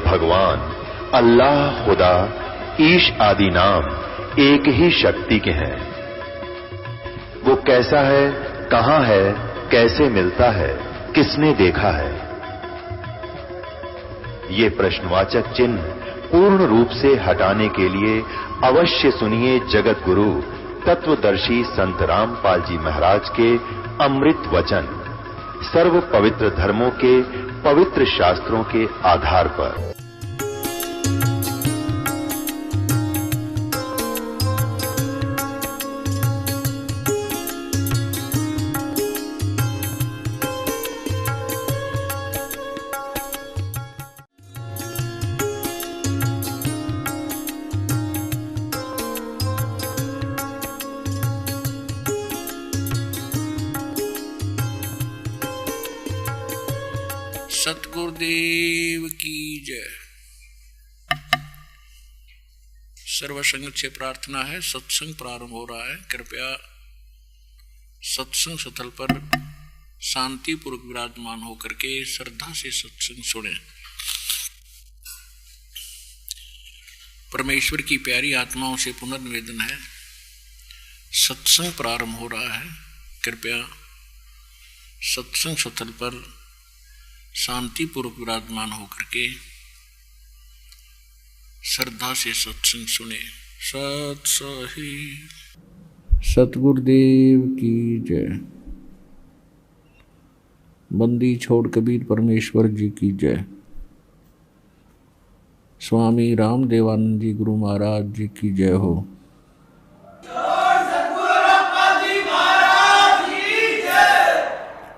भगवान, अल्लाह, खुदा, ईश आदि नाम एक ही शक्ति के हैं। वो कैसा है, कहां है, कैसे मिलता है, किसने देखा है? ये प्रश्नवाचक चिन्ह पूर्ण रूप से हटाने के लिए अवश्य सुनिए जगत गुरु तत्वदर्शी संत रामपाल जी महाराज के अमृत वचन, सर्व पवित्र धर्मों के पवित्र शास्त्रों के आधार पर। सतगुरुदेव की जय। सर्वसंग से प्रार्थना है, सत्संग प्रारंभ हो रहा है। कृपया सत्संग स्थल पर शांतिपूर्वक विराजमान होकर के श्रद्धा से सत्संग सुने। परमेश्वर की प्यारी आत्माओं से पुनर्निवेदन है, सत्संग प्रारंभ हो रहा है। कृपया सत्संग स्थल पर शांतिपूर्वक विराजमान होकर के श्रद्धा से सत्संग सुने। सत सही सतगुरुदेव की जय। बंदी छोड़ कबीर परमेश्वर जी की जय। स्वामी रामदेवानंद जी गुरु महाराज जी की जय हो।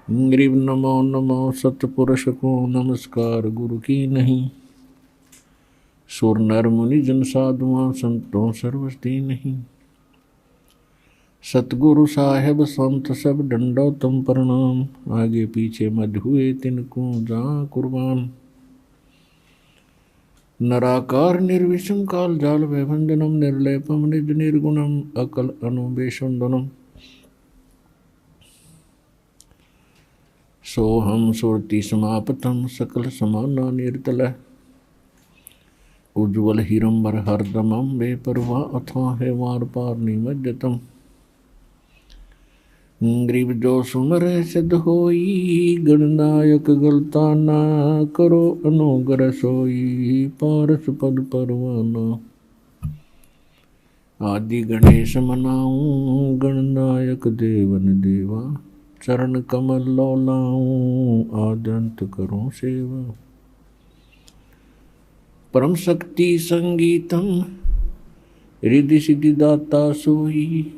ग्रीव नमो नमो सतपुरुष को नमस्कार गुरु की नहीं। सुर नर मुनि जन साधुआं संतों सर्वस्ती नहीं। सतगुरु साहेब संत सब डंडो तुम प्रणाम। आगे पीछे मध हुए तिनको जा कुर्बान। नराकार निर्विषम काल जाल वैभंजनम निर्लेपम निज निर्गुणम अकल अनुबेशंदनम। सोहम सुरति समापतम सकल समाना निर्तल। उज्ज्वल हिरंबर हरदमम बेपरवा अथा है वार पार निमज्जतम। ग्रीव जो सुमर सिद्ध होई गणनायक गलता ना करो अनुग्रह सोई पारस पद परवाना। आदि गणेश मनाऊं गणनायक देवन देवा। चरण कमल लौलाऊं आदंत करूं सेवा। परम शक्ति संगीतम रिद्धि सिद्धि दाता सोई।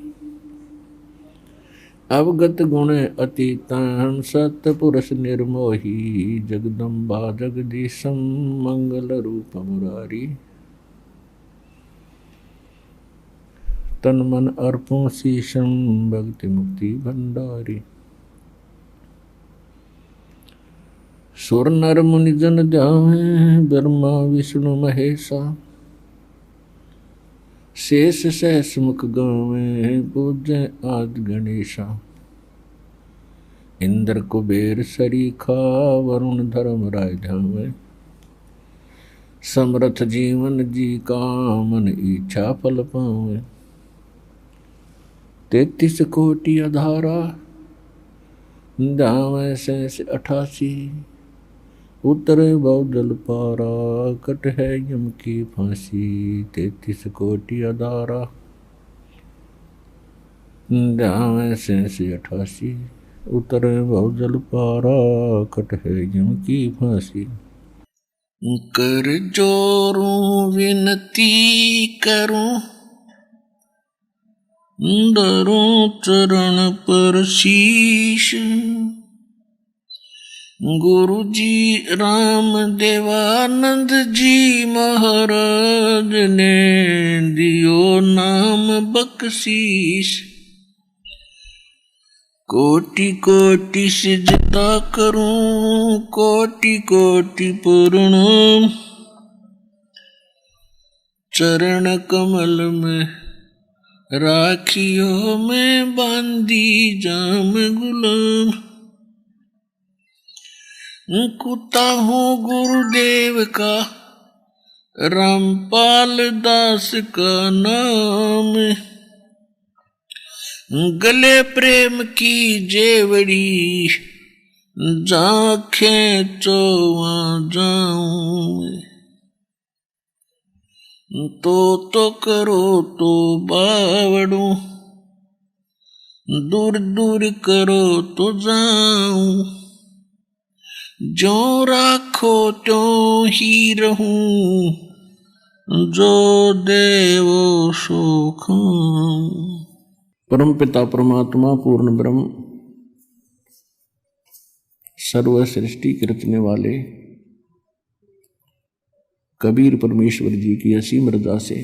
अवगत गुण अतीतम सतपुरुष निर्मोही। जगदम्बा जगदीशम मंगल रूप मुरारी। तन मन अर्पों शीशम भक्ति मुक्ति भंडारी। सुर नर मुनि जन ध्यान ब्रह्मा विष्णु महेशा। शेष सहस मुख गावे पूज्य आदि गणेशा। इंद्र कुबेर सरीखा वरुण धर्म राय ध्यावे। समरथ जीवन जी का मन इच्छा फल पावे। 33 कोटि अधारा ध्यावे शेष 88। उतरे बहु जल पारा कट है यम की फांसी। 33 कोटि अधारा ध्यावे शेष 88। उतरे बहु जल पारा कट है यम की फांसी। कर जोरूं विनती करूं धरूं चरण पर शीश। गुरु जी राम देवानंद जी महाराज ने दियो नाम बख्शीश। कोटि कोटि सिजदा करूं कोटि कोटि प्रणाम। चरण कमल में राखियो में बांधी जाम गुलाम। कुत्ता हूँ गुरुदेव का रामपाल दास का नाम, गले प्रेम की जेवड़ी, जाखें चोवा जाऊं, तो करो तो बावड़ू, दूर दूर करो तो जाऊं, जो राखो त्यों ही रहूं, जो देवो सो खाऊं। परम पिता परमात्मा पूर्ण ब्रह्म सर्व सृष्टि के रचने वाले कबीर परमेश्वर जी की असीम रजा से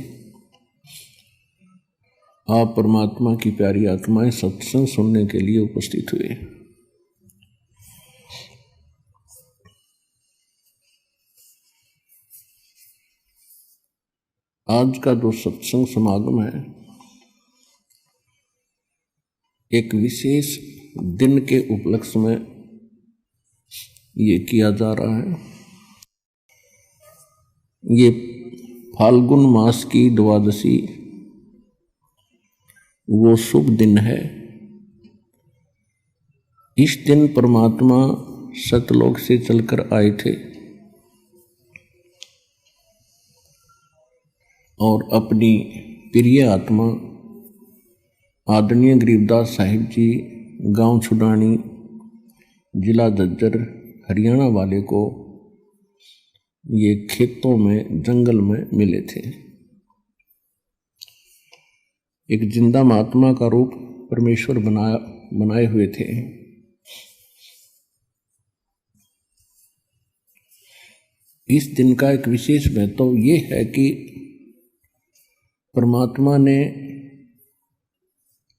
आप परमात्मा की प्यारी आत्माएं सत्संग सुनने के लिए उपस्थित हुए। आज का जो सत्संग समागम है एक विशेष दिन के उपलक्ष्य में ये किया जा रहा है। ये फाल्गुन मास की द्वादशी वो शुभ दिन है। इस दिन परमात्मा सतलोक से चलकर आए थे और अपनी प्रिय आत्मा आदरणीय गरीबदास साहिब जी गांव छुडानी जिला झज्जर हरियाणा वाले को ये खेतों में जंगल में मिले थे। एक जिंदा महात्मा का रूप परमेश्वर बनाए हुए थे। इस दिन का एक विशेष महत्व ये है कि परमात्मा ने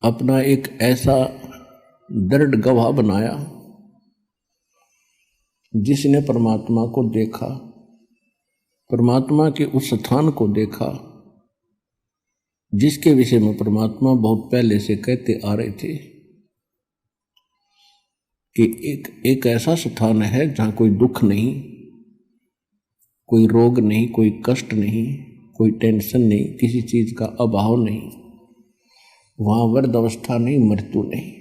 अपना एक ऐसा दृढ़ गवाह बनाया जिसने परमात्मा को देखा, परमात्मा के उस स्थान को देखा जिसके विषय में परमात्मा बहुत पहले से कहते आ रहे थे कि एक ऐसा स्थान है जहां कोई दुख नहीं, कोई रोग नहीं, कोई कष्ट नहीं, कोई टेंशन नहीं, किसी चीज का अभाव नहीं, वहां वृद्ध अवस्था नहीं, मृत्यु नहीं।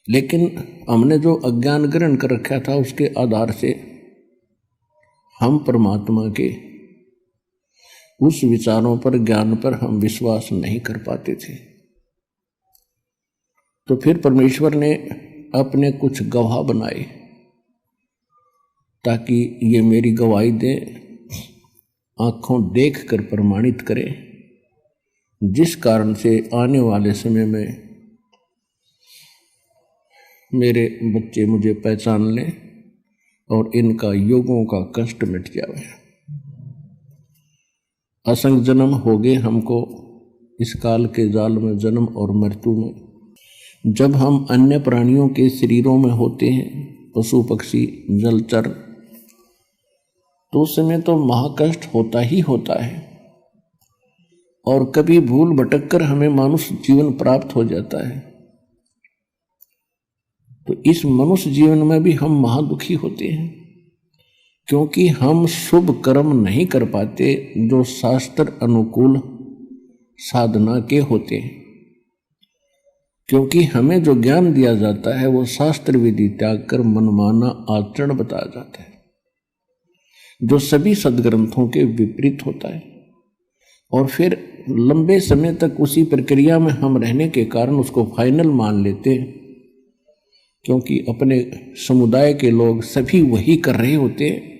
लेकिन हमने जो अज्ञान ग्रहण कर रखा था उसके आधार से हम परमात्मा के उस विचारों पर, ज्ञान पर हम विश्वास नहीं कर पाते थे। तो फिर परमेश्वर ने अपने कुछ गवाह बनाए ताकि ये मेरी गवाही दे, आंखों देख कर प्रमाणित करे, जिस कारण से आने वाले समय में मेरे बच्चे मुझे पहचान लें और इनका युगों का कष्ट मिट जाए। असंख्य जन्म हो गए हमको इस काल के जाल में, जन्म और मृत्यु में। जब हम अन्य प्राणियों के शरीरों में होते हैं, पशु पक्षी जलचर, तो उस समय तो महाकष्ट होता ही होता है और कभी भूल भटक कर हमें मनुष्य जीवन प्राप्त हो जाता है। तो इस मनुष्य जीवन में भी हम महादुखी होते हैं क्योंकि हम शुभ कर्म नहीं कर पाते जो शास्त्र अनुकूल साधना के होते हैं। क्योंकि हमें जो ज्ञान दिया जाता है वो शास्त्र विधि त्याग कर मनमाना आचरण बताया जाता है, जो सभी सदग्रंथों के विपरीत होता है। और फिर लंबे समय तक उसी प्रक्रिया में हम रहने के कारण उसको फाइनल मान लेते हैं, क्योंकि अपने समुदाय के लोग सभी वही कर रहे होते हैं,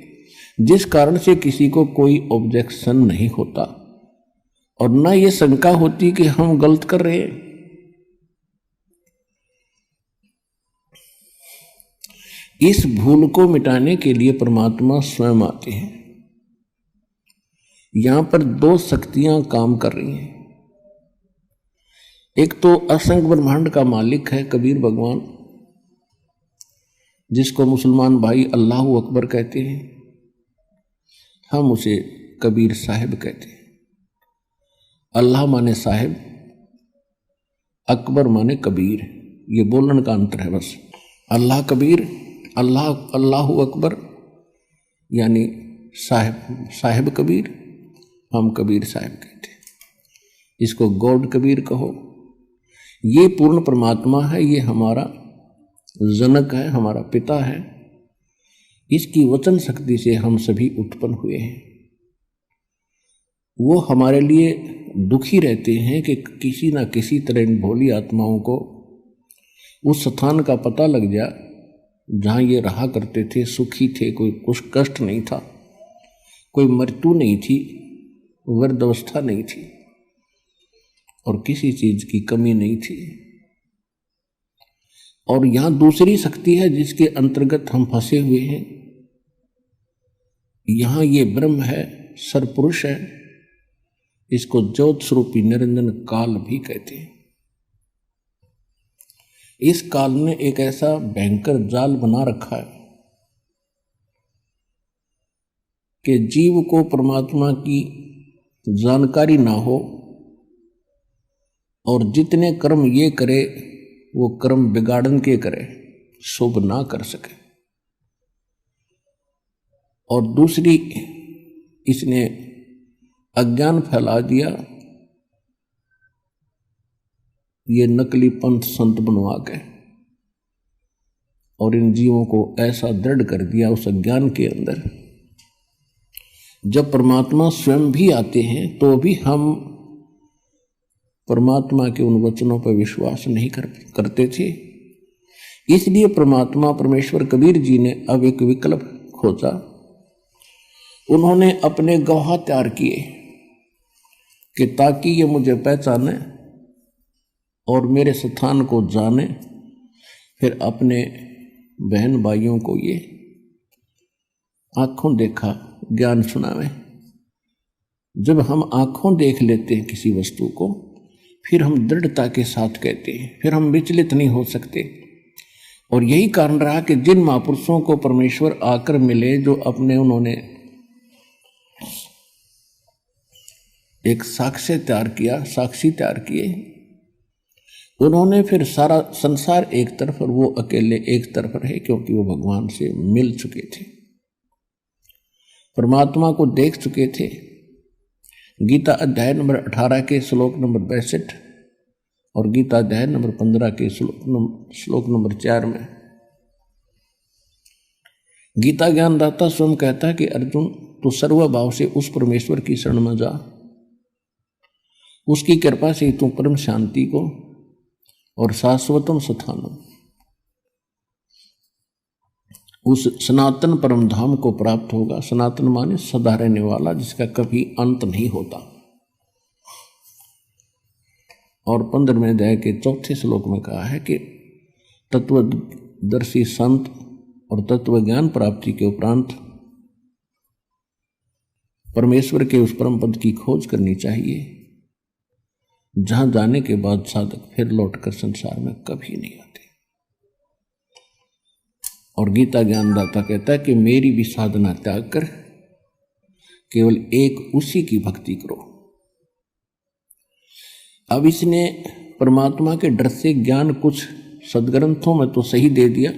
जिस कारण से किसी को कोई ऑब्जेक्शन नहीं होता और ना ये शंका होती कि हम गलत कर रहे हैं। इस भूल को मिटाने के लिए परमात्मा स्वयं आते हैं। यहां पर दो शक्तियां काम कर रही हैं। एक तो असंख्य ब्रह्मांड का मालिक है कबीर भगवान, जिसको मुसलमान भाई अल्लाह अकबर कहते हैं, हम उसे कबीर साहिब कहते हैं। अल्लाह माने साहिब, अकबर माने कबीर, ये बोलने का अंतर है बस। अल्लाह कबीर, अल्लाह अकबर, यानी साहिब कबीर, हम कबीर साहिब कहते हैं। इसको गॉड कबीर कहो। ये पूर्ण परमात्मा है, ये हमारा जनक है, हमारा पिता है। इसकी वचन शक्ति से हम सभी उत्पन्न हुए हैं। वो हमारे लिए दुखी रहते हैं कि किसी न किसी तरह इन भोली आत्माओं को उस स्थान का पता लग जा जहाँ ये रहा करते थे, सुखी थे, कोई कुछ कष्ट नहीं था, कोई मृत्यु नहीं थी, वृद्धावस्था नहीं थी और किसी चीज की कमी नहीं थी। और यहाँ दूसरी शक्ति है जिसके अंतर्गत हम फंसे हुए हैं। यहाँ ये ब्रह्म है, सरपुरुष है, इसको ज्योत स्वरूपी निरंजन काल भी कहते हैं। इस काल ने एक ऐसा भयंकर जाल बना रखा है कि जीव को परमात्मा की जानकारी ना हो और जितने कर्म ये करे वो कर्म बिगाड़न के करे, शुभ ना कर सके। और दूसरी, इसने अज्ञान फैला दिया, ये नकली पंथ संत बनवा के, और इन जीवों को ऐसा दृढ़ कर दिया उस अज्ञान के अंदर। जब परमात्मा स्वयं भी आते हैं तो भी हम परमात्मा के उन वचनों पर विश्वास नहीं करते थे। इसलिए परमात्मा परमेश्वर कबीर जी ने अब एक विकल्प खोजा। उन्होंने अपने गवाह तैयार किए कि ताकि ये मुझे पहचाने और मेरे स्थान को जाने, फिर अपने बहन भाइयों को ये आंखों देखा ज्ञान सुनावे। जब हम आंखों देख लेते हैं किसी वस्तु को, फिर हम दृढ़ता के साथ कहते हैं, फिर हम विचलित नहीं हो सकते। और यही कारण रहा कि जिन महापुरुषों को परमेश्वर आकर मिले, जो अपने उन्होंने एक साक्ष्य तैयार किया, साक्षी तैयार किए, उन्होंने फिर सारा संसार एक तरफ और वो अकेले एक तरफ रहे, क्योंकि वो भगवान से मिल चुके थे, परमात्मा को देख चुके थे। गीता अध्याय नंबर 18 के श्लोक नंबर 62 और गीता अध्याय नंबर 15 के श्लोक नंबर 4 में गीता ज्ञानदाता स्वयं कहता है कि अर्जुन, तू सर्वभाव से उस परमेश्वर की शरण में जा, उसकी कृपा से तू परम शांति को और शाश्वतम स्थानम, उस सनातन परम धाम को प्राप्त होगा। सनातन माने सदा रहने वाला, जिसका कभी अंत नहीं होता। और 15वें अध्याय के 4थे श्लोक में कहा है कि तत्वदर्शी संत और तत्व ज्ञान प्राप्ति के उपरांत परमेश्वर के उस परम पद की खोज करनी चाहिए, जहां जाने के बाद साधक फिर लौटकर संसार में कभी नहीं आते। और गीता ज्ञानदाता कहता है कि मेरी भी साधना त्याग कर केवल एक उसी की भक्ति करो। अब इसने परमात्मा के डर से ज्ञान कुछ सदग्रंथों में तो सही दे दिया,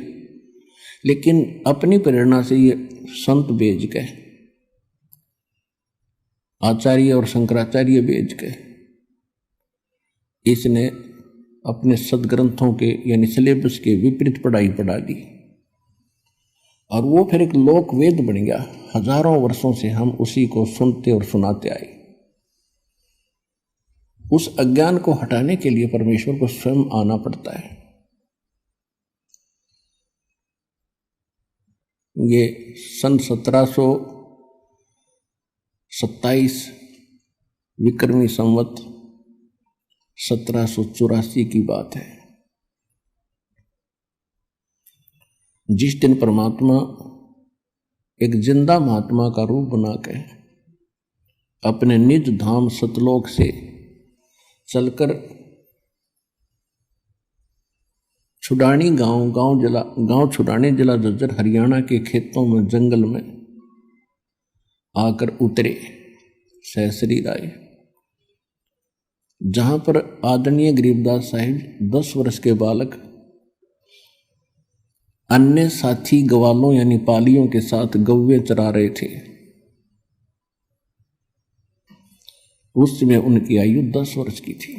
लेकिन अपनी प्रेरणा से ये संत भेज गए, आचार्य और शंकराचार्य भेज गए। इसने अपने सदग्रंथों के यानी सिलेबस के विपरीत पढ़ाई पढ़ा दी और वो फिर एक लोक वेद बन गया। हजारों वर्षों से हम उसी को सुनते और सुनाते आए। उस अज्ञान को हटाने के लिए परमेश्वर को स्वयं आना पड़ता है। ये सन 1727 विक्रमी संवत 1784 की बात है, जिस दिन परमात्मा एक जिंदा महात्मा का रूप बनाकर अपने निज धाम सतलोक से चलकर छुडानी गांव छुडानी जिला झज्जर हरियाणा के खेतों में जंगल में आकर उतरे, सहसरी आए, जहां पर आदरणीय गरीबदास साहिब 10 वर्ष के बालक अन्य साथी ग्वालों यानी पालियों के साथ गव्वे चरा रहे थे। उस समय उनकी आयु 10 वर्ष की थी।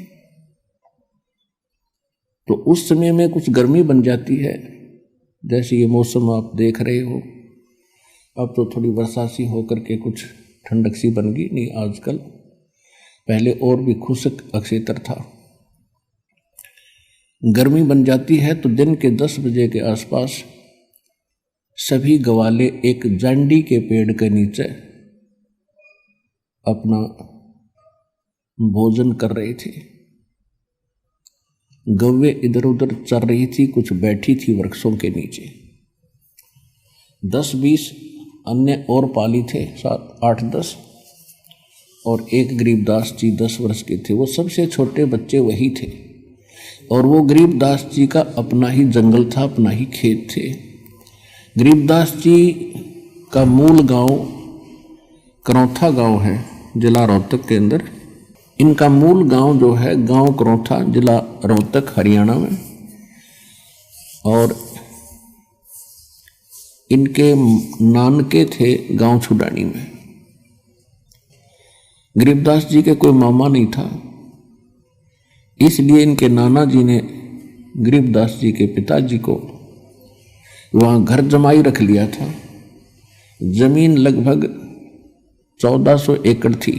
तो उस समय में कुछ गर्मी बन जाती है, जैसे ये मौसम आप देख रहे हो। अब तो थोड़ी वर्षा सी होकर के कुछ ठंडक सी बन गई, नहीं आजकल, पहले और भी खुशक अक्षेत्र था। गर्मी बन जाती है तो दिन के 10 बजे के आसपास सभी ग्वाले एक जांडी के पेड़ के नीचे अपना भोजन कर रहे थे। गव्वे इधर उधर चल रही थी, कुछ बैठी थी वृक्षों के नीचे। 10-20 अन्य और पाली थे, 7-8-10, और एक गरीबदास जी 10 वर्ष के थे। वो सबसे छोटे बच्चे वही थे। और वो गरीबदास जी का अपना ही जंगल था, अपना ही खेत थे। गरीबदास जी का मूल गांव करौथा गांव है, जिला रोहतक के अंदर। इनका मूल गांव जो है गांव करौथा, जिला रोहतक, हरियाणा में। और इनके नानके थे गांव छुडानी में। गरीबदास जी के कोई मामा नहीं था, इसलिए इनके नाना जी ने गरीबदास जी के पिताजी को वहाँ घर जमाई रख लिया था। जमीन लगभग 1400 एकड़ थी।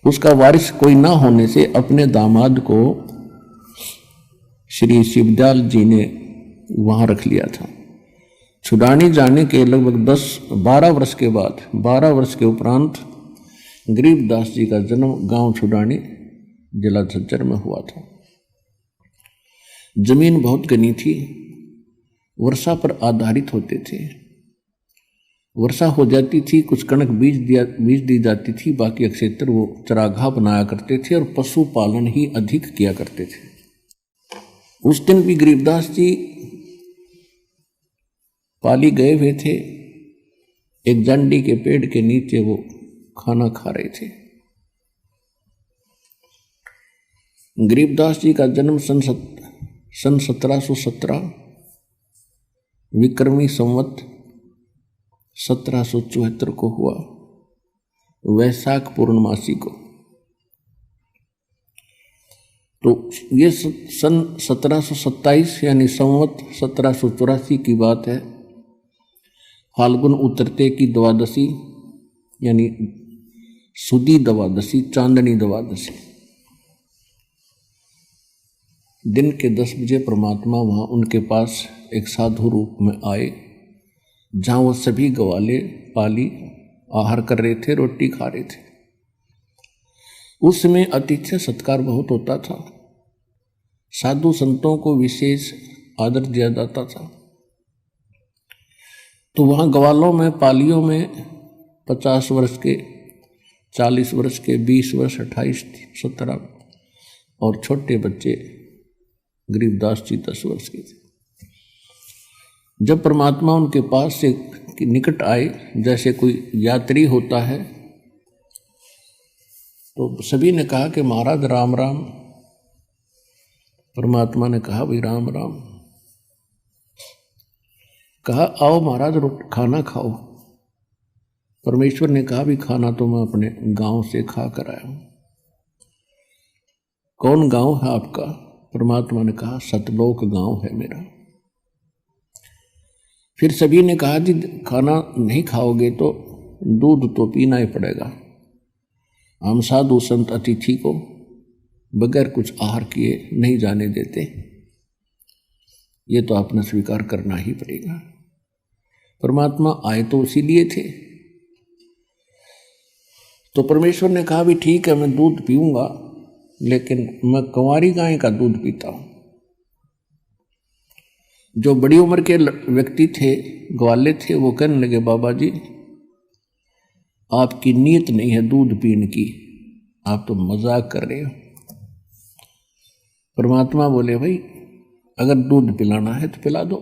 उसका वारिस कोई ना होने से अपने दामाद को श्री शिवदयाल जी ने वहाँ रख लिया था। छुडानी जाने के लगभग 10-12 वर्ष के बाद, 12 वर्ष के उपरांत गरीबदास जी का जन्म गांव छुडानी, जिला झज्जर में हुआ था। जमीन बहुत घनी थी, वर्षा पर आधारित होते थे। वर्षा हो जाती थी, कुछ कणक बीज दी जाती थी, बाकी क्षेत्र वो चरागाह बनाया करते थे और पशुपालन ही अधिक किया करते थे। उस दिन भी गरीबदास जी पाली गए हुए थे। एक जांडी के पेड़ के नीचे वो खाना खा रहे थे। गरीबदास जी का जन्म सन 1717 विक्रमी संवत 1774 को हुआ, वैशाख पूर्णमासी को। तो ये सन 1727 यानी संवत 1784 की बात है। फाल्गुन उतरते की द्वादशी यानी सुदी द्वादशी, चांदनी द्वादशी, दिन के 10 बजे परमात्मा वहाँ उनके पास एक साधु रूप में आए, जहाँ वो सभी ग्वाले पाली आहार कर रहे थे, रोटी खा रहे थे। उस समय आतिथ्य सत्कार बहुत होता था, साधु संतों को विशेष आदर दिया जाता था। तो वहाँ ग्वालों में, पालियों में 50 वर्ष के, 40 वर्ष के, 20 वर्ष, 28, 17 और छोटे बच्चे गरीबदास जी 10 वर्ष के थे। जब परमात्मा उनके पास से निकट आए, जैसे कोई यात्री होता है, तो सभी ने कहा कि महाराज राम राम। परमात्मा ने कहा भाई राम राम। कहा आओ महाराज खाना खाओ। परमेश्वर ने कहा भी खाना तो मैं अपने गांव से खा कर आया हूं। कौन गांव है आपका? परमात्मा ने कहा सतलोक गांव है मेरा। फिर सभी ने कहा जी खाना नहीं खाओगे तो दूध तो पीना ही पड़ेगा। हम साधु संत अतिथि को बगैर कुछ आहार किए नहीं जाने देते, ये तो आपने स्वीकार करना ही पड़ेगा। परमात्मा आए तो इसीलिए थे। तो परमेश्वर ने कहा भी ठीक है, मैं दूध पीऊंगा, लेकिन मैं कंवारी गाय का दूध पीता हूं। जो बड़ी उम्र के व्यक्ति थे, ग्वाले थे, वो कहने लगे बाबा जी आपकी नीयत नहीं है दूध पीने की, आप तो मजाक कर रहे हो। परमात्मा बोले भाई अगर दूध पिलाना है तो पिला दो।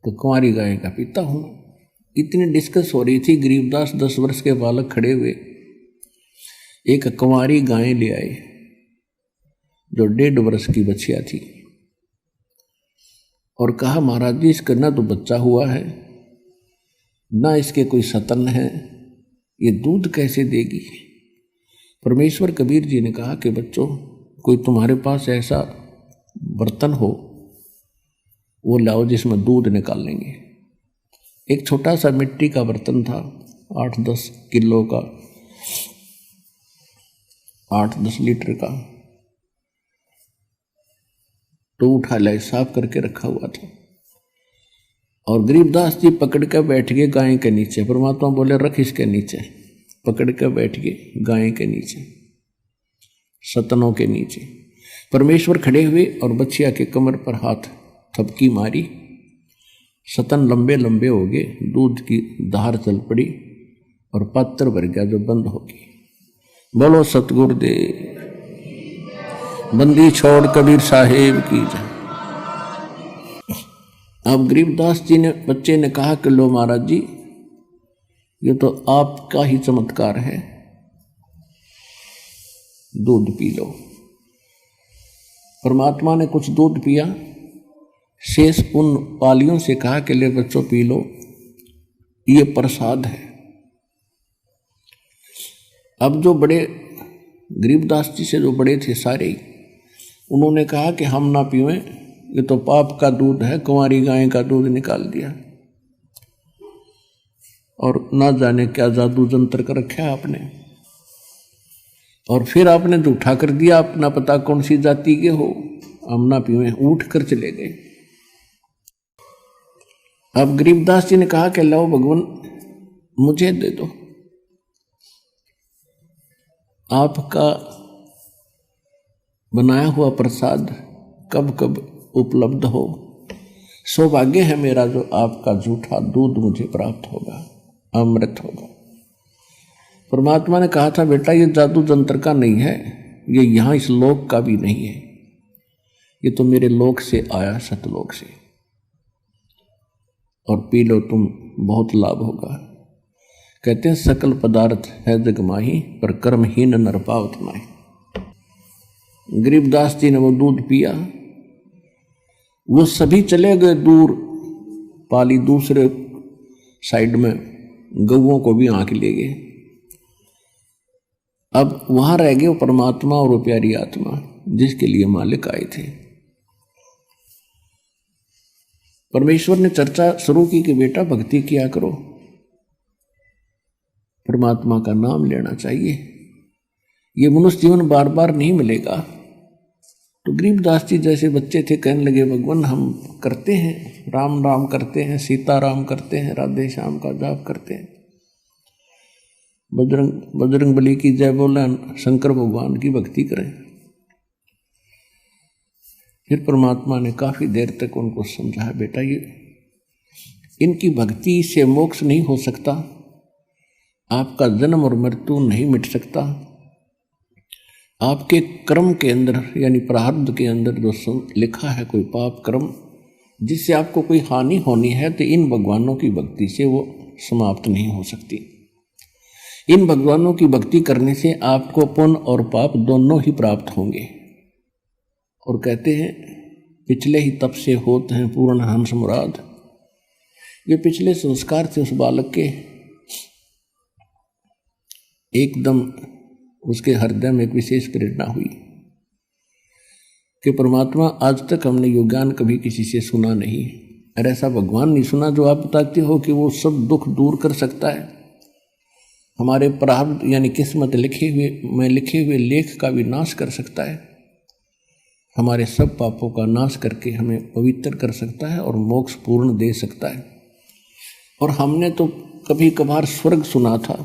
तो कुंवारी गाय का पीता हूं। इतनी डिस्कस हो रही थी, गरीबदास 10 वर्ष के बालक खड़े हुए एक कुंवारी गाय ले आए जो 1.5 वर्ष की बच्चिया थी। और कहा महाराज जी इसका ना तो बच्चा हुआ है ना इसके कोई सतन है, ये दूध कैसे देगी। परमेश्वर कबीर जी ने कहा कि बच्चों कोई तुम्हारे पास ऐसा बर्तन हो वो लाओ जिसमें दूध निकाल लेंगे। एक छोटा सा मिट्टी का बर्तन था 8-10 किलो का, 8-10 लीटर का, तो उठा लाए, साफ करके रखा हुआ था। और गरीबदास जी पकड़ कर बैठ गए गाय के नीचे। परमात्मा बोले रख इसके नीचे, पकड़ कर बैठ गए गाय के नीचे, सतनों के नीचे। परमेश्वर खड़े हुए और बच्चिया के कमर पर हाथ थपकी मारी, सतन लंबे लंबे हो गए, दूध की धार चल पड़ी और पात्र भर गया जो बंद हो गई। बोलो सतगुरुदेव, बंदी छोड़ कबीर साहेब की जय। अब गरीबदास जी ने, बच्चे ने कहा कि लो महाराज जी ये तो आपका ही चमत्कार है, दूध पी लो। परमात्मा ने कुछ दूध पिया, शेष उन पालियों से कहा कि ले बच्चों पी लो, ये प्रसाद है। अब जो बड़े गरीबदास जी से जो बड़े थे सारे, उन्होंने कहा कि हम ना पीवें, ये तो पाप का दूध है, कुंवारी गाय का दूध निकाल दिया और ना जाने क्या जादू जंतर कर रखा आपने, और फिर आपने झूठा कर दिया, अपना पता कौन सी जाति के हो, हम ना पीवें, उठ कर चले गए। अब गरीबदास जी ने कहा कि लो भगवान मुझे दे दो, आपका बनाया हुआ प्रसाद कब कब उपलब्ध हो, सौभाग्य है मेरा जो आपका झूठा दूध मुझे प्राप्त होगा, अमृत होगा। परमात्मा ने कहा था बेटा ये जादू जंत्र का नहीं है, ये यहाँ इस लोक का भी नहीं है, ये तो मेरे लोक से आया, सतलोक से, और पी लो तुम, बहुत लाभ होगा। कहते हैं सकल पदार्थ है जग माही, पर कर्महीन नर पावत माही। गरीबदास जी ने वो दूध पिया, वो सभी चले गए दूर, पाली दूसरे साइड में गौओं को भी आंख ले गए। अब वहां रह गए वो परमात्मा और वो प्यारी आत्मा जिसके लिए मालिक आए थे। परमेश्वर ने चर्चा शुरू की कि बेटा भक्ति किया करो, परमात्मा का नाम लेना चाहिए, ये मनुष्य जीवन बार बार नहीं मिलेगा। तो गरीबदास जी जैसे बच्चे थे कहने लगे भगवान हम करते हैं, राम राम करते हैं, सीता राम करते हैं, राधे श्याम का जाप करते हैं, बजरंग बली की जय बोले, शंकर भगवान की भक्ति करें। फिर परमात्मा ने काफी देर तक उनको समझाया बेटा ये इनकी भक्ति से मोक्ष नहीं हो सकता, आपका जन्म और मृत्यु नहीं मिट सकता, आपके कर्म के अंदर यानी प्रारब्ध के अंदर जो लिखा है कोई पाप कर्म जिससे आपको कोई हानि होनी है, तो इन भगवानों की भक्ति से वो समाप्त नहीं हो सकती। इन भगवानों की भक्ति करने से आपको पुण्य और पाप दोनों ही प्राप्त होंगे। और कहते हैं पिछले ही तप से होते हैं पूर्ण हंस मुराद। ये पिछले संस्कार थे उस बालक के, एकदम उसके हृदय में एक विशेष प्रेरणा हुई कि परमात्मा आज तक हमने यो ज्ञान कभी किसी से सुना नहीं, और ऐसा भगवान नहीं सुना जो आप बताते हो कि वो सब दुख दूर कर सकता है, हमारे प्रारब्ध यानी किस्मत लिखे हुए लेख का भी नाश कर सकता है, हमारे सब पापों का नाश करके हमें पवित्र कर सकता है और मोक्ष पूर्ण दे सकता है। और हमने तो कभी कभार स्वर्ग सुना था,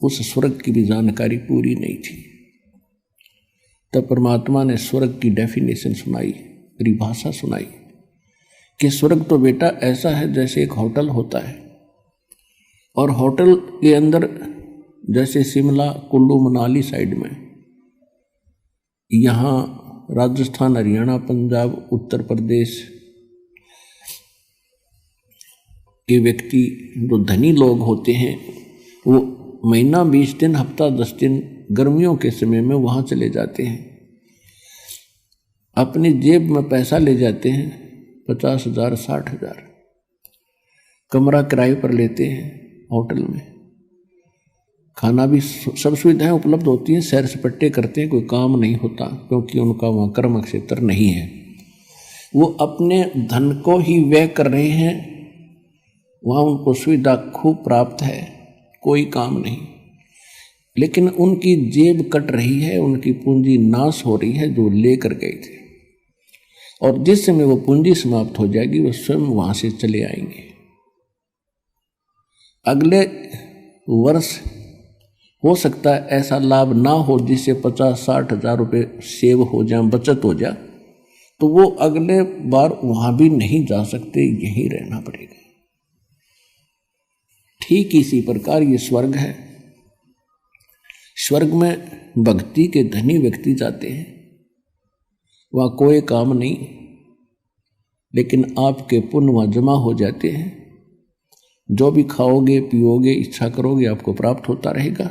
उस स्वर्ग की भी जानकारी पूरी नहीं थी। तब परमात्मा ने स्वर्ग की डेफिनेशन सुनाई, परिभाषा सुनाई कि स्वर्ग तो बेटा ऐसा है जैसे एक होटल होता है, और होटल के अंदर जैसे शिमला कुल्लू मनाली साइड में, यहाँ राजस्थान हरियाणा पंजाब उत्तर प्रदेश के व्यक्ति जो धनी लोग होते हैं वो महीना 20 दिन हफ्ता 10 दिन गर्मियों के समय में वहाँ चले जाते हैं। अपनी जेब में पैसा ले जाते हैं 50,000 60,000, कमरा किराए पर लेते हैं, होटल में खाना भी सब सुविधाएं उपलब्ध होती हैं, सैर सपट्टे करते हैं, कोई काम नहीं होता क्योंकि उनका वहाँ कर्म क्षेत्र नहीं है। वो अपने धन को ही व्यय कर रहे हैं, वहाँ उनको सुविधा खूब प्राप्त है, कोई काम नहीं, लेकिन उनकी जेब कट रही है, उनकी पूंजी नाश हो रही है जो लेकर गए थे। और जिस समय वो पूंजी समाप्त हो जाएगी वो स्वयं वहां से चले आएंगे। अगले वर्ष हो सकता है ऐसा लाभ ना हो जिससे 50-60 हजार रुपये सेव हो जाए, बचत हो जाए, तो वो अगले बार वहां भी नहीं जा सकते, यहीं रहना पड़ेगा। ठीक इसी प्रकार ये स्वर्ग है। स्वर्ग में भक्ति के धनी व्यक्ति जाते हैं, वहाँ कोई काम नहीं, लेकिन आपके पुण्य वहाँ जमा हो जाते हैं। जो भी खाओगे पियोगे इच्छा करोगे आपको प्राप्त होता रहेगा,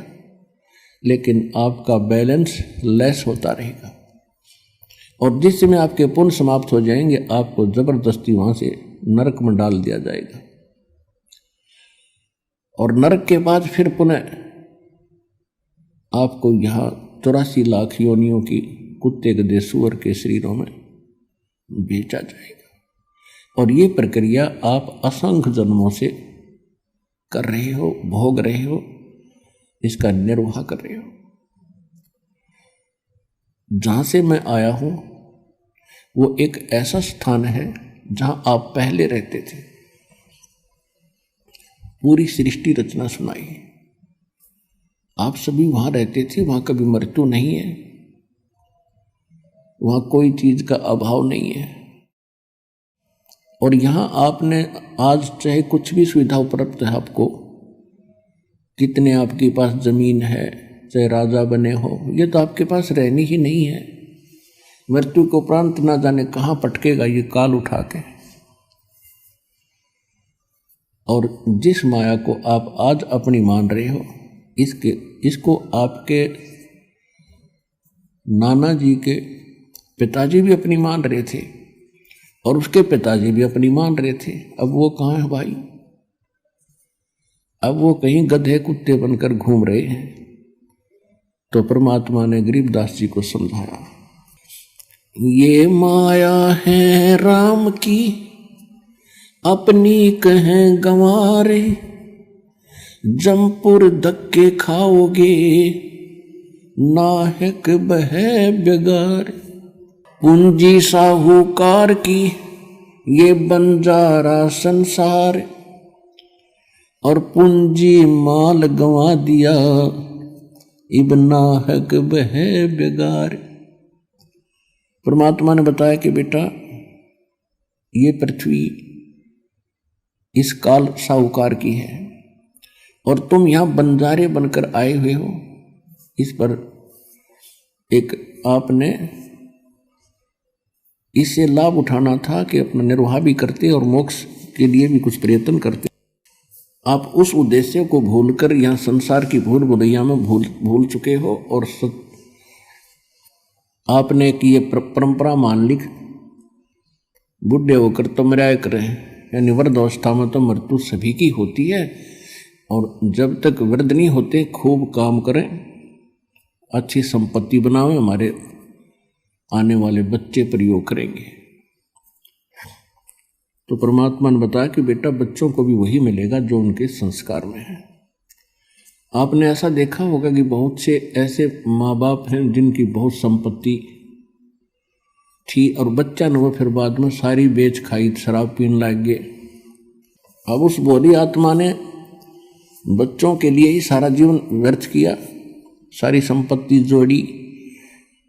लेकिन आपका बैलेंस लेस होता रहेगा। और जिस समय आपके पुण्य समाप्त हो जाएंगे आपको जबरदस्ती वहाँ से नरक में डाल दिया जाएगा। और नरक के बाद फिर पुनः आपको यहाँ 84 लाख योनियों की कुत्ते गधे सूअर के शरीरों में बेचा जाएगा। और ये प्रक्रिया आप असंख्य जन्मों से कर रहे हो, भोग रहे हो, इसका निर्वाह कर रहे हो। जहां से मैं आया हूं वो एक ऐसा स्थान है जहां आप पहले रहते थे। पूरी सृष्टि रचना सुनाई, आप सभी वहां रहते थे, वहां कभी मृत्यु नहीं है, वहां कोई चीज का अभाव नहीं है। और यहां आपने आज चाहे कुछ भी सुविधा उपलब्ध है आपको, कितने आपके पास जमीन है, चाहे राजा बने हो, ये तो आपके पास रहनी ही नहीं है। मृत्यु के उपरांत ना जाने कहां पटकेगा ये काल उठा के। और जिस माया को आप आज अपनी मान रहे हो, इसको आपके नाना जी के पिताजी भी अपनी मान रहे थे और उसके पिताजी भी अपनी मान रहे थे। अब वो कहाँ है भाई? अब वो कहीं गधे कुत्ते बनकर घूम रहे हैं। तो परमात्मा ने गरीबदास जी को समझाया, ये माया है राम की अपनी कहें गंवारे, जमपुर धक्के खाओगे नाहक बहे बेगार। पूंजी साहूकार की ये बंजारा संसार, और पूंजी माल गंवा दिया इब नाहक बहे बेगार। परमात्मा ने बताया कि बेटा ये पृथ्वी इस काल साहूकार की है और तुम यहां बंजारे बनकर आए हुए हो। इस पर एक आपने इससे लाभ उठाना था कि अपना निर्वाह भी करते और मोक्ष के लिए भी कुछ प्रयत्न करते। आप उस उद्देश्य को भूलकर यहाँ संसार की भूल भुलैया में भूल चुके हो और आपने एक ये परंपरा मान ली, बुढ़े होकर तो मराया करें, यानी वृद्ध अवस्था में तो मृत्यु सभी की होती है। और जब तक वृद्ध नहीं होते खूब काम करें, अच्छी संपत्ति बनावें, हमारे आने वाले बच्चे प्रयोग करेंगे। तो परमात्मा ने बताया कि बेटा बच्चों को भी वही मिलेगा जो उनके संस्कार में है। आपने ऐसा देखा होगा कि बहुत से ऐसे माँ बाप हैं जिनकी बहुत संपत्ति थी और बच्चा न वो फिर बाद में सारी बेच खाई, शराब पीने लग गए। अब उस बोधी आत्मा ने बच्चों के लिए ही सारा जीवन व्यर्थ किया, सारी संपत्ति जोड़ी,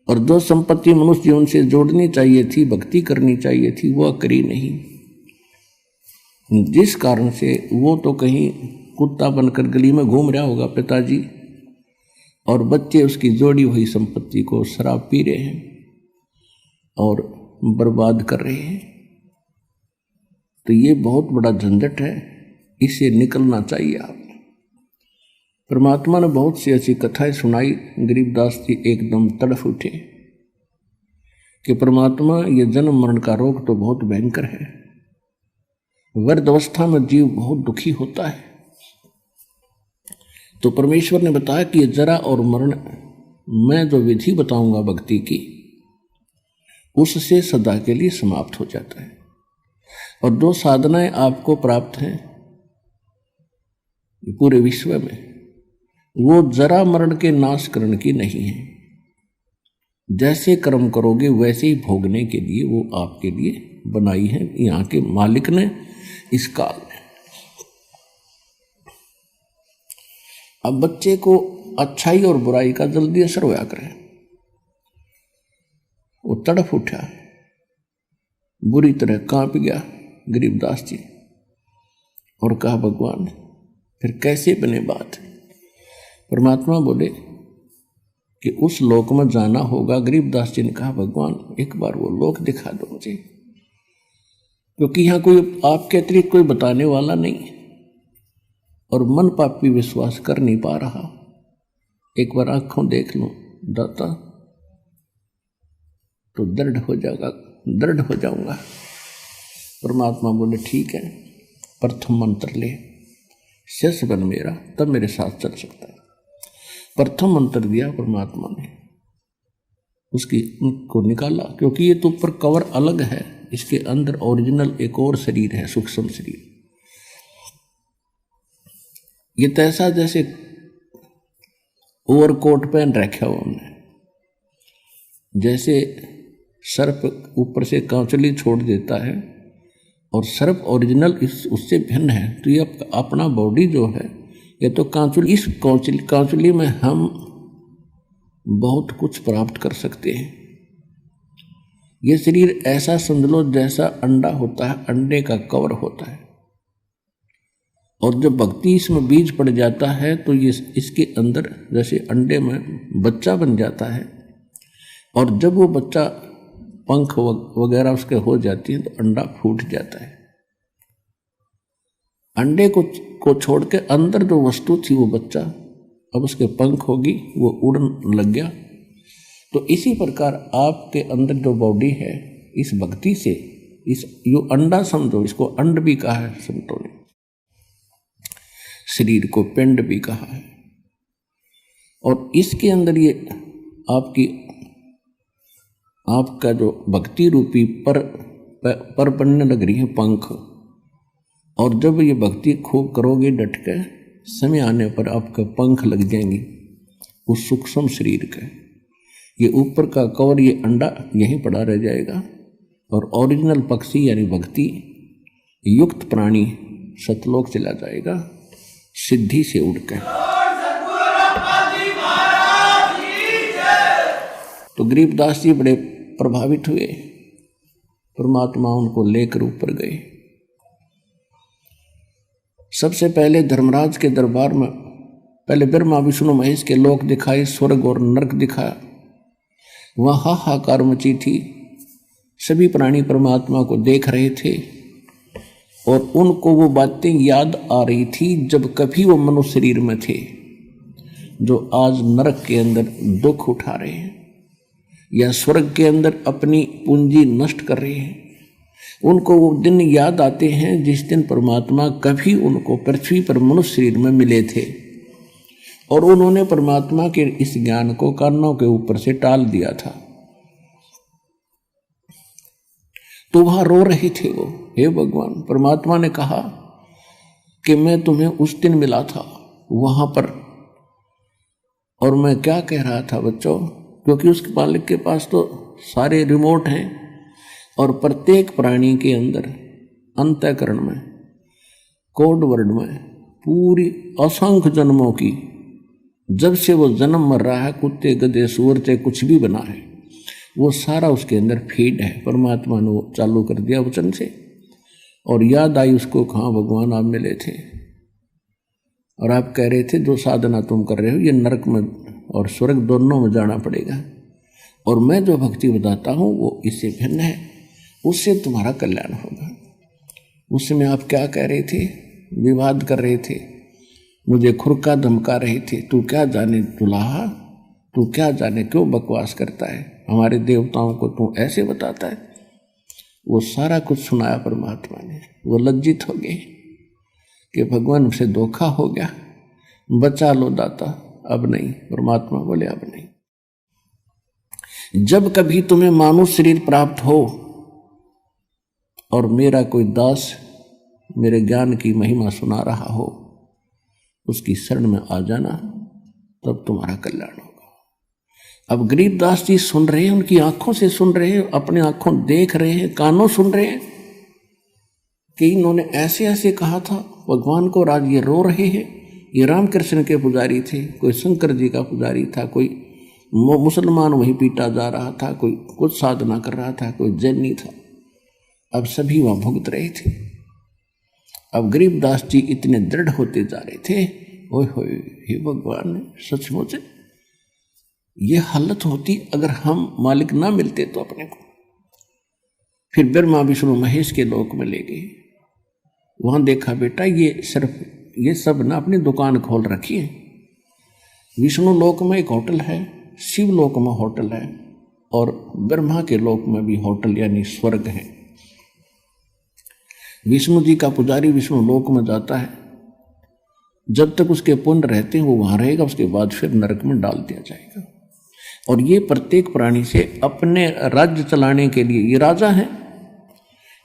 और जो संपत्ति मनुष्य जीवन से जोड़नी चाहिए थी, भक्ति करनी चाहिए थी, वह करी नहीं। जिस कारण से वो तो कहीं कुत्ता बनकर गली में घूम रहा होगा पिताजी, और बच्चे उसकी जोड़ी हुई संपत्ति को शराब पी रहे हैं और बर्बाद कर रहे हैं। तो ये बहुत बड़ा झंझट है, इससे निकलना चाहिए आप। परमात्मा ने बहुत सी ऐसी कथाएं सुनाई, गरीबदास जी एकदम तड़फ उठे। कि परमात्मा ये जन्म मरण का रोग तो बहुत भयंकर है, वृद्ध अवस्था में जीव बहुत दुखी होता है। तो परमेश्वर ने बताया कि ये जरा और मरण मैं जो विधि बताऊंगा भक्ति की, उससे सदा के लिए समाप्त हो जाता है। और जो साधनाएं आपको प्राप्त हैं पूरे विश्व में, वो जरा मरण के नाश करने की नहीं है। जैसे कर्म करोगे वैसे ही भोगने के लिए वो आपके लिए बनाई है यहाँ के मालिक ने इस काल में। अब बच्चे को अच्छाई और बुराई का जल्दी असर होया करे, वो तड़फ उठा, बुरी तरह कांप गया गरीबदास जी और कहा भगवान फिर कैसे बने बात। परमात्मा बोले कि उस लोक में जाना होगा। गरीबदास जी ने कहा भगवान एक बार वो लोक दिखा दो मुझे, क्योंकि यहाँ कोई आपके अतिरिक्त कोई बताने वाला नहीं है और मन पापी विश्वास कर नहीं पा रहा। एक बार आंखों देख लो दाता तो दृढ़ हो जाऊंगा। परमात्मा बोले ठीक है, प्रथम मंत्र ले, शेष बन मेरा, तब मेरे साथ चल सकता है। प्रथम मंत्र दिया परमात्मा ने, उसकी को निकाला, क्योंकि ये तो ऊपर कवर अलग है, इसके अंदर ओरिजिनल एक और शरीर है, सूक्ष्म शरीर। ये तैसा जैसे ओवरकोट पहन रखा हुआ हमने, जैसे सर्प ऊपर से कांचली छोड़ देता है और सर्प ओरिजिनल उससे भिन्न है। तो ये अपना बॉडी जो है ये तो कांचुली, इस कांचुली में हम बहुत कुछ प्राप्त कर सकते हैं। ये शरीर ऐसा समझ लो जैसा अंडा होता है, अंडे का कवर होता है, और जब भक्ति इसमें बीज पड़ जाता है तो ये इसके अंदर जैसे अंडे में बच्चा बन जाता है, और जब वो बच्चा पंख वगैरह उसके हो जाती है तो अंडा फूट जाता है। अंडे को छोड़ के अंदर जो वस्तु थी वो बच्चा, अब उसके पंख होगी, वो उड़न लग गया। तो इसी प्रकार आपके अंदर जो बॉडी है, इस भक्ति से इस यो अंडा समझो, इसको अंड भी कहा है संतों ने, शरीर को पिंड भी कहा है। और इसके अंदर ये आपका जो भक्ति रूपी पर बनने लग रही है पंख, और जब ये भक्ति खूब करोगे डट के, समय आने पर आपका पंख लग जाएंगे उस सूक्ष्म शरीर का। ये ऊपर का कवर, ये अंडा यहीं पड़ा रह जाएगा, और ओरिजिनल पक्षी यानी भक्ति युक्त प्राणी सतलोक चला जाएगा सिद्धि से उड़कर। तो गरीबदास जी बड़े प्रभावित हुए, परमात्मा उनको लेकर ऊपर गए। सबसे पहले धर्मराज के दरबार में पहले ब्रह्मा विष्णु महेश के लोक दिखाए, स्वर्ग और नरक दिखाया। वहाँ हाहाकार मची थी, सभी प्राणी परमात्मा को देख रहे थे और उनको वो बातें याद आ रही थी जब कभी वो मनुष्य शरीर में थे, जो आज नरक के अंदर दुख उठा रहे हैं या स्वर्ग के अंदर अपनी पूंजी नष्ट कर रहे हैं। उनको वो दिन याद आते हैं जिस दिन परमात्मा कभी उनको पृथ्वी पर मनुष्य शरीर में मिले थे, और उन्होंने परमात्मा के इस ज्ञान को कानों के ऊपर से टाल दिया था। तो वहां रो रहे थे वो, हे भगवान। परमात्मा ने कहा कि मैं तुम्हें उस दिन मिला था वहां पर, और मैं क्या कह रहा था बच्चों, क्योंकि उसके मालिक के पास तो सारे रिमोट हैं, और प्रत्येक प्राणी के अंदर अंतःकरण में, कोड वर्ड में पूरी असंख्य जन्मों की, जब से वो जन्म मर रहा है, कुत्ते गधे सूअर से कुछ भी बना है, वो सारा उसके अंदर फीड है। परमात्मा ने वो चालू कर दिया वचन से, और याद आई उसको, कहाँ भगवान आप मिले थे और आप कह रहे थे जो साधना तुम कर रहे हो ये नरक में और स्वर्ग दोनों में जाना पड़ेगा, और मैं जो भक्ति बताता हूँ वो इससे भिन्न है, उससे तुम्हारा कल्याण होगा। उस समय आप क्या कह रहे थे, विवाद कर रहे थे, मुझे खुरका धमका रहे थे, तू क्या जाने दुल्हा, तू क्या जाने क्यों बकवास करता है। हमारे देवताओं को तू ऐसे बताता है। वो सारा कुछ सुनाया परमात्मा ने। वो लज्जित हो गए कि भगवान से धोखा हो गया, बचा लो दाता, अब नहीं। परमात्मा बोले अब नहीं। जब कभी तुम्हें मानव शरीर प्राप्त हो और मेरा कोई दास मेरे ज्ञान की महिमा सुना रहा हो, उसकी शरण में आ जाना, तब तुम्हारा कल्याण होगा। अब गरीबदास जी सुन रहे हैं, उनकी आंखों से सुन रहे हैं, अपने आंखों देख रहे हैं, कानों सुन रहे हैं कि इन्होंने ऐसे ऐसे कहा था भगवान को। आज ये रो रहे हैं। ये रामकृष्ण के पुजारी थे, कोई शंकर जी का पुजारी था, कोई मुसलमान वहीं पीटा जा रहा था, कोई कुछ साधना कर रहा था, कोई जैनी था। अब सभी वहां भुगत रहे थे। अब गरीबदास जी इतने दृढ़ होते जा रहे थे। ओए होए, हे भगवान, सचमुच ये हालत होती अगर हम मालिक ना मिलते तो अपने को। फिर ब्रह्मा विष्णु महेश के लोक में ले गए। वहां देखा बेटा ये सब ना अपनी दुकान खोल रखी है। विष्णु लोक में एक होटल है, शिव लोक में होटल है, और ब्रह्मा के लोक में भी होटल यानी स्वर्ग है। विष्णु जी का पुजारी विष्णु लोक में जाता है, जब तक उसके पुण्य रहते हैं वो वहां रहेगा, उसके बाद फिर नरक में डाल दिया जाएगा। और ये प्रत्येक प्राणी से अपने राज्य चलाने के लिए, ये राजा हैं,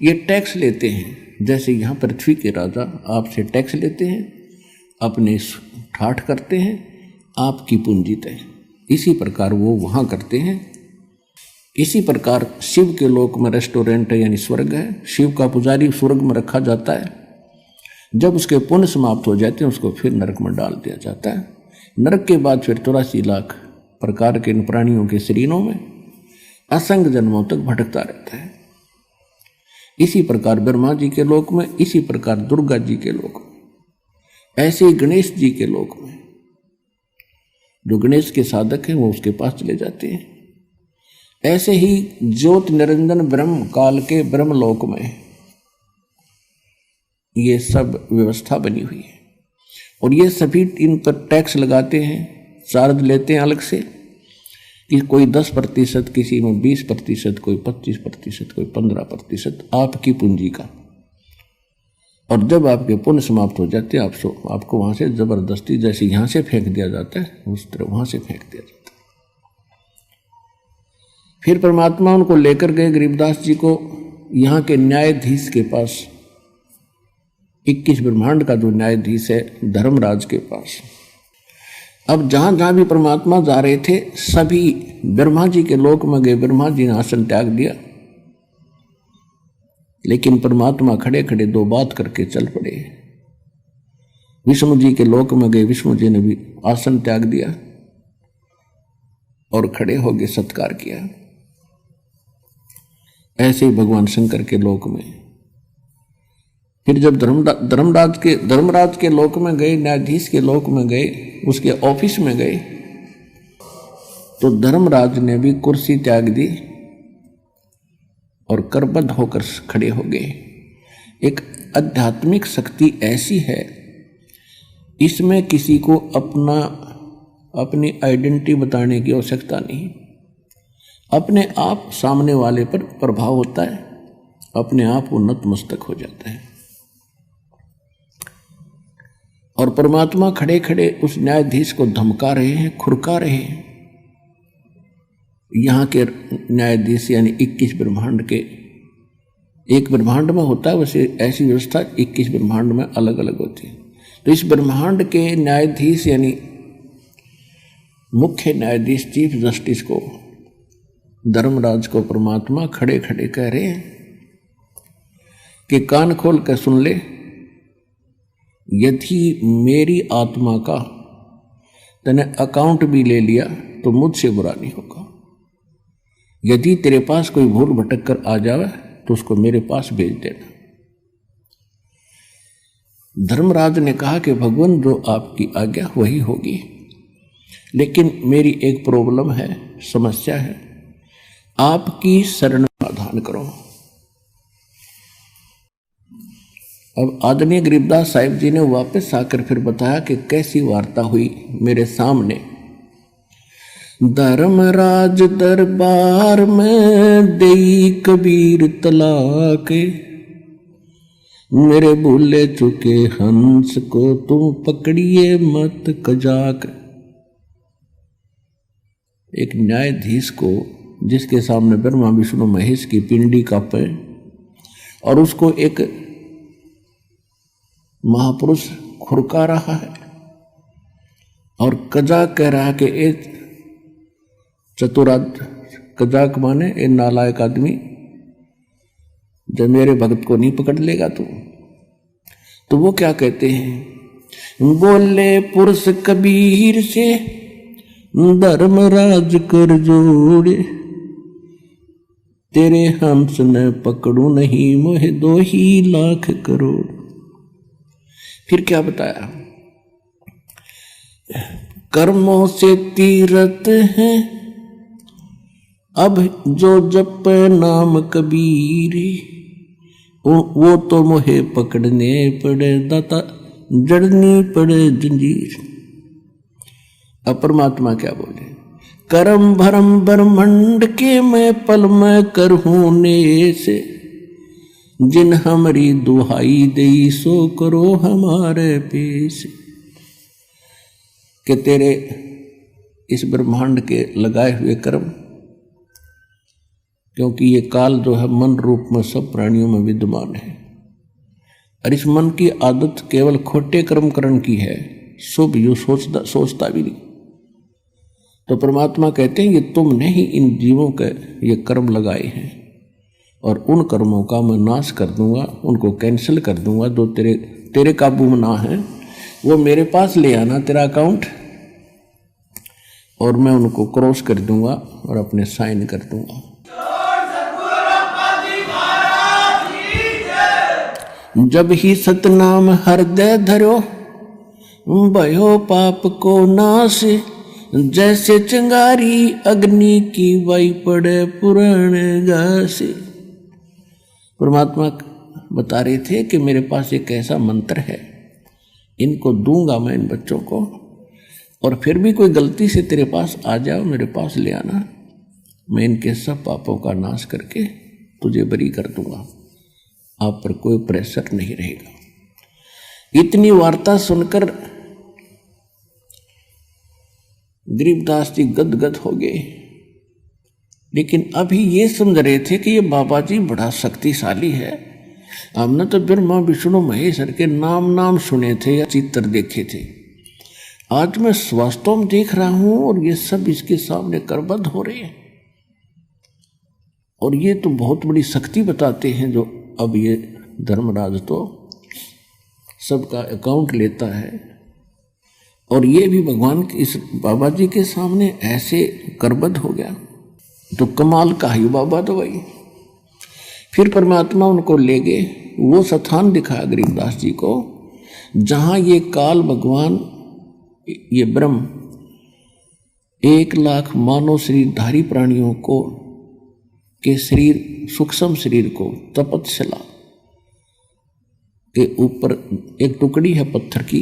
ये टैक्स लेते हैं। जैसे यहाँ पृथ्वी के राजा आपसे टैक्स लेते हैं, अपने ठाठ करते हैं, आपकी पूंजी तय। इसी प्रकार वो वहाँ करते हैं। इसी प्रकार शिव के लोक में रेस्टोरेंट है यानी स्वर्ग है। शिव का पुजारी स्वर्ग में रखा जाता है। जब उसके पुण्य समाप्त हो जाते हैं उसको फिर नरक में डाल दिया जाता है। नरक के बाद फिर 84 लाख प्रकार के इन प्राणियों के शरीरों में असंख्य जन्मों तक भटकता रहता है। इसी प्रकार ब्रह्मा जी के लोक में, इसी प्रकार दुर्गा जी के लोक में, ऐसे ही गणेश जी के लोक में जो गणेश के साधक हैं वो उसके पास चले जाते हैं। ऐसे ही ज्योत निरंजन ब्रह्म काल के ब्रह्मलोक में ये सब व्यवस्था बनी हुई है। और ये सभी इन पर टैक्स लगाते हैं, चार्ज लेते हैं अलग से, कि कोई 10%, किसी में 20%, कोई 25%, कोई 15% आपकी पूंजी का। और जब आपके पुण्य समाप्त हो जाते हैं आपको वहां से जबरदस्ती, जैसे यहां से फेंक दिया जाता है उस तरह वहां से फेंक दिया जाता है। फिर परमात्मा उनको लेकर गए गरीबदास जी को यहाँ के न्यायाधीश के पास, 21 ब्रह्मांड का जो न्यायाधीश है धर्मराज के पास। अब जहां जहां भी परमात्मा जा रहे थे सभी ब्रह्मा जी के लोक में गए। ब्रह्मा जी ने आसन त्याग दिया, लेकिन परमात्मा खड़े खड़े 2 बात करके चल पड़े। विष्णु जी के लोक में गए, विष्णु जी ने भी आसन त्याग दिया और खड़े हो गए, सत्कार किया। ऐसे ही भगवान शंकर के लोक में। फिर जब धर्मराज के लोक में गए, न्यायाधीश के लोक में गए, उसके ऑफिस में गए, तो धर्मराज ने भी कुर्सी त्याग दी और करबद्ध होकर खड़े हो गए। एक आध्यात्मिक शक्ति ऐसी है, इसमें किसी को अपनी आइडेंटिटी बताने की आवश्यकता नहीं। अपने आप सामने वाले पर प्रभाव होता है, अपने आप वो नतमस्तक हो जाता है। और परमात्मा खड़े खड़े उस न्यायाधीश को धमका रहे हैं, खुरका रहे हैं। यहाँ के न्यायाधीश यानी 21 ब्रह्मांड के, एक ब्रह्मांड में होता है वैसे ऐसी व्यवस्था 21 ब्रह्मांड में अलग अलग होती है। तो इस ब्रह्मांड के न्यायाधीश यानी मुख्य न्यायाधीश चीफ जस्टिस को, धर्मराज को परमात्मा खड़े खड़े कह रहे हैं कि कान खोल कर सुन ले, यदि मेरी आत्मा का तूने अकाउंट भी ले लिया तो मुझसे बुरा नहीं होगा। यदि तेरे पास कोई भूल भटक कर आ जाए तो उसको मेरे पास भेज देना। धर्मराज ने कहा कि भगवान जो आपकी आज्ञा वही होगी, लेकिन मेरी एक प्रॉब्लम है, समस्या है, आपकी शरण समाधान करो। अब आदरणीय गरीबदास साहिब जी ने वापस आकर फिर बताया कि कैसी वार्ता हुई मेरे सामने। धर्मराज दरबार में देई कबीर तलाक, मेरे भूले चुके हंस को तुम पकड़िए मत कजाक। एक न्यायाधीश को जिसके सामने ब्रह्मा विष्णु महेश की पिंडी कांपे और उसको एक महापुरुष खुरका रहा है और कजाक कह रहा है कि ए चतुराद, कजाक माने ए नालायक आदमी, जब मेरे भक्त को नहीं पकड़ लेगा तो वो क्या कहते हैं, बोले पुरुष कबीर से धर्मराज कर जोड़े, तेरे हंस न पकड़ू नहीं मोहे 2 ही लाख करोड़। फिर क्या बताया, कर्मों से तीरथ है अब जो जप नाम कबीर, वो तो मोहे पकड़ने पड़े दाता जड़नी पड़े जंजीर। अब परमात्मा क्या बोले, करम भरम ब्रह्मंड के मैं पल में करहूं ने से, जिन हमारी दुहाई दई सो करो हमारे पेश। कि तेरे इस ब्रह्मांड के लगाए हुए कर्म, क्योंकि ये काल जो है मन रूप में सब प्राणियों में विद्यमान है और इस मन की आदत केवल खोटे कर्म करने की है, शुभ यू सोचता भी नहीं। तो परमात्मा कहते हैं ये तुमने ही इन जीवों के ये कर्म लगाए हैं और उन कर्मों का मैं नाश कर दूंगा, उनको कैंसिल कर दूंगा। जो तेरे काबू में ना है वो मेरे पास ले आना तेरा अकाउंट, और मैं उनको क्रॉस कर दूंगा और अपने साइन कर दूंगा। जब ही सतनाम हृदय धरो भयो पाप को नाश, जैसे चिंगारी अग्नि की वाई पड़े पुराने घास। परमात्मा बता रहे थे कि मेरे पास एक ऐसा मंत्र है, इनको दूंगा मैं इन बच्चों को, और फिर भी कोई गलती से तेरे पास आ जाओ मेरे पास ले आना, मैं इनके सब पापों का नाश करके तुझे बरी कर दूंगा, आप पर कोई प्रेशर नहीं रहेगा। इतनी वार्ता सुनकर गरीबदास जी गदगद हो गए, लेकिन अभी ये समझ रहे थे कि ये बाबा जी बड़ा शक्तिशाली है। हमने तो ब्रह्मा विष्णु महेश्वर के नाम सुने थे या चित्र देखे थे, आज मैं वास्तव में देख रहा हूं और ये सब इसके सामने करबद्ध हो रहे हैं। और ये तो बहुत बड़ी शक्ति बताते हैं जो अब ये धर्मराज तो सबका अकाउंट लेता है, और ये भी भगवान के इस बाबा जी के सामने ऐसे करबद्ध हो गया, तो कमाल का ही बाबा तो भाई। फिर परमात्मा उनको ले गए, वो स्थान दिखाया गरीबदास जी को जहां ये काल भगवान ये ब्रह्म 1 लाख मानव शरीरधारी प्राणियों को के शरीर सूक्ष्म शरीर को तपतशिला के ऊपर एक टुकड़ी है पत्थर की,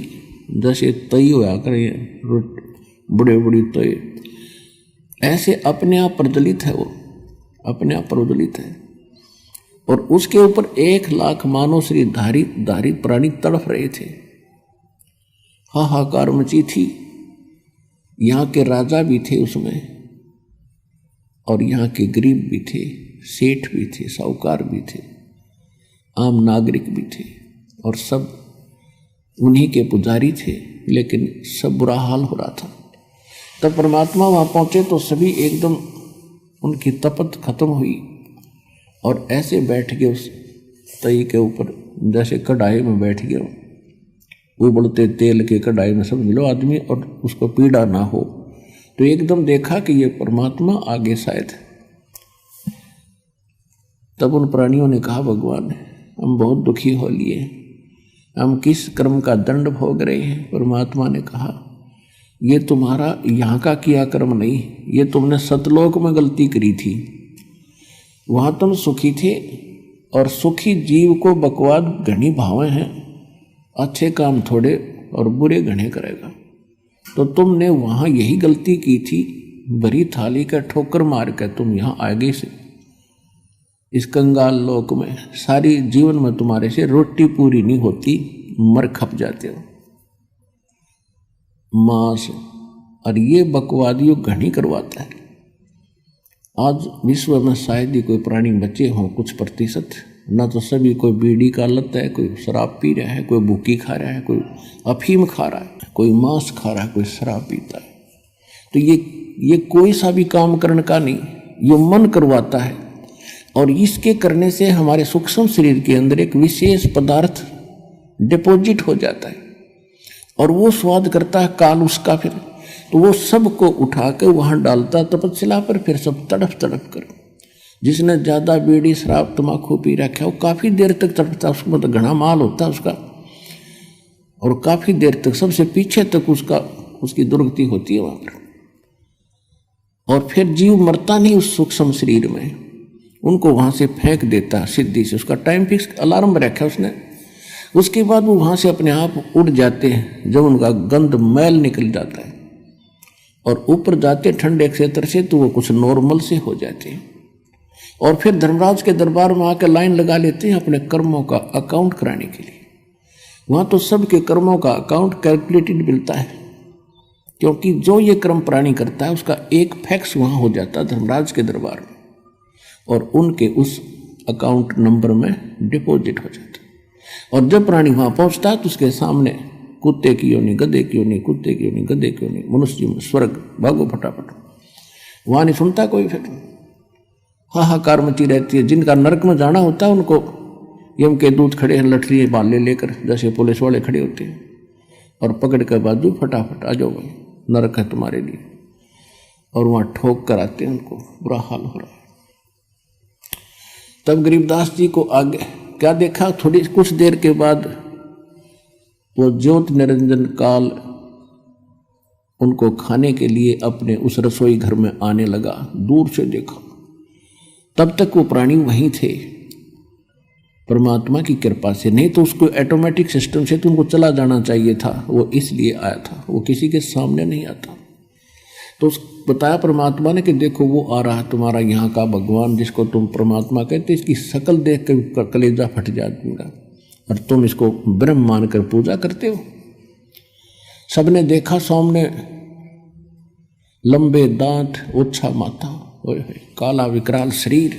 जैसे तई होया करे बड़े बड़ी तय, ऐसे अपने आप प्रज्वलित है, वो अपने आप प्रज्वलित है, और उसके ऊपर 1 लाख मानव शरीरधारी प्राणी तड़फ रहे थे। हाहाकार मची थी, यहाँ के राजा भी थे उसमें, और यहाँ के गरीब भी थे, सेठ भी थे, साहूकार भी थे, आम नागरिक भी थे, और सब उन्हीं के पुजारी थे, लेकिन सब बुरा हाल हो रहा था। तब परमात्मा वहाँ पहुँचे तो सभी एकदम उनकी तपत खत्म हुई और ऐसे बैठ गए उस तई के ऊपर, जैसे कढ़ाई में बैठ गए, उबलते तेल के कढ़ाई में समझ लो आदमी, और उसको पीड़ा ना हो। तो एकदम देखा कि ये परमात्मा आगे शायद। तब उन प्राणियों ने कहा, भगवान हम बहुत दुखी हो लिए, हम किस कर्म का दंड भोग रहे हैं। परमात्मा ने कहा, ये तुम्हारा यहाँ का किया कर्म नहीं, ये तुमने सतलोक में गलती करी थी, वहाँ तुम सुखी थे, और सुखी जीव को बकवाद घनी भावें हैं, अच्छे काम थोड़े और बुरे घने करेगा। तो तुमने वहाँ यही गलती की थी भरी थाली का ठोकर मार कर तुम यहाँ आगे से इस कंगाल लोक में सारी जीवन में तुम्हारे से रोटी पूरी नहीं होती, मर खप जाते हो मांस। और ये बकवादियों घनी करवाता है। आज विश्व में शायद ही कोई प्राणी बचे हों कुछ प्रतिशत, ना तो सभी कोई बीड़ी का लत है, कोई शराब पी रहा है, कोई भूकी खा रहा है, कोई अफीम खा रहा है, कोई मांस खा रहा है, कोई शराब पीता है। तो ये कोई सा भी काम करने का नहीं, ये मन करवाता है। और इसके करने से हमारे सूक्ष्म शरीर के अंदर एक विशेष पदार्थ डिपॉजिट हो जाता है और वो स्वाद करता है काल उसका। फिर तो वो सबको उठा कर वहाँ डालता तपस्या पर, फिर सब तड़फ तड़फ कर। जिसने ज़्यादा बीड़ी शराब तम्बाकू पी रखा है वो काफ़ी देर तक तड़पता, उसको मतलब घना माल होता है उसका, और काफ़ी देर तक सबसे पीछे तक उसकी दुर्गति होती है वहाँ पर। और फिर जीव मरता नहीं उस सूक्ष्म शरीर में, उनको वहाँ से फेंक देता है सिद्धि से। उसका टाइम फिक्स अलार्म रखा उसने, उसके बाद वो वहाँ से अपने आप उड़ जाते हैं। जब उनका गंध मैल निकल जाता है और ऊपर जाते ठंडे क्षेत्र से, तो वो कुछ नॉर्मल से हो जाते हैं। और फिर धर्मराज के दरबार में आकर लाइन लगा लेते हैं अपने कर्मों का अकाउंट कराने के लिए। वहाँ तो सबके कर्मों का अकाउंट कैलकुलेटेड मिलता है, क्योंकि जो ये कर्म प्राणी करता है उसका एक फैक्स वहाँ हो जाता है धर्मराज के दरबार में, और उनके उस अकाउंट नंबर में डिपॉजिट हो जाता है। और जब प्राणी वहाँ पहुँचता है तो उसके सामने कुत्ते की योनि, गधे की योनि, कुत्ते की योनि, गधे की योनि, मनुष्य में स्वर्ग, भागो फटाफट। वहाँ नहीं सुनता कोई, फिर हाहाकार मची रहती है। जिनका नरक में जाना होता है उनको यम के दूत खड़े हैं लठड़ी बाले लेकर, जैसे पुलिस वाले खड़े होते हैं, और पकड़ कर बाजू फटाफट आ जाओ भाई, नरक है तुम्हारे लिए। और वहाँ ठोक कर आते हैं, उनको बुरा हाल हो रहा है। तब गरीबदास जी को आगे क्या देखा, थोड़ी कुछ देर के बाद वो ज्योत निरंजन काल उनको खाने के लिए अपने उस रसोई घर में आने लगा। दूर से देखा, तब तक वो प्राणी वहीं थे परमात्मा की कृपा से, नहीं तो उसको ऑटोमेटिक सिस्टम से तो उनको चला जाना चाहिए था। वो इसलिए आया था, वो किसी के सामने नहीं आता। तो बताया परमात्मा ने कि देखो वो आ रहा है तुम्हारा यहाँ का भगवान, जिसको तुम परमात्मा कहते, इसकी शकल देख कर कलेजा फट जाएगा, और तुम इसको ब्रह्म मानकर पूजा करते हो। सबने देखा सामने लंबे दांत, ओछा माथा, काला विकराल शरीर,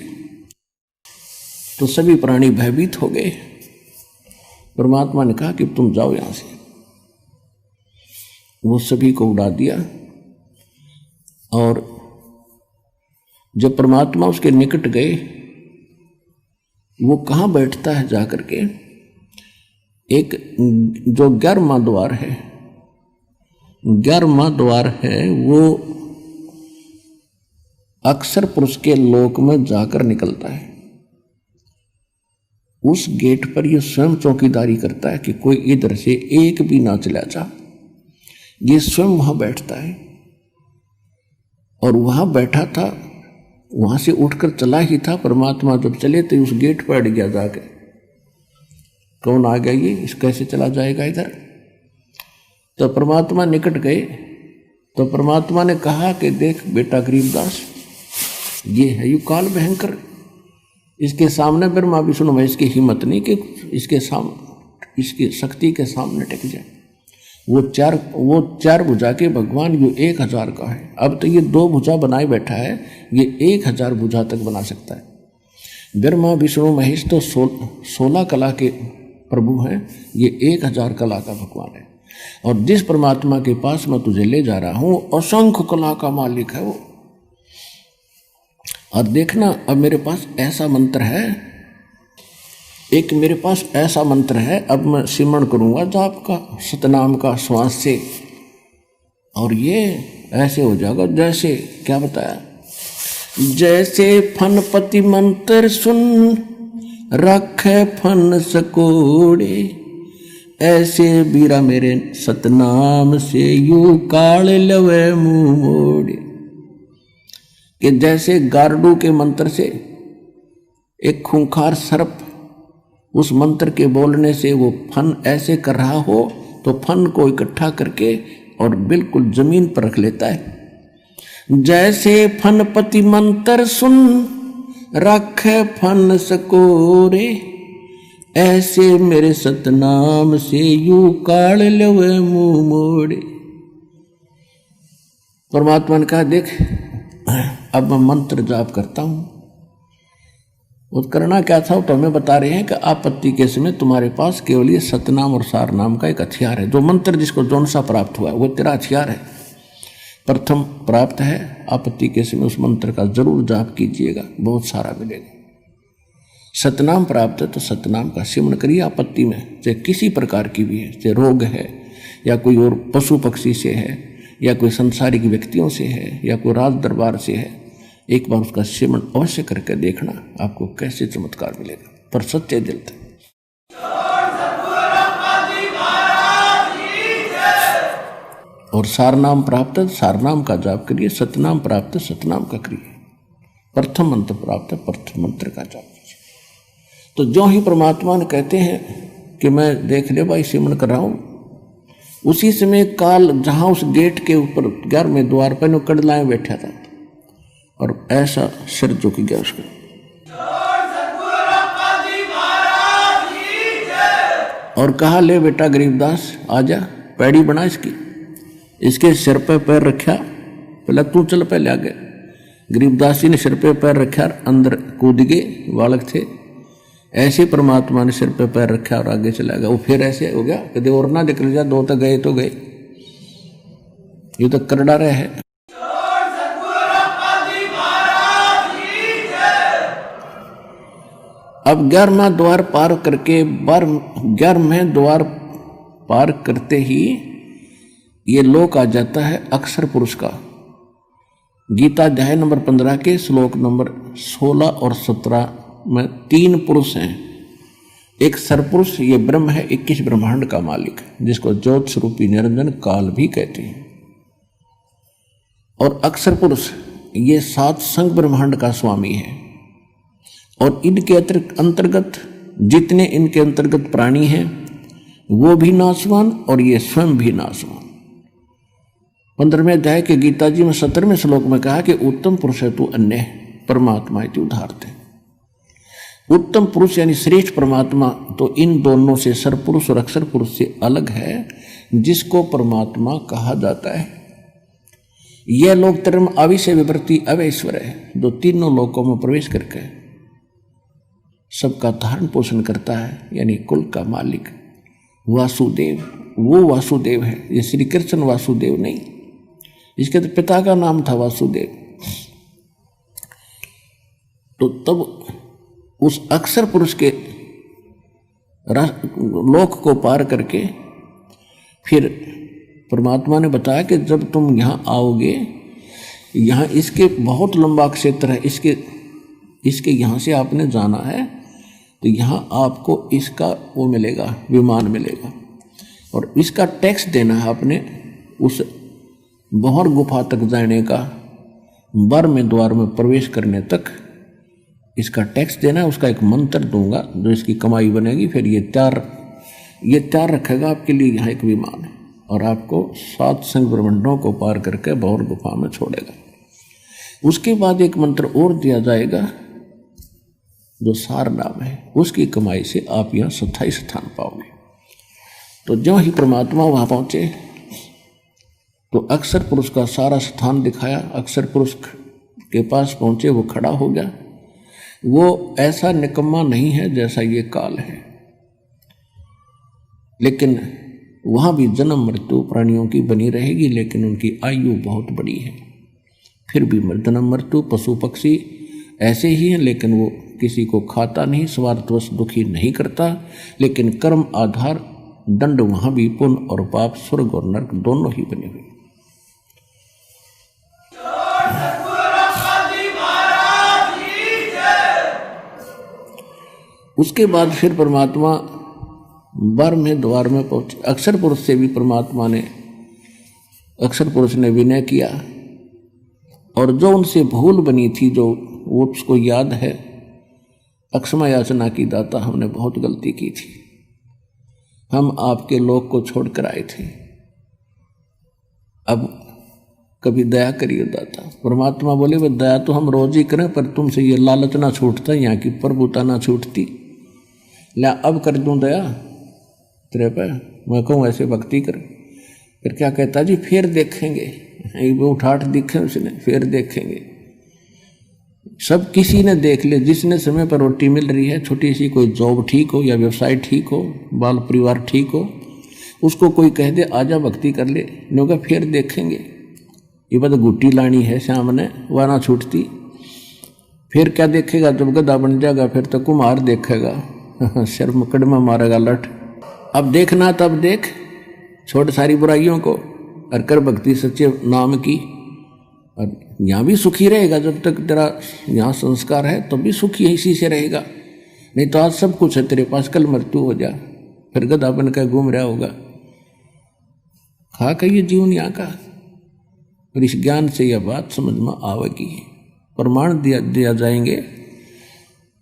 तो सभी प्राणी भयभीत हो गए। परमात्मा ने कहा कि तुम जाओ यहां से। वो सभी को उड़ा दिया, और जब परमात्मा उसके निकट गए, वो कहाँ बैठता है जाकर के, एक जो 11वां द्वार है, 11वां द्वार है, वो अक्सर पुरुष के लोक में जाकर निकलता है। उस गेट पर ये स्वयं चौकीदारी करता है कि कोई इधर से एक भी ना चला जा। ये स्वयं वहां बैठता है, और वहां बैठा था, वहां से उठकर चला ही था। परमात्मा जब चले तो उस गेट पर अड़ गया जाके, कौन आ गया ये, इस कैसे चला जाएगा इधर। तो परमात्मा निकट गए, तो परमात्मा ने कहा कि देख बेटा गरीबदास, ये है यू काल भयंकर, इसके सामने ब्रह्मा विष्णु महेश की हिम्मत नहीं कि इसके सामने, इसकी शक्ति के सामने टिक जाए। वो चार भुजा के भगवान, ये 1000 का है। अब तो ये 2 भुजा बनाए बैठा है, ये 1000 भुजा तक बना सकता है। ब्रह्मा विष्णु महेश तो 16 कला के प्रभु हैं, ये 1000 कला का भगवान है। और जिस परमात्मा के पास मैं तुझे ले जा रहा हूं, असंख्य कला का मालिक है वो। और देखना, अब मेरे पास ऐसा मंत्र है, एक मेरे पास ऐसा मंत्र है, अब मैं सिमरण करूंगा जाप का, सतनाम का, श्वास से, और ये ऐसे हो जाएगा जैसे, क्या बताया, जैसे फनपति मंत्र सुन रखे फन सकोड़े, ऐसे बीरा मेरे सतनाम से यू काल लवे मुंह मोड़े। कि जैसे गारडू के मंत्र से एक खूंखार सर्प उस मंत्र के बोलने से वो फन ऐसे कर रहा हो, तो फन को इकट्ठा करके और बिल्कुल जमीन पर रख लेता है। जैसे फनपति मंत्र सुन रखे फन सकोरे, ऐसे मेरे सतनाम से यू काल लवे मुंह मोड़े। परमात्मा ने कहा देख अब मैं मंत्र जाप करता हूं। वो करना क्या था तो हमें बता रहे हैं कि आपत्ति के समय तुम्हारे पास केवल ये सतनाम और सार नाम का एक हथियार है। जो मंत्र जिसको जौन सा प्राप्त हुआ है वो तेरा हथियार है, प्रथम प्राप्त है। आपत्ति के समय उस मंत्र का जरूर जाप कीजिएगा, बहुत सारा मिलेगा। सतनाम प्राप्त है तो सतनाम का सेवन करिए आपत्ति में, चाहे किसी प्रकार की भी है, चाहे रोग है या कोई और पशु पक्षी से है या कोई संसारिक व्यक्तियों से है या कोई राज दरबार से है। एक बार उसका सेवन अवश्य करके देखना, आपको कैसे चमत्कार मिलेगा, पर सच्चे दिल से। और सारनाम प्राप्त है, सारनाम का जाप करिए। सतनाम प्राप्त है, सतनाम का करिए। प्रथम मंत्र प्राप्त है, प्रथम मंत्र का जाप कीजिए। तो जो ही परमात्मा ने कहते हैं कि मैं देख ले भाई सेवन कर रहा हूं, उसी समय काल जहां उस गेट के ऊपर 11वें द्वार पर नो कड़लाए बैठा था और ऐसा सिर झुक गया उसका। और कहा ले बेटा गरीबदास आजा, पैड़ी बना इसकी। इसके सिर पे पैर रखा, पहले तू चल पहले आगे। गरीबदास जी ने सिर पे पैर रखा, अंदर कूद गए, बालक थे। ऐसे परमात्मा ने सिर पे पैर रखा और आगे चला गया। वो फिर ऐसे हो गया, कदे और ना निकल जा, दो तो गए तो गए, ये तो कर डारे है। अब 11वां द्वार पार करके 11वें द्वार पार करते ही ये लोक आ जाता है अक्षर पुरुष का। गीता अध्याय नंबर 15 के श्लोक नंबर 16 और 17 में 3 पुरुष हैं। एक सरपुरुष ये ब्रह्म है, 21 ब्रह्मांड का मालिक, जिसको ज्योत स्वरूपी निरंजन काल भी कहते हैं। और अक्षर पुरुष ये 7 संग ब्रह्मांड का स्वामी है। और इनके अंतर्गत जितने इनके अंतर्गत प्राणी हैं वो भी नाशवान और ये स्वयं भी नाशवान। 15वें अध्याय के गीता जी में 17वें श्लोक में कहा कि उत्तम पुरुष है तू अन्य परमात्मा है तू उदाहरते। उत्तम पुरुष यानी श्रेष्ठ परमात्मा तो इन दोनों से सरपुरुष और अक्षर पुरुष से अलग है, जिसको परमात्मा कहा जाता है। यह लोक धर्म अविषय विवृत्ति अवैश्वर है, जो तीनों लोकों में प्रवेश करके सबका धारण पोषण करता है, यानी कुल का मालिक वासुदेव। वो वासुदेव है, ये श्री कृष्ण वासुदेव नहीं, इसके तो पिता का नाम था वासुदेव। तो तब उस अक्षर पुरुष के लोक को पार करके फिर परमात्मा ने बताया कि जब तुम यहाँ आओगे, यहाँ इसके बहुत लंबा क्षेत्र है, इसके यहाँ से आपने जाना है तो यहाँ आपको इसका वो मिलेगा, विमान मिलेगा, और इसका टैक्स देना है आपने। उस बहर गुफा तक जाने का, 12वें द्वार में प्रवेश करने तक इसका टैक्स देना है। उसका एक मंत्र दूंगा जो इसकी कमाई बनेगी। फिर ये तैयार रखेगा आपके लिए यहाँ एक विमान है, और आपको 7 संग ब्रह्मांडों को पार करके बहर गुफा में छोड़ेगा। उसके बाद एक मंत्र और दिया जाएगा जो सार नाम है, उसकी कमाई से आप यहाँ 27 स्थान पाओगे। तो जो ही परमात्मा वहां पहुंचे तो अक्षर पुरुष का सारा स्थान दिखाया। अक्षर पुरुष के पास पहुंचे, वो खड़ा हो गया। वो ऐसा निकम्मा नहीं है जैसा ये काल है, लेकिन वहां भी जन्म मृत्यु प्राणियों की बनी रहेगी, लेकिन उनकी आयु बहुत बड़ी है। फिर भी जन्म मृत्यु पशु पक्षी ऐसे ही हैं, लेकिन वो किसी को खाता नहीं, स्वार्थवश दुखी नहीं करता। लेकिन कर्म आधार दंड वहां भी पुण्य और पाप, स्वर्ग और नरक दोनों ही बने हुए। उसके बाद फिर परमात्मा 12वें द्वार में पहुंचे। अक्षर पुरुष से भी परमात्मा ने, अक्षर पुरुष ने विनय किया, और जो उनसे भूल बनी थी, जो वो उसको याद है, अक्षमा याचना की दाता हमने बहुत गलती की थी, हम आपके लोक को छोड़कर आए थे। अब कभी दया करिए दाता। परमात्मा बोले वह दया तो हम रोज ही करें, पर तुमसे ये लालच ना छूटता, यहाँ की प्रभुता ना छूटती, ला अब कर दूं दया तेरे पे। मैं कहूँ ऐसे भक्ति कर। फिर क्या कहता जी, फिर देखेंगे। एक उठाठ दिखे उसने, फिर देखेंगे। सब किसी ने देख ले, जिसने समय पर रोटी मिल रही है, छोटी सी कोई जॉब ठीक हो या व्यवसाय ठीक हो, बाल परिवार ठीक हो, उसको कोई कह दे आजा भक्ति कर ले, लोग फिर देखेंगे। ये बात गुट्टी लानी है सामने, वह ना छूटती। फिर क्या देखेगा, जब गधा बन जाएगा फिर तो कुम्हार देखेगा, शर्म कड़मा मारेगा लठ। अब देखना तब देख, छोड़ सारी बुराइयों को और कर भक्ति सच्चे नाम की। और यहाँ भी सुखी रहेगा, जब तक तेरा यहाँ संस्कार है तब भी सुखी इसी से रहेगा। नहीं तो आज सब कुछ है तेरे पास, कल मृत्यु हो जा, फिर गधा बन कर घूम रहा होगा। खा कर ये जीवन यहाँ का। और इस ज्ञान से यह बात समझ में आवेगी। प्रमाण दिया जाएंगे,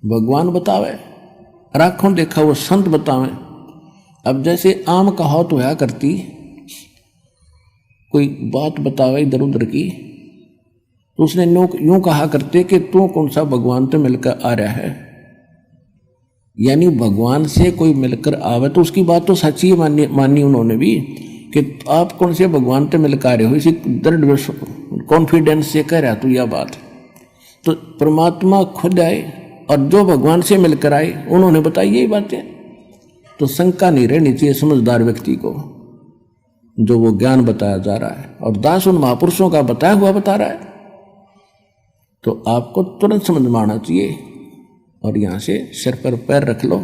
भगवान बतावे, राखों देखा वो संत बतावे। अब जैसे आम कहावत होया करती, कोई बात बतावे इधर उधर की, तो उसने यूं कहा करते कि तू कौन सा भगवान तो मिलकर आ रहा है। यानी भगवान से कोई मिलकर आवे तो उसकी बात तो सच्ची मानी उन्होंने भी, कि आप कौन से भगवान से मिलकर आ रहे हो, इसी दृढ़ कॉन्फिडेंस से कह रहा तू यह बात। तो परमात्मा खुद आए और जो भगवान से मिलकर आए उन्होंने बताई यही बातें। तो शंका नहीं रहनी चाहिए समझदार व्यक्ति को, जो वो ज्ञान बताया जा रहा है और दास उन महापुरुषों का बताया हुआ बता रहा है, तो आपको तुरंत समझ में आना चाहिए। और यहाँ से सिर पर पैर रख लो,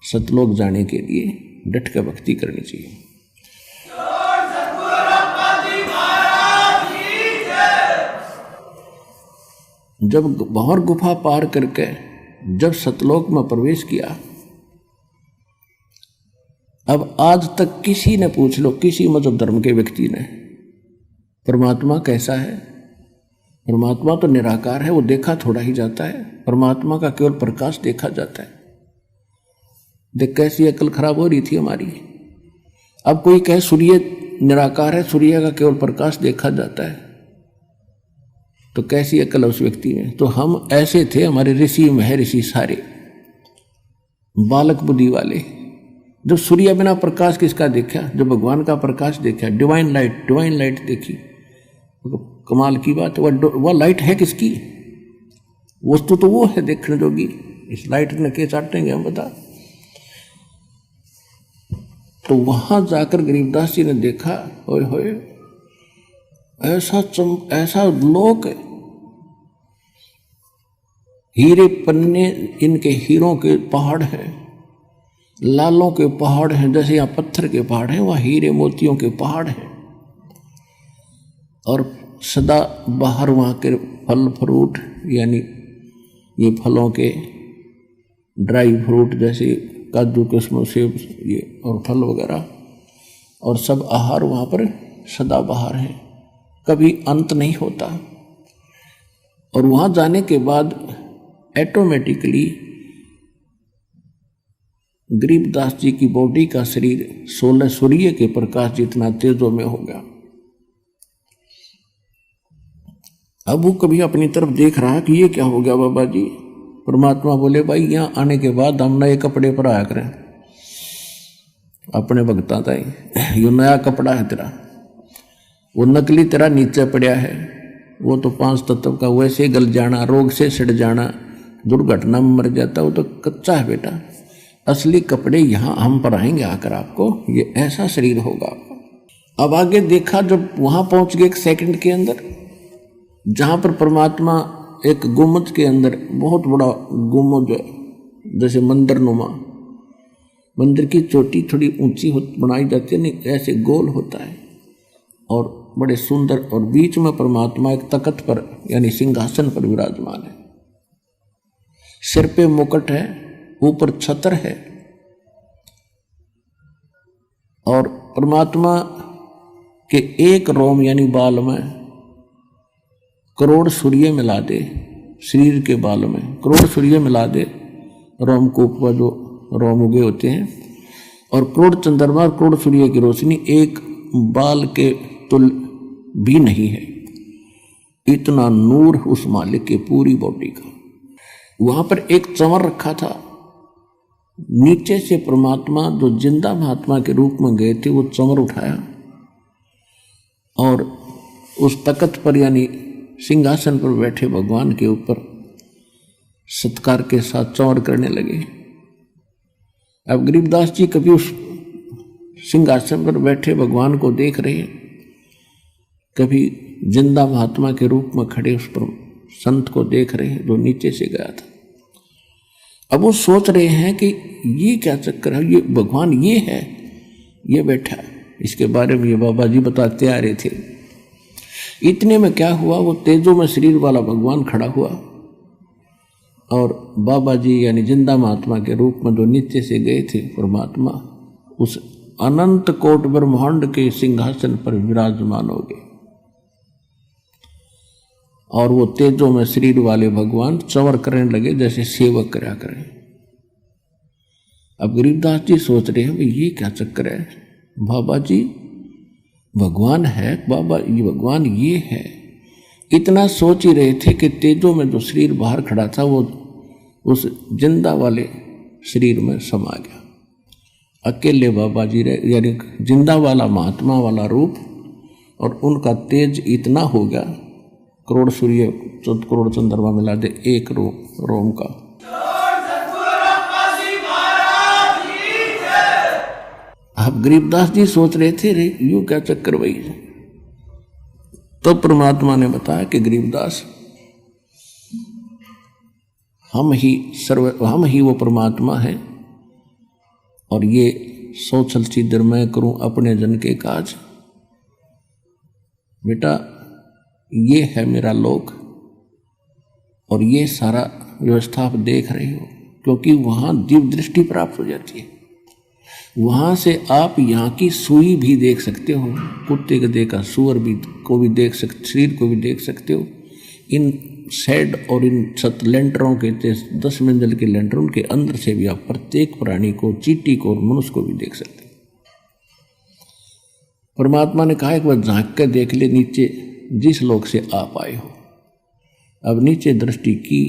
सतलोक जाने के लिए डट कर भक्ति करनी चाहिए। जब भंवर गुफा पार करके जब सतलोक में प्रवेश किया, अब आज तक किसी ने पूछ लो, किसी मजहब धर्म के व्यक्ति ने, परमात्मा कैसा है? परमात्मा तो निराकार है, वो देखा थोड़ा ही जाता है। परमात्मा का केवल प्रकाश देखा जाता है। देख कैसी अकल खराब हो रही थी हमारी। अब कोई कहे सूर्य निराकार है, सूर्य का केवल प्रकाश देखा जाता है, तो कैसी अकल है उस व्यक्ति में। तो हम ऐसे थे, हमारे ऋषि महर्षि सारे बालक बुद्धि वाले। जब सूर्य बिना प्रकाश किसका देखा? जब भगवान का प्रकाश देखा, डिवाइन लाइट देखी, कमाल की बात। वह लाइट है किसकी? वस्तु तो वो है देखने जोगी। इस लाइट ने के चाटेंगे हम, बता। तो वहां जाकर गरीबदास जी ने देखा, ओए होए, ऐसा लोक, हीरे पन्ने, इनके हीरों के पहाड़ हैं, लालों के पहाड़ हैं। जैसे यहाँ पत्थर के पहाड़ हैं, वहाँ हीरे मोतियों के पहाड़ हैं। और सदा बाहर वहाँ के फल फ्रूट, यानी ये फलों के ड्राई फ्रूट जैसे काजू किस्मों सेब ये और फल वगैरह, और सब आहार वहाँ पर सदा बाहर है, कभी अंत नहीं होता। और वहाँ जाने के बाद ऑटोमेटिकली गरीबदास जी की बॉडी का शरीर 16 सूर्य के प्रकाश जितना तेजों में हो गया। अब वो कभी अपनी तरफ देख रहा कि ये क्या हो गया बाबा जी। परमात्मा बोले भाई यहाँ आने के बाद हम नए कपड़े पर आया करें, अपने भक्ता था ये नया कपड़ा है तेरा, वो नकली तेरा नीचे पड़ा है, वो तो 5 तत्व का वैसे गल जाना, रोग से सड़ जाना, दुर्घटना में मर जाता, वो तो कच्चा है बेटा। असली कपड़े यहाँ हम पहनाएंगे आकर आपको, ये ऐसा शरीर होगा आपका। अब आगे देखा, जब वहां पहुंच गए 1 सेकंड के अंदर, जहां पर परमात्मा एक गुम्बद के अंदर, बहुत बड़ा गुम्बद जैसे मंदिर नुमा, मंदिर की चोटी थोड़ी ऊंची बनाई जाती है, नहीं ऐसे गोल होता है और बड़े सुंदर, और बीच में परमात्मा एक तख्त पर यानी सिंहासन पर विराजमान है। सिर पे मुकुट है, ऊपर छत्र है, और परमात्मा के एक रोम यानी बाल में करोड़ सूर्य मिला दे, शरीर के बाल में करोड़ सूर्य मिला दे, रोमकूप पर जो रोम उगे होते हैं, और करोड़ चंद्रमा और करोड़ सूर्य की रोशनी एक बाल के तुल भी नहीं है। इतना नूर उस मालिक के पूरी बॉडी का। वहां पर एक चंवर रखा था, नीचे से परमात्मा जो जिंदा महात्मा के रूप में गए थे वो चंवर उठाया और उस तख्त पर यानी सिंहासन पर बैठे भगवान के ऊपर सत्कार के साथ चंवर करने लगे। अब गरीबदास जी कभी उस सिंहासन पर बैठे भगवान को देख रहे हैं, कभी जिंदा महात्मा के रूप में खड़े उस पर संत को देख रहे हैं जो नीचे से गया था। अब वो सोच रहे हैं कि ये क्या चक्कर है, ये भगवान ये है, ये बैठा। इसके बारे में ये बाबा जी बताते आ रहे थे। इतने में क्या हुआ, वो तेजो में शरीर वाला भगवान खड़ा हुआ और बाबा जी यानी जिंदा महात्मा के रूप में जो नीचे से गए थे परमात्मा उस अनंत कोट ब्रह्मांड के सिंहासन पर विराजमान हो गए और वो तेजो में शरीर वाले भगवान चंवर करने लगे जैसे सेवक करा करें। अब गरीबदास जी सोच रहे हैं ये क्या चक्कर है, बाबा जी भगवान है, बाबा ये भगवान ये है। इतना सोच ही रहे थे कि तेजो में जो शरीर बाहर खड़ा था वो उस जिंदा वाले शरीर में समा गया। अकेले बाबा जी रहे, यानी जिंदा वाला महात्मा वाला रूप, और उनका तेज इतना हो गया करोड़ सूर्य करोड़ चंद्रमा मिला दे एक रोम का। अब गरीबदास जी सोच रहे थे रे यूं क्या चक्कर भाई। तो परमात्मा ने बताया कि गरीबदास हम ही वो परमात्मा है और ये सोचल चिदर मैं करूं अपने जन के काज। बेटा ये है मेरा लोक और ये सारा व्यवस्था आप देख रहे हो, क्योंकि वहां दिव्य दृष्टि प्राप्त हो जाती है। वहां से आप यहाँ की सुई भी देख सकते हो, कुत्ते गधे का सुअर भी को भी देख सकते, शरीर को भी देख सकते हो। इन शेड और इन छत लेंटरों के 10 मंजिल के लेंटरों के अंदर से भी आप प्रत्येक प्राणी को, चींटी को और मनुष्य को भी देख सकते हो। परमात्मा ने कहा एक बार झांक कर देख ले नीचे जिस लोक से आप आए हो। अब नीचे दृष्टि की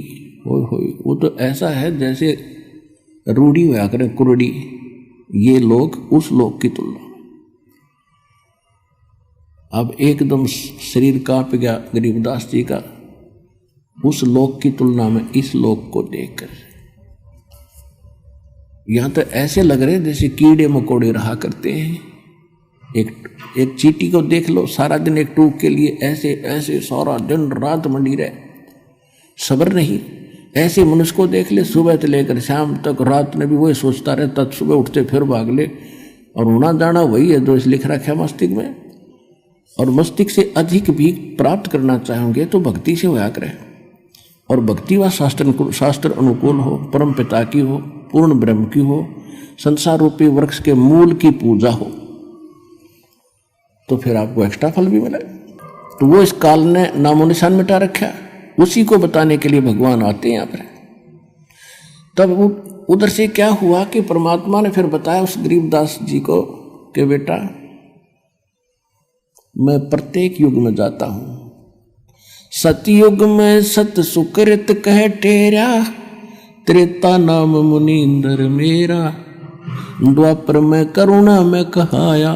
हो वो तो ऐसा है जैसे रूढ़ी हुआ करें कुरड़ी, ये लोग उस लोक की तुलना। अब एकदम शरीर कांप गया गरीबदास जी का उस लोक की तुलना में इस लोक को देखकर। यहां तो ऐसे लग रहे जैसे कीड़े मकोड़े रहा करते हैं। एक चींटी को देख लो, सारा दिन एक टूक के लिए ऐसे ऐसे सारा दिन रात मंडी रहे, सब्र नहीं। ऐसे मनुष्य को देख ले, सुबह से लेकर शाम तक रात में भी वही सोचता रहे, तब सुबह उठते फिर भाग ले, और होना जाना वही है जो इस लिख रखा है मस्तिष्क में। और मस्तिष्क से अधिक भी प्राप्त करना चाहेंगे तो भक्ति से होया करें, और भक्ति व शास्त्र अनुकूल हो, परम पिता की हो, पूर्ण ब्रह्म की हो, संसार रूपी वृक्ष के मूल की पूजा हो, तो फिर आपको एक्स्ट्रा फल भी मिले। तो वो इस काल ने नामो निशान मिटा रखा, उसी को बताने के लिए भगवान आते हैं यहाँ पर। तब उधर से क्या हुआ कि परमात्मा ने फिर बताया उस गरीबदास जी को कि बेटा मैं प्रत्येक युग में जाता हूं। सतयुग में सत सुकृत कह टेरा, त्रेता नाम मुनींद्र मेरा, द्वापर में करुणा में कहाया,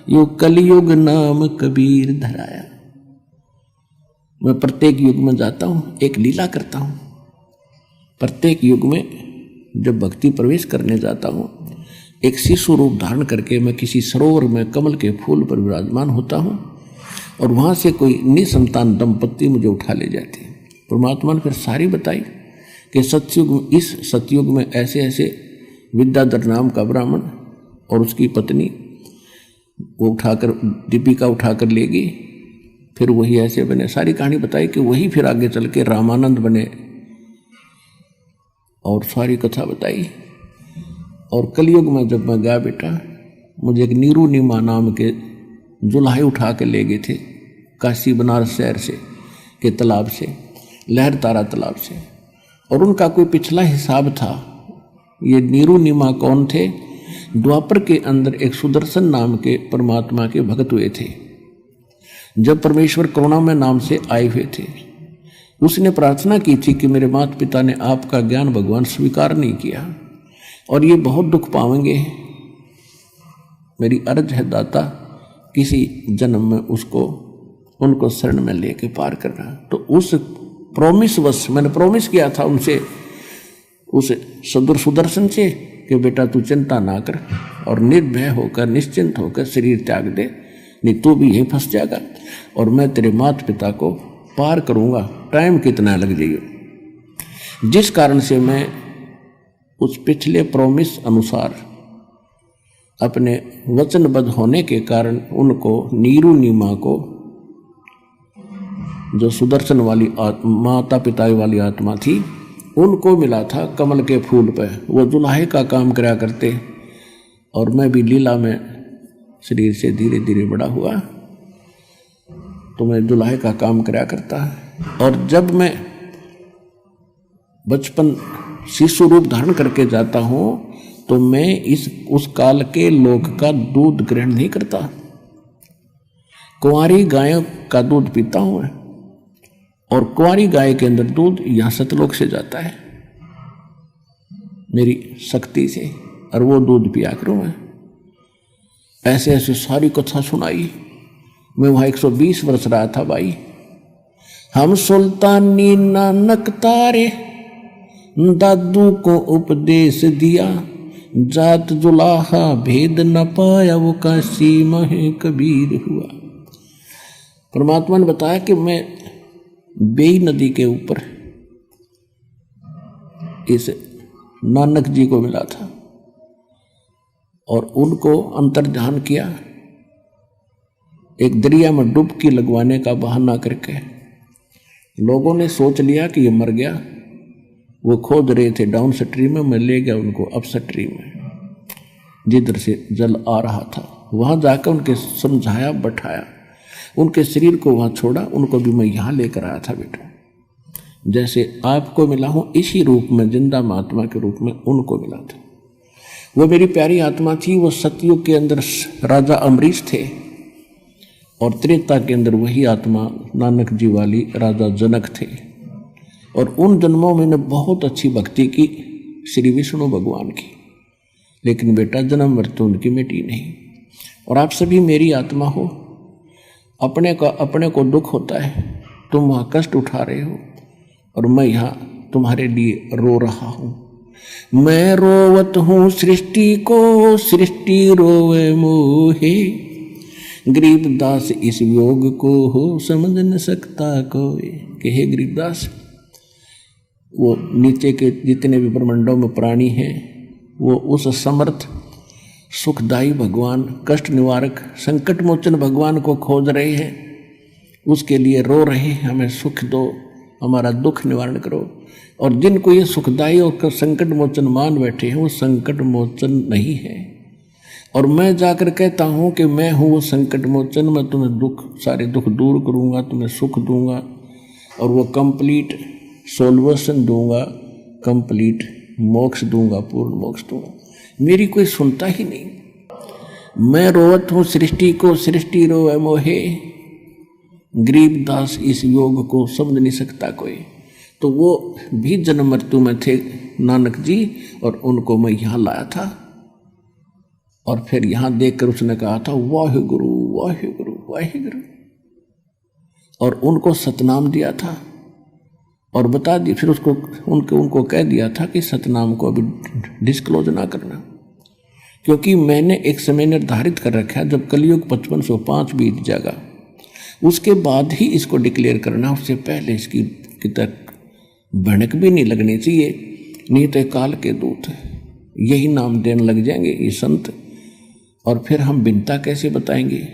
यो कलयुग नाम कबीर धराया। मैं प्रत्येक युग में जाता हूं, एक लीला करता हूं। प्रत्येक युग में जब भक्ति प्रवेश करने जाता हूं, एक शिशु रूप धारण करके मैं किसी सरोवर में कमल के फूल पर विराजमान होता हूं, और वहां से कोई निसंतान दंपत्ति मुझे उठा ले जाती है। परमात्मा ने फिर सारी बताई कि इस सतयुग में ऐसे ऐसे विद्याधर नाम का ब्राह्मण और उसकी पत्नी वो उठाकर दीपिका उठाकर ले गई, फिर वही ऐसे बने। सारी कहानी बताई कि वही फिर आगे चल के रामानंद बने, और सारी कथा बताई। और कलयुग में जब मैं गया बेटा, मुझे एक नीरू नीमा नाम के जुल्हे उठा के ले गए थे काशी बनारस शहर से के तालाब से, लहर तारा तालाब से, और उनका कोई पिछला हिसाब था। ये नीरू नीमा कौन थे? द्वापर के अंदर एक सुदर्शन नाम के परमात्मा के भक्त हुए थे, जब परमेश्वर करुणामय नाम से आए हुए थे, उसने प्रार्थना की थी कि मेरे माता पिता ने आपका ज्ञान भगवान स्वीकार नहीं किया और ये बहुत दुख पाएंगे, मेरी अर्ज है दाता किसी जन्म में उनको शरण में लेके पार करना। तो उस प्रॉमिस वश मैंने प्रॉमिस किया था उनसे, उस सुदर्शन से, कि बेटा तू चिंता ना कर और निर्भय होकर निश्चिंत होकर शरीर त्याग दे, नहीं तू भी यहीं फंस जाएगा और मैं तेरे माता पिता को पार करूंगा, टाइम कितना लग जाएगा। जिस कारण से मैं उस पिछले प्रॉमिस अनुसार अपने वचनबद्ध होने के कारण उनको नीरू नीमा को, जो सुदर्शन वाली माता पिता वाली आत्मा थी, उनको मिला था कमल के फूल पे। वो दुल्हे का काम करा करते और मैं भी लीला में शरीर से धीरे धीरे बड़ा हुआ तो मैं दुल्हे का काम करा करता है। और जब मैं बचपन शिशु रूप धारण करके जाता हूँ तो मैं उस काल के लोक का दूध ग्रहण नहीं करता, कुंवारी गायों का दूध पीता हूँ मैं, और कुंवारी गाय के अंदर दूध यहाँ सतलोक से जाता है मेरी शक्ति से, और वो दूध पिया करूँ मैं। ऐसे ऐसे सारी कथा सुनाई। मैं वहाँ 120 वर्ष रहा था भाई। हम सुल्तानी नानक तारे दादू को उपदेश दिया, जात जुलाहा भेद न पाया वो काशी महे कबीर हुआ। परमात्मा ने बताया कि मैं बेई नदी के ऊपर इस नानक जी को मिला था और उनको अंतर्ध्यान किया, एक दरिया में डुबकी लगवाने का बहाना करके। लोगों ने सोच लिया कि ये मर गया, वो खोद रहे थे डाउन स्ट्रीम में, मैं ले गया उनको अप स्ट्रीम में जिधर से जल आ रहा था। वहाँ जाकर उनके समझाया बैठाया, उनके शरीर को वहाँ छोड़ा, उनको भी मैं यहाँ लेकर आया था बेटा। जैसे आपको मिला हूँ इसी रूप में, जिंदा महात्मा के रूप में उनको मिला था। वो मेरी प्यारी आत्मा थी। वो सतयुग के अंदर राजा अमरीश थे और त्रेता के अंदर वही आत्मा नानक जी वाली राजा जनक थे। और उन जन्मों में ने बहुत अच्छी भक्ति की श्री विष्णु भगवान की, लेकिन बेटा जन्म मृत्यु उनकी मिटी नहीं। और आप सभी मेरी आत्मा हो, अपने को दुख होता है, तुम वहाँ कष्ट उठा रहे हो और मैं यहाँ तुम्हारे लिए रो रहा हूँ। मैं रोवत हूँ सृष्टि को, सृष्टि रोवे मोहे, गरीबदास इस योग को हो समझ न सकता कोई। कि हे गरीबदास, वो नीचे के जितने भी ब्रह्मांडों में प्राणी हैं, वो उस समर्थ सुखदायी भगवान, कष्ट निवारक, संकट मोचन भगवान को खोज रहे हैं, उसके लिए रो रहे हैं, हमें सुख दो, हमारा दुख निवारण करो। और जिनको ये सुखदायी और संकट मोचन मान बैठे हैं, वो संकट मोचन नहीं है। और मैं जाकर कहता हूँ कि मैं हूँ वो संकट मोचन, मैं तुम्हें सारे दुख दूर करूँगा, तुम्हें सुख दूंगा और वो कंप्लीट सोल्यूशन दूंगा, कंप्लीट मोक्ष दूंगा, पूर्ण मोक्ष दूंगा। मेरी कोई सुनता ही नहीं। मैं रोवत हूँ सृष्टि को, सृष्टि रोवे मोहे, गरीबदास इस योग को समझ नहीं सकता कोई। तो वो भी जन्म मृत्यु में थे नानक जी, और उनको मैं यहाँ लाया था। और फिर यहाँ देखकर उसने कहा था वाहे गुरु वाहे गुरु वाहे गुरु, और उनको सतनाम दिया था और बता दी। फिर उसको उनको कह दिया था कि सतनाम को अभी डिस्क्लोज ना करना, क्योंकि मैंने एक समय निर्धारित कर रखा है, जब कलयुग 5505 बीत जाएगा उसके बाद ही इसको डिक्लेयर करना, उससे पहले इसकी तक भनक भी नहीं लगनी चाहिए, नहीं तो काल के दूत यही नाम देने लग जाएंगे ये संत, और फिर हम बिनता कैसे बताएंगे।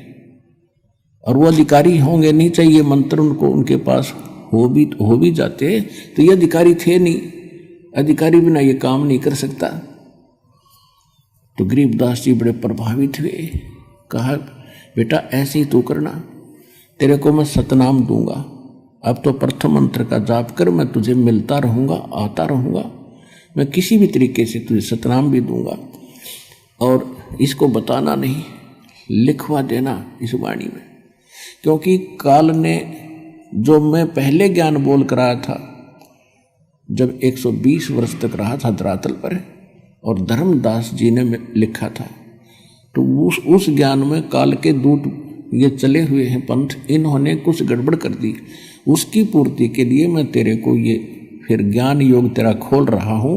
और वो अधिकारी होंगे नहीं, चाहिए मंत्र उनको उनके पास हो भी जाते तो ये अधिकारी थे नहीं, अधिकारी बिना ये काम नहीं कर सकता। तो गरीबदास जी बड़े प्रभावित हुए, कहा बेटा ऐसे ही तू करना, तेरे को मैं सतनाम दूंगा, अब तो प्रथम मंत्र का जाप कर, मैं तुझे मिलता रहूंगा, आता रहूंगा, मैं किसी भी तरीके से तुझे सतनाम भी दूंगा, और इसको बताना नहीं, लिखवा देना इस वाणी में। क्योंकि काल ने जो मैं पहले ज्ञान बोल कर आया था, जब 120 वर्ष तक रहा था धरातल पर, और धर्मदास जी ने लिखा था, तो उस ज्ञान में काल के दूत ये चले हुए हैं पंथ, इन्होंने कुछ गड़बड़ कर दी। उसकी पूर्ति के लिए मैं तेरे को ये फिर ज्ञान योग तेरा खोल रहा हूँ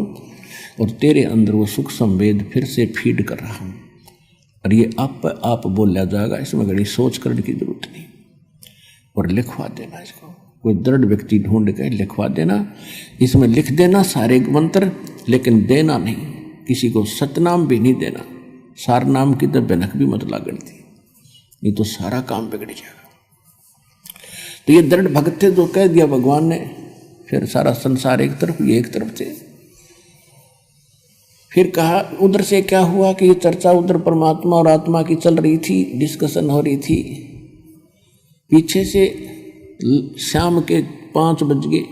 और तेरे अंदर वो सुख संवेद फिर से फीड कर रहा हूँ, और ये आप बोला जाएगा, इसमें घड़ी सोच करने की जरूरत नहीं। और लिखवा देना इसको, कोई दृढ़ व्यक्ति ढूंढ के लिखवा देना, इसमें लिख देना सारे मंत्र, लेकिन देना नहीं, किसी को सतनाम भी नहीं देना। सार नाम की तो बेनक भी मत लागण थी, नहीं तो सारा काम बिगड़ जाएगा। तो ये दृढ़ भक्त थे, जो कह दिया भगवान ने, फिर सारा संसार एक तरफ, ये एक तरफ थे। फिर कहा उधर से क्या हुआ कि ये चर्चा उधर परमात्मा और आत्मा की चल रही थी, डिस्कशन हो रही थी। पीछे से शाम के 5 बज गए,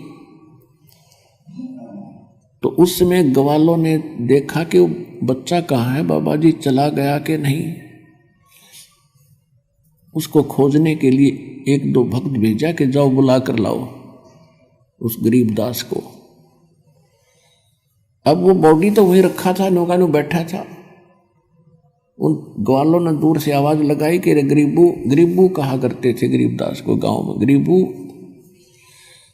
तो उस समय ग्वालों ने देखा कि वो बच्चा कहाँ है, बाबा जी चला गया कि नहीं। उसको खोजने के लिए 1-2 भक्त भेजा कि जाओ बुला कर लाओ उस गरीब दास को। अब वो बॉडी तो वही रखा था, नौका नु बैठा था। उन ग्वालों ने दूर से आवाज लगाई कि गरीबू, गरीबू कहा करते थे गरीबदास को गांव में, गरीबू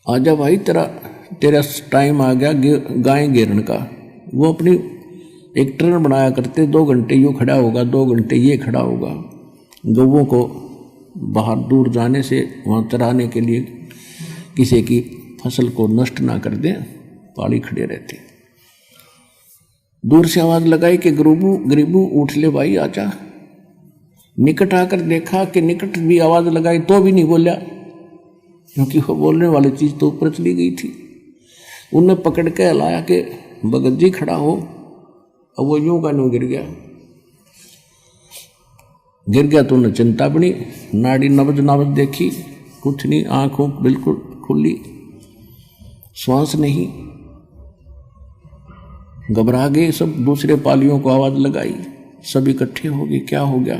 आजा भाई, तेरा टाइम आ गया गाय घेरन का। वो अपनी एक ट्रेन बनाया करते, 2 घंटे यूँ खड़ा होगा, 2 घंटे ये खड़ा होगा, गौओं को बाहर दूर जाने से वहाँ चराने के लिए, किसी की फसल को नष्ट ना कर दें, पाड़ी खड़े रहते। दूर से आवाज लगाई कि गरीबू उठ ले भाई आजा। निकट आकर देखा कि निकट भी आवाज लगाई तो भी नहीं बोला, क्योंकि वो बोलने वाली चीज तो ऊपर चली गई थी। उन्हें पकड़ के हिलाया कि भगत जी खड़ा हो। अब वो यूं का यूं गिर गया तो उन्हें चिंता बनी, नाड़ी नबज देखी, कुछ नहीं, आंखों बिल्कुल खुली, श्वास नहीं। घबरा गए सब, दूसरे पालियों को आवाज लगाई, सब इकट्ठे हो गए। क्या हो गया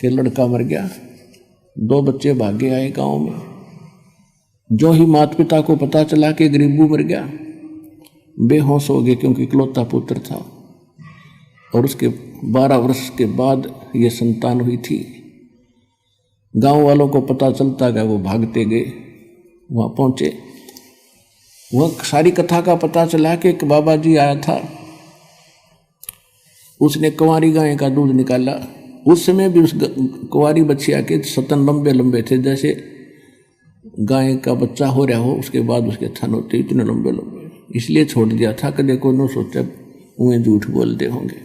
कि लड़का मर गया। 2 बच्चे भागे आए गांव में। जो ही माता पिता को पता चला कि गरीबू मर गया, बेहोश हो गए, क्योंकि इकलौता पुत्र था। और उसके 12 वर्ष के बाद ये संतान हुई थी। गांव वालों को पता चलता गया, वो भागते गए, वहां पहुंचे। वह सारी कथा का पता चला कि एक बाबा जी आया था, उसने कुंवारी गाय का दूध निकाला। उस समय भी उस कुंवारी बच्चिया के सतन लंबे लंबे थे, जैसे गाय का बच्चा हो रहा हो उसके बाद उसके थन होते इतने लंबे लंबे, इसलिए छोड़ दिया था कि देखो न सोचा उन्हें झूठ बोलते होंगे।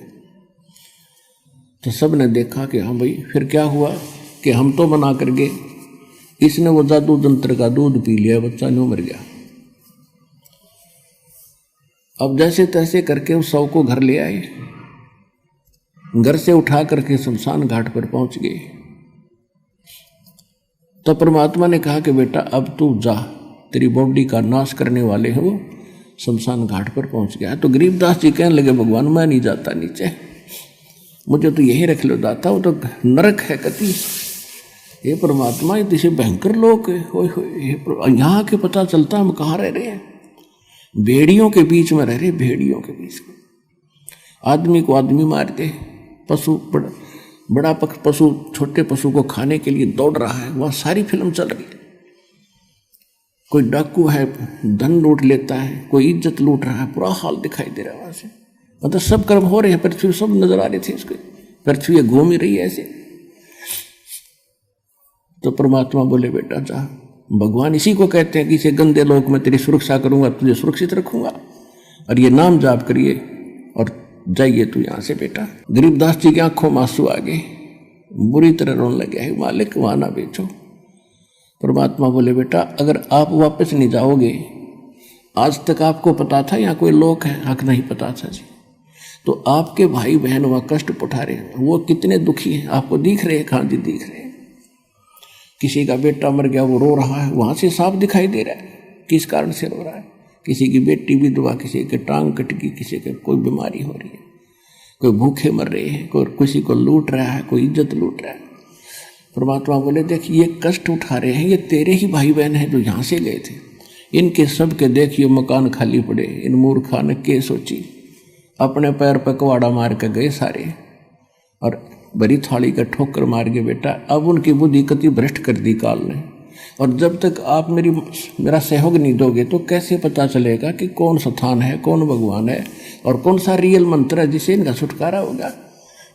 तो सब ने देखा कि हाँ भाई। फिर क्या हुआ कि हम तो मना कर गए, इसने वो जादू जंत्र का दूध पी लिया, बच्चा न्यू मर गया। अब जैसे तैसे करके उस शव को घर ले आए, घर से उठा करके शमशान घाट पर पहुंच गए। तो परमात्मा ने कहा कि बेटा अब तू जा, तेरी बॉडी का नाश करने वाले हैं वो शमशान घाट पर पहुंच गया। तो गरीबदास जी कहने लगे भगवान मैं नहीं जाता नीचे, मुझे तो यही रख लो दाता, वो तो नरक है कति। ये परमात्मा ये किसी भयंकर लोग है, यहाँ के पता चलता हम कहाँ रह रहे हैं, भेड़ियों के बीच में रह रहे, भेड़ियों के बीच में। आदमी को आदमी मारते, पशु बड़ा पशु छोटे पशु को खाने के लिए दौड़ रहा है, वहाँ सारी फिल्म चल रही है। कोई डाकू है धन लूट लेता है, कोई इज्जत लूट रहा है, पूरा हाल दिखाई दे रहा है वहाँ से। मतलब सब कर्म हो रहे हैं, पृथ्वी सब नजर आ रही थी उसको, पृथ्वी घूम ही रही है ऐसे। तो परमात्मा बोले बेटा जा, भगवान इसी को कहते हैं कि इसे गंदे लोक में तेरी सुरक्षा करूंगा, तुझे सुरक्षित रखूंगा, और ये नाम जाप करिए और जाइए तू यहां से बेटा। गरीबदास जी की आंखों में आंसू आ गए, बुरी तरह रोने लगे, है मालिक वहां ना बेचो। परमात्मा बोले बेटा अगर आप वापस नहीं जाओगे, आज तक आपको पता था यहाँ कोई लोक है? हक नहीं पता था जी। तो आपके भाई बहन वहां कष्ट उठा रहे हैं, वो कितने दुखी हैं आपको दिख रहे हैं? कहाँ जी दिख रहे हैं। किसी का बेटा मर गया वो रो रहा है, वहां से साफ दिखाई दे रहा है किस कारण से रो रहा है। किसी की बेटी विधवा, किसी के टांग कट गई, किसी के कोई बीमारी हो रही है, कोई भूखे मर रहे हैं, कोई किसी को लूट रहा है, कोई इज्जत लूट रहा है। परमात्मा बोले देख ये कष्ट उठा रहे हैं, ये तेरे ही भाई बहन हैं जो यहाँ से गए थे, इनके सब के देखिए मकान खाली पड़े। इन मूर्खा ने के सोची, अपने पैर पर कवाड़ा मार के गए सारे और बड़ी थाली का ठोकर मार के बेटा। अब उनकी बुद्धि कति भ्रष्ट कर दी काल ने। और जब तक आप मेरा सहयोग नहीं दोगे तो कैसे पता चलेगा कि कौन स्थान है, कौन भगवान है और कौन सा रियल मंत्र है जिससे इनका छुटकारा होगा।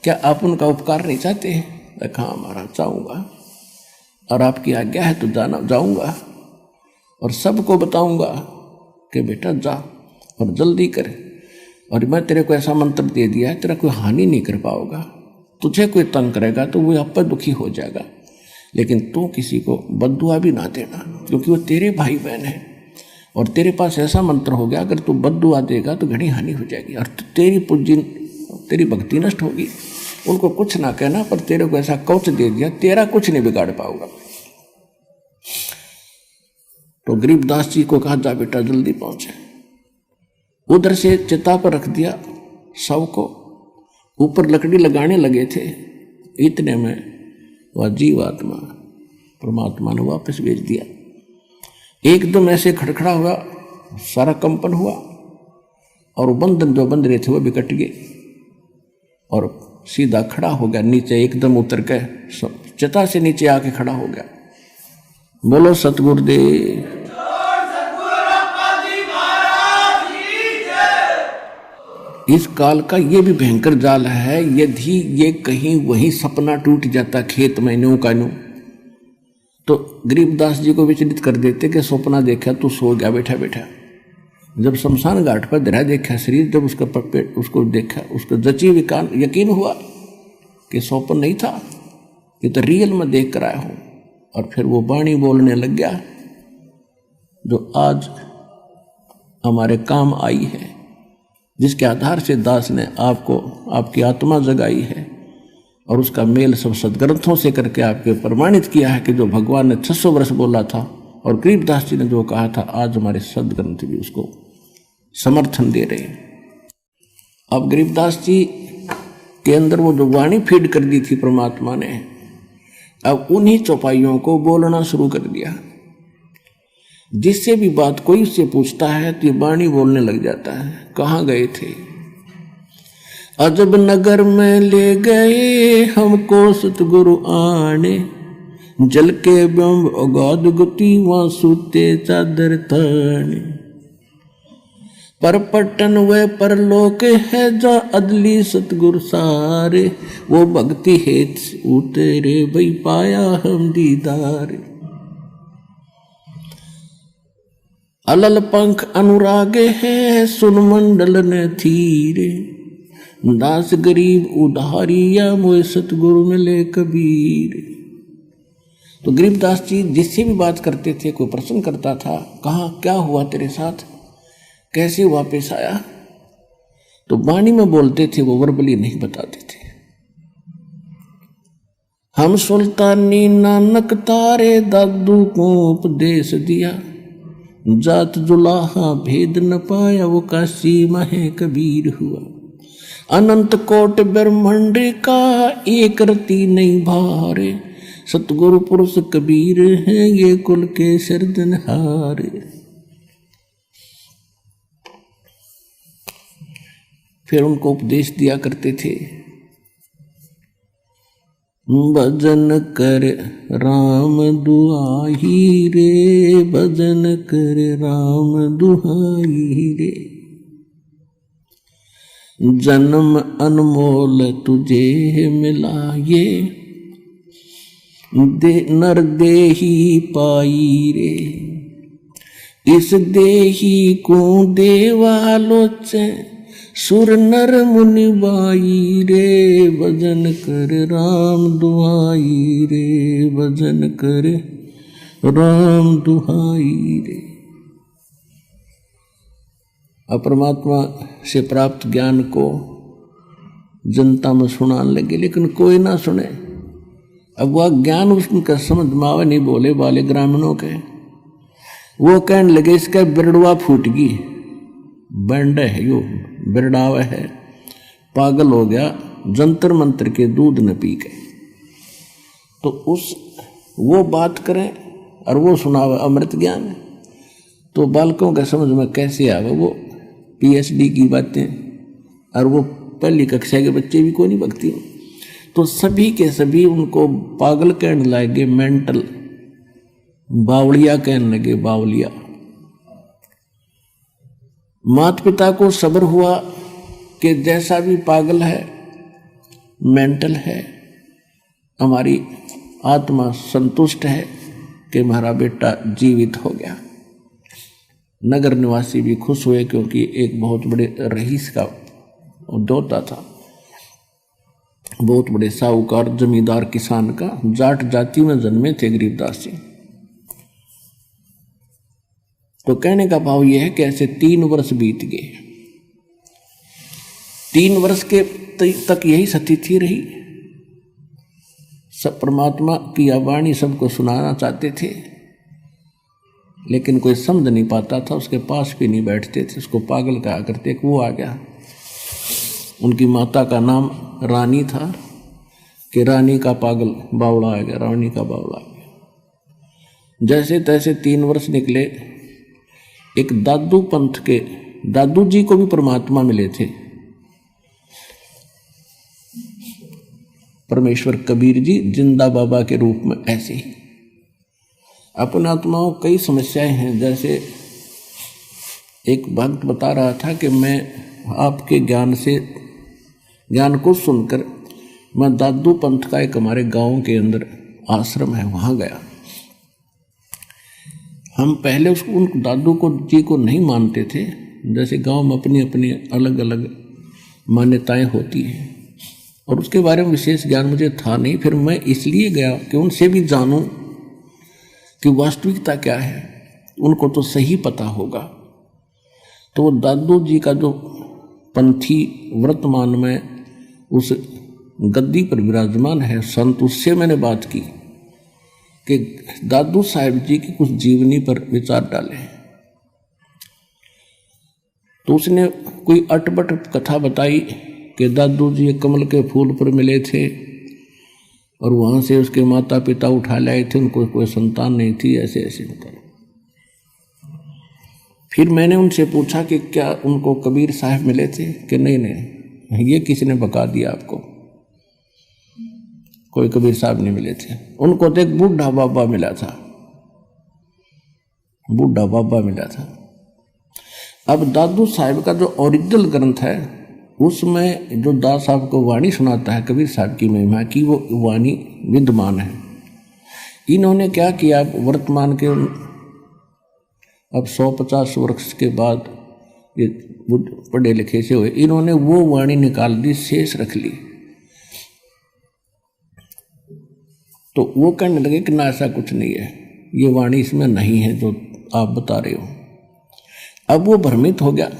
क्या आप उनका उपकार नहीं चाहते हैं? हाँ महाराज चाहूँगा, और आपकी आज्ञा है तो जाऊँगा और सबको बताऊँगा कि बेटा जा और जल्दी कर। और मैं तेरे को ऐसा मंत्र दे दिया है, तेरा कोई हानि नहीं कर पाओगा। तुझे कोई तंग करेगा तो वो आप पर दुखी हो जाएगा, लेकिन तू किसी को बद्दुआ भी ना देना, क्योंकि वो तेरे भाई बहन है। और तेरे पास ऐसा मंत्र हो गया, अगर तू बद्दुआ देगा तो घनी हानि हो जाएगी और तेरी भक्ति नष्ट होगी। उनको कुछ ना कहना, पर तेरे को ऐसा कवच दे दिया, तेरा कुछ नहीं बिगाड़ पाओगा। तो गरीबदास जी को कहा जा बेटा जल्दी पहुंचे। उधर से चिता पर रख दिया, शव को ऊपर लकड़ी लगाने लगे थे। इतने में वह जीवात्मा परमात्मा ने वापस भेज दिया। एकदम ऐसे खड़खड़ा हुआ, सारा कंपन हुआ और बंधन जो बंध रहे थे वो भी कट गए और सीधा खड़ा हो गया। नीचे एकदम उतर के चिता से नीचे आके खड़ा हो गया। बोलो सतगुरुदेव। इस काल का ये भी भयंकर जाल है। यदि ये कहीं वही सपना टूट जाता खेत में न्यू का न्यू, तो गरीबदास जी को विचलित कर देते कि सपना देखा तो सो गया बैठा बैठा। जब शमशान घाट पर धरा देखा शरीर, जब उसका पेट उसको देखा, उसको जची विकान यकीन हुआ कि स्वप्न नहीं था, ये तो रियल में देख कर आया हूं। और फिर वो वाणी बोलने लग गया जो आज हमारे काम आई है, जिसके आधार से दास ने आपको आपकी आत्मा जगाई है और उसका मेल सब सदग्रंथों से करके आपके प्रमाणित किया है कि जो भगवान ने 600 वर्ष बोला था और गरीबदास जी ने जो कहा था, आज हमारे सदग्रंथ भी उसको समर्थन दे रहे हैं। अब गरीबदास जी के अंदर वो जो वाणी फीड कर दी थी परमात्मा ने, अब उन्हीं चौपाइयों को बोलना शुरू कर दिया। जिससे भी बात कोई उससे पूछता है तो ये वाणी बोलने लग जाता है। कहाँ गए थे? अजब नगर में ले गए हमको सतगुरु आने, जल के ब्रह्म अगाध गति वहां सूते चादर ताने। पर पटन व परलोक है जा अदली सतगुरु सारे, वो भक्ति हेत उतरे भई पाया हम दीदार। अलल पंख अनुरागे है सुन मंडल ने थीरे, दास गरीब उधारिया मोए सतगुरु मिले कबीर। तो गरीबदास जी जिससे भी बात करते थे, कोई प्रश्न करता था, कहा क्या हुआ तेरे साथ, कैसे वापस आया, तो वाणी में बोलते थे, वो वर्बली नहीं बताते थे। हम सुल्तानी नानक तारे दादू को उपदेश दिया, जात जुलाहा भेद न पाया वो काशी महे कबीर हुआ। अनंत कोट ब्रह्मांड का एक रति नहीं भारे, सतगुरु पुरुष कबीर हैं ये कुल के सिरदनहारे। फिर उनको उपदेश दिया करते थे, भजन कर राम दुहाई रे, भजन कर राम दुहाई रे। जन्म अनमोल तुझे मिला ये, नर देही पाई रे। इस देही को देवालोचे, सुर नर मुनि बाई रे। भजन कर राम दुहाई रे, भजन कर राम दुहाई रे। परमात्मा से प्राप्त ज्ञान को जनता में सुनाने लगे, लेकिन कोई ना सुने। अब वह ज्ञान उसका समझ में आवे नहीं, बोले वाले ग्रामीणों के। वो कहने लगे इसका बिरड़वा फूट गई, बंड है यो, बिरड़ावा है, पागल हो गया, जंतर मंत्र के दूध न पी के। तो वो बात करें और वो सुनावे अमृत ज्ञान, तो बालकों के समझ में कैसे आवे वो PhD की बातें, और वो पहली कक्षा के बच्चे भी को नहीं बकती। तो सभी के सभी उनको पागल कहने लगे, मेंटल, बावलिया कहने लगे, बावलिया। माता पिता को सब्र हुआ कि जैसा भी पागल है, मेंटल है, हमारी आत्मा संतुष्ट है कि हमारा बेटा जीवित हो गया। नगर निवासी भी खुश हुए क्योंकि एक बहुत बड़े रईस का दोता था, बहुत बड़े साहूकार जमींदार किसान का, जाट जाति में जन्मे थे गरीबदास जी। तो कहने का भाव यह है कि ऐसे 3 वर्ष बीत गए। 3 वर्ष के तक यही स्थिति रही। सब परमात्मा की वाणी सबको सुनाना चाहते थे, लेकिन कोई समझ नहीं पाता था, उसके पास भी नहीं बैठते थे, उसको पागल कहा करते। वो आ गया, उनकी माता का नाम रानी था कि रानी का पागल बावड़ा आ गया, रानी का बावड़ा आ गया। जैसे तैसे 3 वर्ष निकले। एक दादू पंथ के दादू जी को भी परमात्मा मिले थे, परमेश्वर कबीर जी जिंदा बाबा के रूप में। ऐसे ही अपने आत्माओं कई समस्याएं हैं। जैसे एक भक्त बता रहा था कि मैं आपके ज्ञान को सुनकर मैं दादू पंथ का एक हमारे गांव के अंदर आश्रम है, वहां गया। हम पहले उन दादू को जी को नहीं मानते थे। जैसे गांव में अपनी अपनी अलग अलग मान्यताएं होती हैं, और उसके बारे में विशेष ज्ञान मुझे था नहीं। फिर मैं इसलिए गया कि उनसे भी जानूं कि वास्तविकता क्या है, उनको तो सही पता होगा। तो वो दादू जी का जो पंथी वर्तमान में उस गद्दी पर विराजमान है संत, उससे मैंने बात की कि दादू साहिब जी की कुछ जीवनी पर विचार डाले। तो उसने कोई अटपट कथा बताई कि दादू जी कमल के फूल पर मिले थे और वहां से उसके माता पिता उठा लाए थे, उनको कोई संतान नहीं थी, ऐसे ऐसे बताया। फिर मैंने उनसे पूछा कि क्या उनको कबीर साहब मिले थे कि नहीं, ये किसी ने बता दिया आपको, कोई कबीर साहब नहीं मिले थे। उनको तो एक बूढ़ा बाबा मिला था, बूढ़ा बाबा मिला था। अब दादू साहब का जो ओरिजिनल ग्रंथ है उसमें जो दास साहब को वाणी सुनाता है कबीर साहब की महिमा की, वो वाणी विद्यमान है। इन्होंने क्या किया, वर्तमान के अब 150 वर्ष के बाद ये पढ़े लिखे से हुए, इन्होंने वो वाणी निकाल दी, शेष रख ली। तो वो कहने लगे कि ना ऐसा कुछ नहीं है, ये वाणी इसमें नहीं है जो आप बता रहे हो। अब वो भ्रमित हो गया,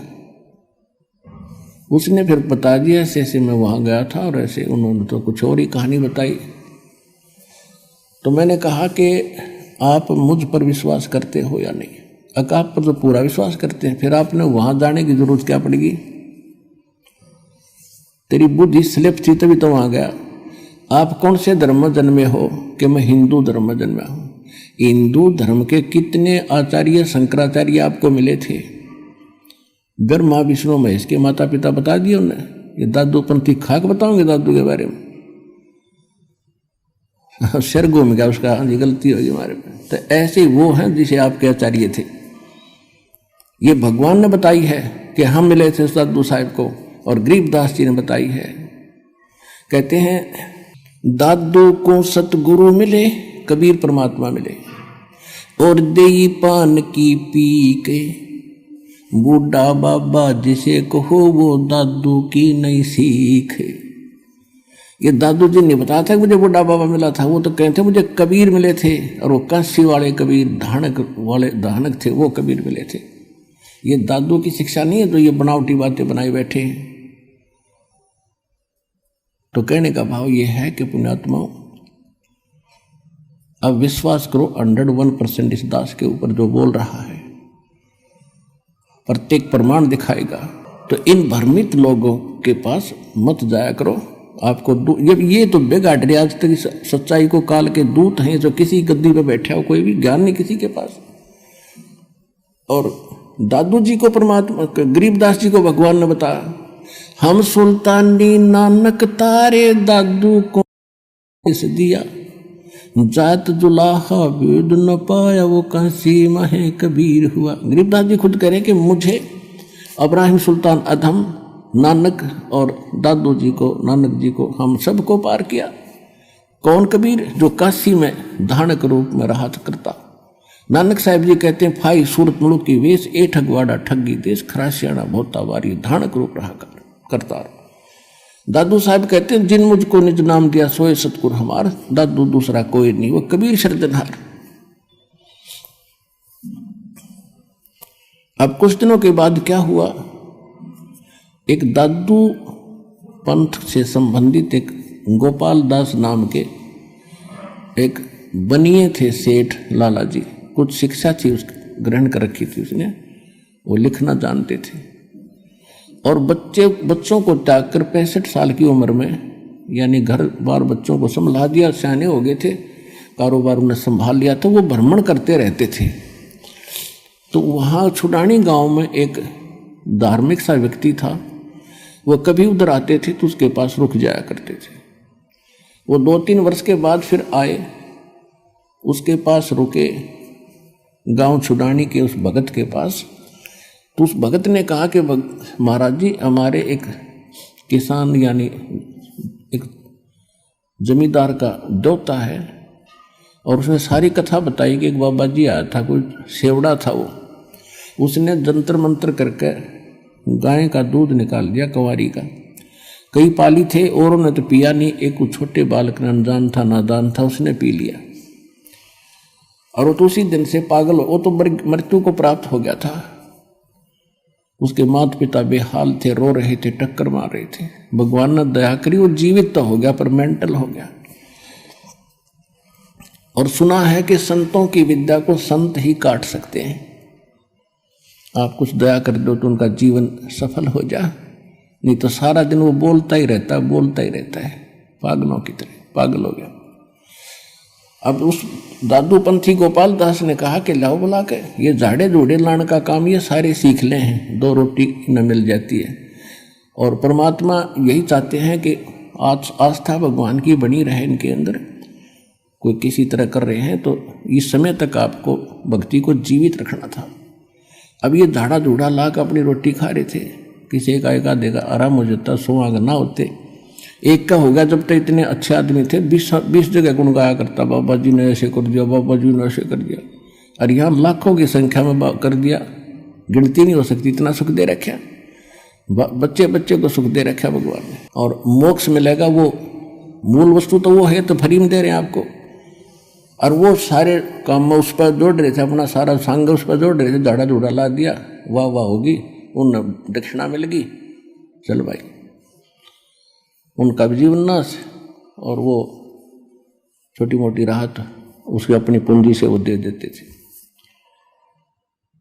उसने फिर बता दिया ऐसे ऐसे मैं वहां गया था और ऐसे, उन्होंने तो कुछ और ही कहानी बताई। तो मैंने कहा कि आप मुझ पर विश्वास करते हो या नहीं? आप पर तो पूरा विश्वास करते हैं, फिर आपने वहां जाने की जरूरत क्या पड़ेगी? तेरी बुद्धि स्लिप थी तभी तो वहां गया। आप कौन से धर्म में जन्मे हो? कि मैं हिंदू धर्म में जन्मा हूं। हिंदू धर्म के कितने आचार्य शंकराचार्य आपको मिले थे? ब्रह्मा विष्णु महेश के माता पिता बता दिए उन्हें। ये दादू पंथी खाक बताओगे दादू के बारे में? सिर घूम गया उसका, हाँ जी गलती होगी हमारे में। तो ऐसे ही वो हैं जिसे आपके आचार्य थे। ये भगवान ने बताई है कि हम मिले थे दादू साहब को, और गरीबदास जी ने बताई है। कहते हैं दादू को सतगुरु मिले, कबीर परमात्मा मिले, और देई पान की पी के बूढ़ा बाबा जिसे कहो वो दादू की नई सीख। ये दादू जी ने बताया था कि मुझे बूढ़ा बाबा मिला था, वो तो कहते मुझे कबीर मिले थे, और वो काशी वाले कबीर, धानक थे, वो कबीर मिले थे। ये दादू की शिक्षा नहीं है तो ये बनावटी बातें बनाए बैठे हैं। तो कहने का भाव ये है कि पुण्यात्माओं, अब विश्वास करो 101% इस दास के ऊपर जो बोल रहा है, प्रत्येक प्रमाण दिखाएगा। तो इन भ्रमित लोगों के पास मत जाया करो, आपको ये तो बेगाट रहे आज तक सच्चाई को काल के दूत हैं जो किसी गद्दी पे बैठे हो, कोई भी ज्ञान नहीं किसी के पास। और दादू जी को परमात्मा, गरीबदास जी को भगवान ने बताया, हम सुल्तानी नानक तारे दादू को इस दिया, जात जुलाहा वेद न पाया वो काशी महे कबीर हुआ। गरीबदास जी खुद कह रहे हैं कि मुझे इब्राहिम सुल्तान अधम, नानक और दादू जी को, नानक जी को, हम सबको पार किया। कौन कबीर? जो काशी में धानक रूप में रहा करता। नानक साहब जी कहते हैं, फाई सूरत मुल्क की वेश, ए ठगवाड़ा ठगी देश, खरासियाना भोता वारी, धानक रूप रहा करता। दादू साहब कहते हैं, जिन मुझको निज नाम दिया सोए सतगुर हमार, दादू दूसरा कोई नहीं, वो कबीर शरदनहार। अब कुछ दिनों के बाद क्या हुआ, एक दादू पंथ से संबंधित एक गोपाल दास नाम के एक बनिए थे सेठ लाला जी, कुछ शिक्षा थी उस ग्रहण कर रखी थी उसने, वो लिखना जानते थे। और बच्चों को त्याग कर 65 साल की उम्र में, यानी घर बार बच्चों को संभाल दिया, सियाने हो गए थे, कारोबार उन्हें संभाल लिया, तो वो भ्रमण करते रहते थे। तो वहाँ छुडानी गांव में एक धार्मिक सा व्यक्ति था, वो कभी उधर आते थे तो उसके पास रुक जाया करते थे। वो 2-3 वर्ष के बाद फिर आए, उसके पास रुके, गांव छुडानी के उस भगत के पास। तो उस भगत ने कहा कि महाराज जी, हमारे एक किसान यानी एक जमींदार का देवता है, और उसने सारी कथा बताई कि एक बाबा जी आया था, कोई सेवड़ा था वो, उसने जंतर मंत्र करके गाय का दूध निकाल दिया, कंवारी का। कई पाली थे और उन्होंने तो पिया नहीं, एक छोटे बालक ने अनजान था, नादान था, उसने पी लिया, और वो तो उसी दिन से पागल हो, वो तो मृत्यु को प्राप्त हो गया था। उसके माता पिता बेहाल थे, रो रहे थे, टक्कर मार रहे थे। भगवान ने दया करी, वो जीवित तो हो गया पर मेंटल हो गया। और सुना है कि संतों की विद्या को संत ही काट सकते हैं। आप कुछ दया कर दो तो उनका जीवन सफल हो जा, नहीं तो सारा दिन वो बोलता ही रहता है, पागलों की तरह पागल हो गया। अब उस दादू पंथी गोपाल दास ने कहा कि लाओ बुला के, ये झाड़े झूड़े लाने का काम ये सारे सीख ले हैं, 2 रोटी न मिल जाती है। और परमात्मा यही चाहते हैं कि आस्था भगवान की बनी रहे इनके अंदर। कोई किसी तरह कर रहे हैं तो इस समय तक आपको भक्ति को जीवित रखना था। अब ये झाड़ा झूड़ा ला कर अपनी रोटी खा रहे थे, किसी का एक आधे का आराम हो जाता, 100 अगर ना होते, एक का हो गया। जब तक इतने अच्छे आदमी थे, 20 जगह गुण गाया करता, बाबा जी ने ऐसे कर दिया, बाबा जी ने ऐसे कर दिया। और यहाँ लाखों की संख्या में कर दिया, गिनती नहीं हो सकती, इतना सुख दे रखा, बच्चे को सुख दे रखा भगवान ने। और मोक्ष मिलेगा, वो मूल वस्तु तो वो है, तो फ्री में दे रहे हैं आपको। और वो सारे काम में उस पर जोड़ रहे थे, अपना सारा सांग उस पर जोड़ रहे थे, झाड़ा झूड़ा ला दिया, वाह वाह होगी, उन दक्षिणा मिल गई, चल भाई, उनका भी जीवन नाश, और वो छोटी मोटी राहत उसकी अपनी पूंजी से वो दे देते थे।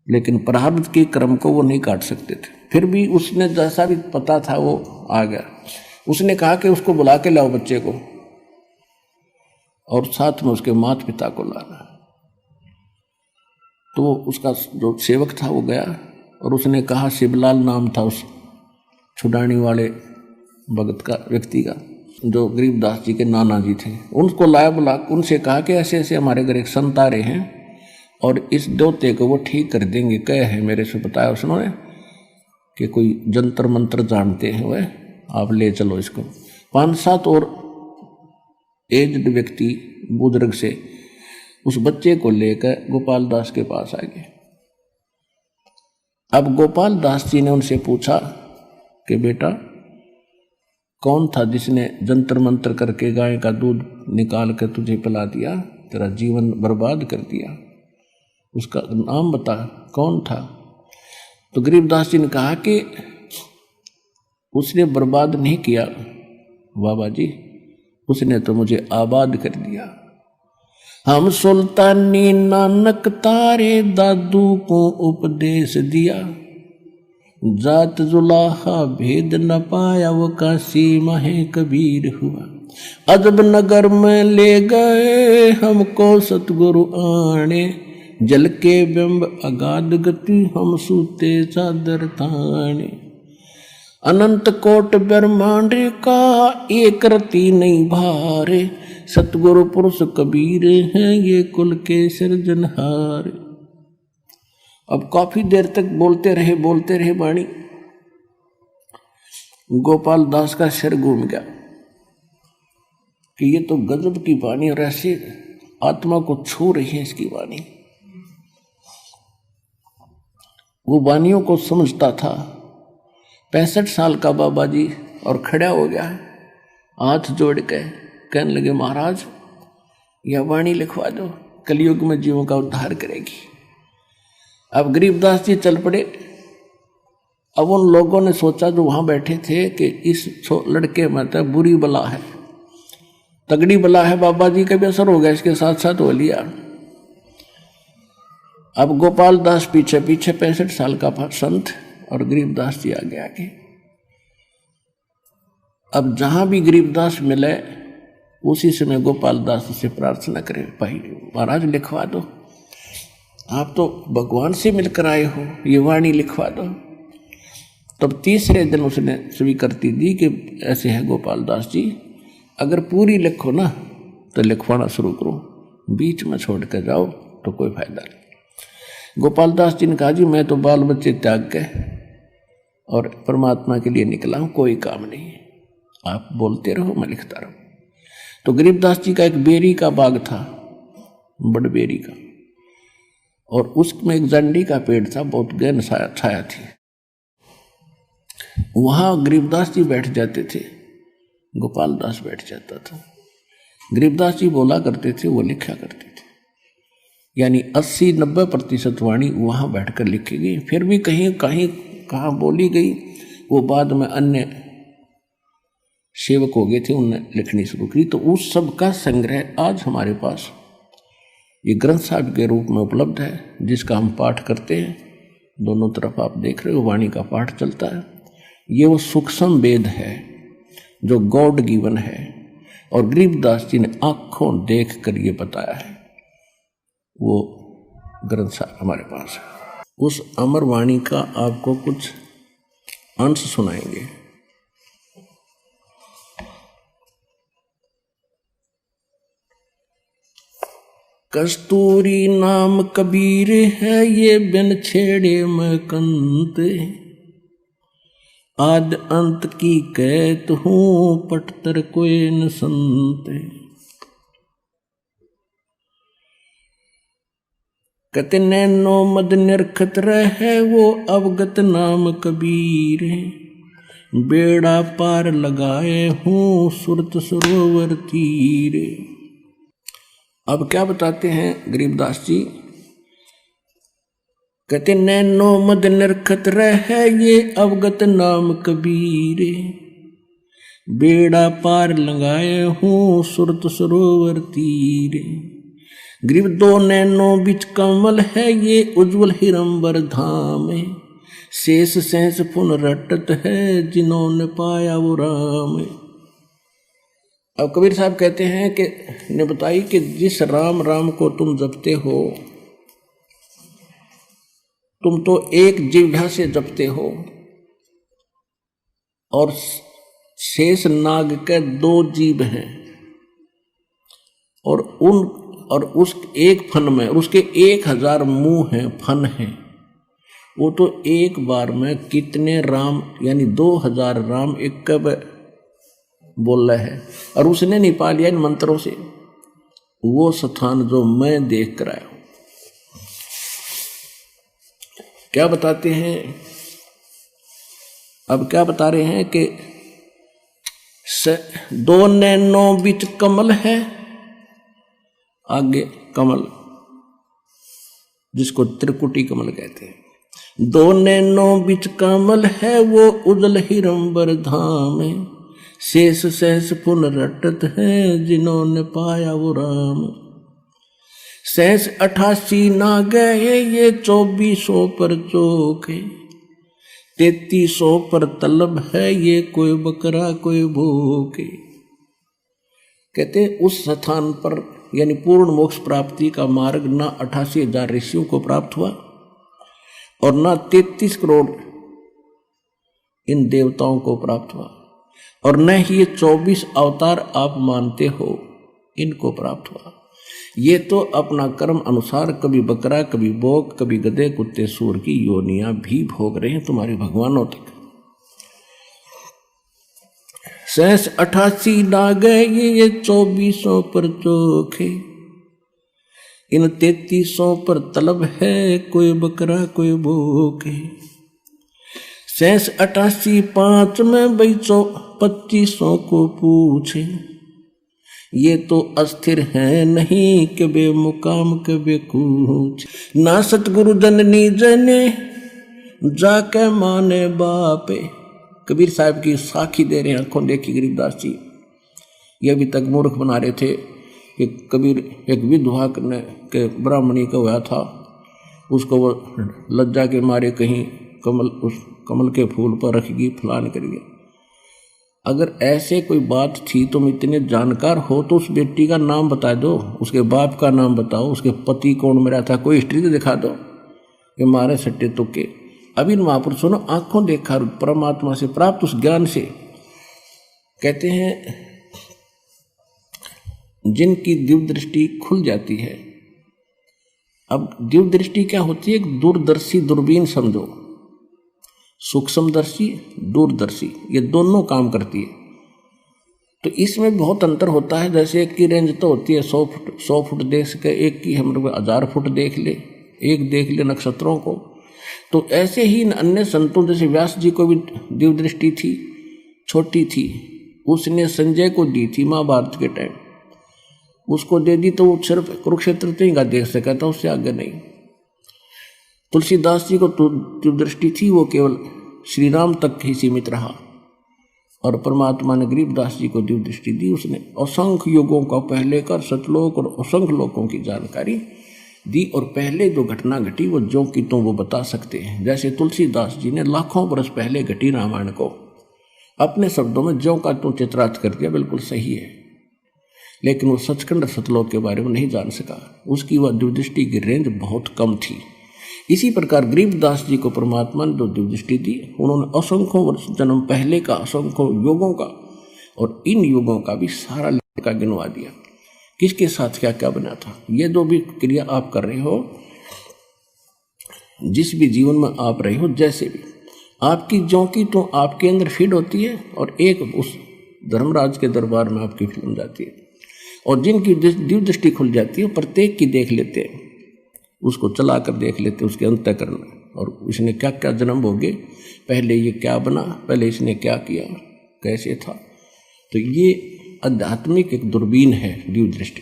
लेकिन प्रारब्ध के क्रम को वो नहीं काट सकते थे। फिर भी उसने जैसा भी पता था वो आ गया। उसने कहा कि उसको बुला के लाओ बच्चे को, और साथ में उसके माता पिता को लाना। तो उसका जो सेवक था वो गया, और उसने कहा, शिवलाल नाम था उस छुडानी वाले भगत का, व्यक्ति का, जो गरीबदास जी के नाना जी थे। उनको लाया, बुला, उनसे कहा कि ऐसे ऐसे हमारे घर एक संत आ रहे हैं, और इस देवते को वो ठीक कर देंगे। कहे है मेरे से बताया उसने कि कोई जंतर मंत्र जानते हैं वह, आप ले चलो इसको। 5-7 और एज्ड व्यक्ति बुजुर्ग से उस बच्चे को लेकर गोपाल दास के पास आ गए। अब गोपाल दास जी ने उनसे पूछा कि बेटा, कौन था जिसने जंतर मंत्र करके गाय का दूध निकाल कर तुझे पिला दिया, तेरा जीवन बर्बाद कर दिया, उसका नाम बता, कौन था? तो गरीबदास जी ने कहा कि उसने बर्बाद नहीं किया बाबा जी, उसने तो मुझे आबाद कर दिया। हम सुल्तानी नानक तारे दादू को उपदेश दिया, जात जुलाहा भेद न पाया वो काशी माहे कबीर हुआ। अजब नगर में ले गए हमको सतगुरु आने, जल के बिंब अगाध गति हम सूते चादर ताने। अनंत कोट ब्रह्मांड का एक रति नहीं भारे, सतगुरु पुरुष कबीर हैं ये कुल के सृजनहार। अब काफी देर तक बोलते रहे वाणी। गोपाल दास का सिर घूम गया कि ये तो गजब की वाणी और ऐसे आत्मा को छू रही है इसकी वाणी। वो वाणियों को समझता था। 65 साल का बाबा जी और खड़ा हो गया, हाथ जोड़ के कहने लगे महाराज यह वाणी लिखवा दो, कलयुग में जीवों का उद्धार करेगी। अब गरीबदास जी चल पड़े। अब उन लोगों ने सोचा जो वहां बैठे थे कि इस लड़के में तो बुरी बला है, तगड़ी बला है, बाबा जी का भी असर हो गया इसके साथ साथ हो लिया। अब गोपाल दास पीछे 65 साल का संत और गरीबदास जी आगे आगे। अब जहां भी गरीबदास मिले उसी समय गोपाल दास से प्रार्थना करे, भाई महाराज लिखवा दो, आप तो भगवान से मिलकर आए हो, ये वाणी लिखवा दो। तब तीसरे दिन उसने स्वीकृति दी कि ऐसे है गोपाल दास जी, अगर पूरी लिखो ना तो लिखवाना शुरू करो, बीच में छोड़ कर जाओ तो कोई फायदा नहीं। गोपाल दास जी ने कहा जी मैं तो बाल बच्चे त्याग के और परमात्मा के लिए निकला हूं, कोई काम नहीं, आप बोलते रहो मैं लिखता रहूं। तो गरीबदास जी का एक बेरी का बाग था, बड़ बेरी का, और उसमें एक जंडी का पेड़ था, बहुत गहन छाया थी। वहां गरीबदास जी बैठ जाते थे, गोपाल दास बैठ जाता था। गरीबदास जी बोला करते थे, वो लिखा करते थे, यानी 80-90% वाणी वहां बैठकर लिखी गई। फिर भी कहीं कहाँ बोली गई वो बाद में अन्य सेवक हो गए थे, उनने लिखनी शुरू की। तो उस सब का संग्रह आज हमारे पास ये ग्रंथ साहिब के रूप में उपलब्ध है, जिसका हम पाठ करते हैं। दोनों तरफ आप देख रहे हो वाणी का पाठ चलता है। ये वो सूक्ष्म वेद है जो गॉड गिवन है, और गरीबदास जी ने आंखों देख कर ये बताया है, वो ग्रंथ साहिब हमारे पास है। उस अमर वाणी का आपको कुछ अंश सुनाएंगे। कस्तूरी नाम कबीर है ये बिन छेड़े मैं कंत, आद अंत की कहत हूँ पटतर कोई न संत। कहते नैनो मद निरखत रहे वो अवगत नाम कबीर, बेड़ा पार लगाए हूँ सुरत सरोवर तीर। अब क्या बताते हैं गरीबदास जी, कहते नैनो मद निरखत रहे ये अवगत नाम कबीर, बेड़ा पार लगाए हूँ सुरत सरोवर तीर। गरीब दो नैनो बिच कमल है ये उज्जवल हिरंबर धाम, शेष सहस पुन रटत है जिन्होंने पाया वो राम। अब कबीर साहब कहते हैं कि ने बताई कि जिस राम राम को तुम जपते हो, तुम तो एक जिह्वा से जपते हो, और शेष नाग के 2 जीभ हैं, और उस एक फन में उसके 1000 मुंह हैं, फन हैं। वो तो एक बार में कितने राम यानी 2000 राम एक कब बोल रहे हैं, और उसने नहीं पा लिया इन मंत्रों से वो स्थान जो मैं देख कर आया हूं। क्या बताते हैं, अब क्या बता रहे हैं कि 2 नैनो बिच कमल है, आगे कमल जिसको त्रिकुटी कमल कहते हैं, 2 नैनो बिच कमल है वो उजल हिरंबर धाम, शेष सहस पुन रटत है जिन्होंने पाया वो राम। सहस 88 ना गए ये 2400 पर चौके, 3300 पर तलब है ये, कोई बकरा कोई भूखे। कहते उस स्थान पर यानी पूर्ण मोक्ष प्राप्ति का मार्ग ना 88,000 ऋषियों को प्राप्त हुआ और ना 33 करोड़ इन देवताओं को प्राप्त हुआ, और न ही ये 24 अवतार आप मानते हो इनको प्राप्त हुआ। ये तो अपना कर्म अनुसार कभी बकरा कभी बोक कभी गधे कुत्ते सूर की योनियां भी भोग रहे हैं तुम्हारे भगवानों तक। 88 ना गए ये 2400 पर चोखे, इन 3300 पर तलब है कोई बकरा कोई भूखे। 88 5 में भाई 2500 को पूछे, ये तो अस्थिर है नहीं कबे मुकाम कबे कूच। ना सतगुरु जननी जने जाके माने बापे। कबीर साहब की साखी दे रहे हैं, आंखों देखी गरीबदास जी। ये अभी तक मूर्ख बना रहे थे कि कबीर एक विधवा के ब्राह्मणी का हुआ था, उसको वो लज्जा के मारे कहीं उस कमल के फूल पर रखेगी फलान करिए। अगर ऐसे कोई बात थी, तुम इतने जानकार हो तो उस बेटी का नाम बता दो, उसके बाप का नाम बताओ, उसके पति कौन मरा था, कोई हिस्ट्री तो दिखा दो। ये मारे सट्टे तुक्के। अभी महापुरुषों ने आंखों देखा परमात्मा से प्राप्त उस ज्ञान से। कहते हैं जिनकी दिव्य दृष्टि खुल जाती है। अब दिव्य दृष्टि क्या होती है? एक दूरदर्शी दूरबीन समझो, सूक्ष्मदर्शी दूरदर्शी, ये दोनों काम करती है। तो इसमें बहुत अंतर होता है। जैसे एक की रेंज तो होती है 100 फुट देख सके, एक की हम लोग 1000 फुट देख ले, एक देख ले नक्षत्रों को। तो ऐसे ही अन्य संतों जैसे व्यास जी को भी दिव्य दृष्टि थी, छोटी थी, उसने संजय को दी थी महाभारत के टाइम, उसको दे दी तो वो सिर्फ कुरुक्षेत्र तक का देख सका था, उससे आगे नहीं। तुलसीदास जी को तो दिव्य दृष्टि थी, वो केवल श्री राम तक ही सीमित रहा, और परमात्मा ने गरीबदास जी को दिव्य दृष्टि दी। उसने असंख्य युगों का पहले कर सतलोक और असंख्य लोकों की जानकारी दी, और पहले जो घटना घटी वो जो कि तो वो बता सकते हैं। जैसे तुलसीदास जी ने लाखों वर्ष पहले घटी रामायण को अपने शब्दों में ज्यों का त्यों चित्रार्थ कर दिया, बिल्कुल सही है। लेकिन वो सचखंड सतलोक के बारे में नहीं जान सका, उसकी वह दिव्य दृष्टि की रेंज बहुत कम थी। इसी प्रकार गरीबदास जी को परमात्मा ने जो दिव्य दृष्टि दी, उन्होंने असंख्यों वर्ष जन्म पहले का, असंख्यों युगों का, और इन युगों का भी सारा का गिनवा दिया, किसके साथ क्या क्या बना था। ये जो भी क्रिया आप कर रहे हो, जिस भी जीवन में आप रहे हो, जैसे भी आपकी ज्यों की तो आपके अंदर फीड होती है, और एक उस धर्मराज के दरबार में आपकी फिल्म जाती है। और जिनकी दिव्य दृष्टि खुल जाती है, प्रत्येक की देख लेते हैं, उसको चला कर देख लेते उसके अंतःकरण में, और इसने क्या क्या जन्म भोगे, पहले ये क्या बना, पहले इसने क्या किया, कैसे था। तो ये आध्यात्मिक एक दूरबीन है दिव्य दृष्टि।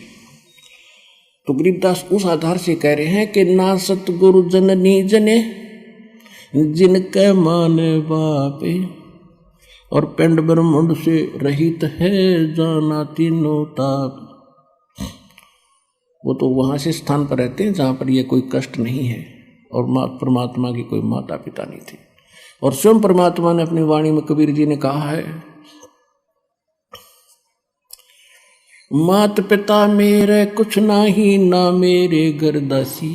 तो गरीबदास उस आधार से कह रहे हैं कि ना सतगुरु जननी जने जिनके माने बापे, और पिंड ब्रह्मांड से रहित है जाना तीनों ताप। वो तो वहाँ से स्थान पर रहते हैं जहाँ पर ये कोई कष्ट नहीं है, और परमात्मा की कोई माता पिता नहीं थी। और स्वयं परमात्मा ने अपनी वाणी में कबीर जी ने कहा है, मात पिता मेरे कुछ नाही, ना मेरे घर दासी,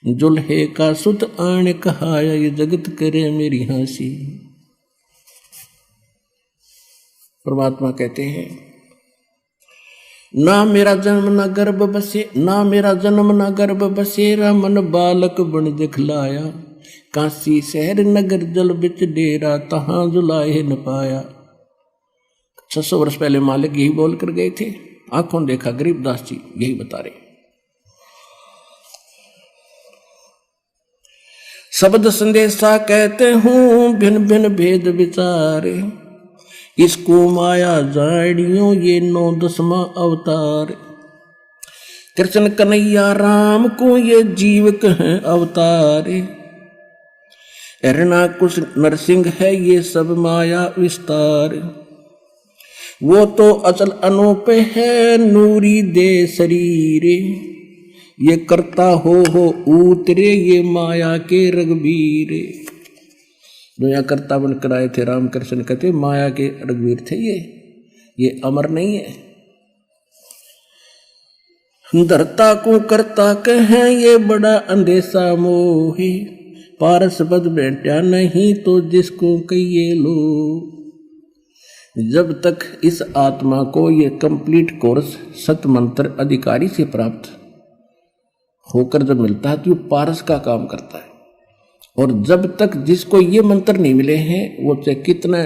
जुल्हे का सुत आण कहाया, ये जगत करे मेरी हंसी। परमात्मा कहते हैं, ना मेरा जन्म ना गर्भ बसे, ना मेरा जन्म ना गर्भ बसेरा, मन बालक बन दिखलाया, काशी शहर नगर जल बिच डेरा, तहां जुलाए न पाया। 600 वर्ष पहले मालिक यही बोल कर गए थे, आंखों देखा गरीबदास जी यही बता रहे। शब्द संदेशा कहते हूं भिन्न भिन्न भेद विचारे, इसको माया जाड़ियों ये 9 अवतार, कृष्ण कन्हैया राम को ये जीव कहें अवतारे, हिरणाकुश नरसिंह है ये सब माया विस्तार, वो तो अचल अनूप है नूरी दे शरीरे, ये करता हो उतरे ये माया के रघुबीरे। जो यहाँ कर्ता बनकर आए थे रामकृष्ण कहते माया के रघुवीर थे ये अमर नहीं है। धरता को करता कहें ये बड़ा अंदेशा मोही, पारस पद बैठा नहीं तो जिसको कहिए लो। जब तक इस आत्मा को ये कंप्लीट कोर्स सत मंत्र अधिकारी से प्राप्त होकर जब मिलता है तो ये पारस का काम करता है। और जब तक जिसको ये मंत्र नहीं मिले हैं वो चाहे कितना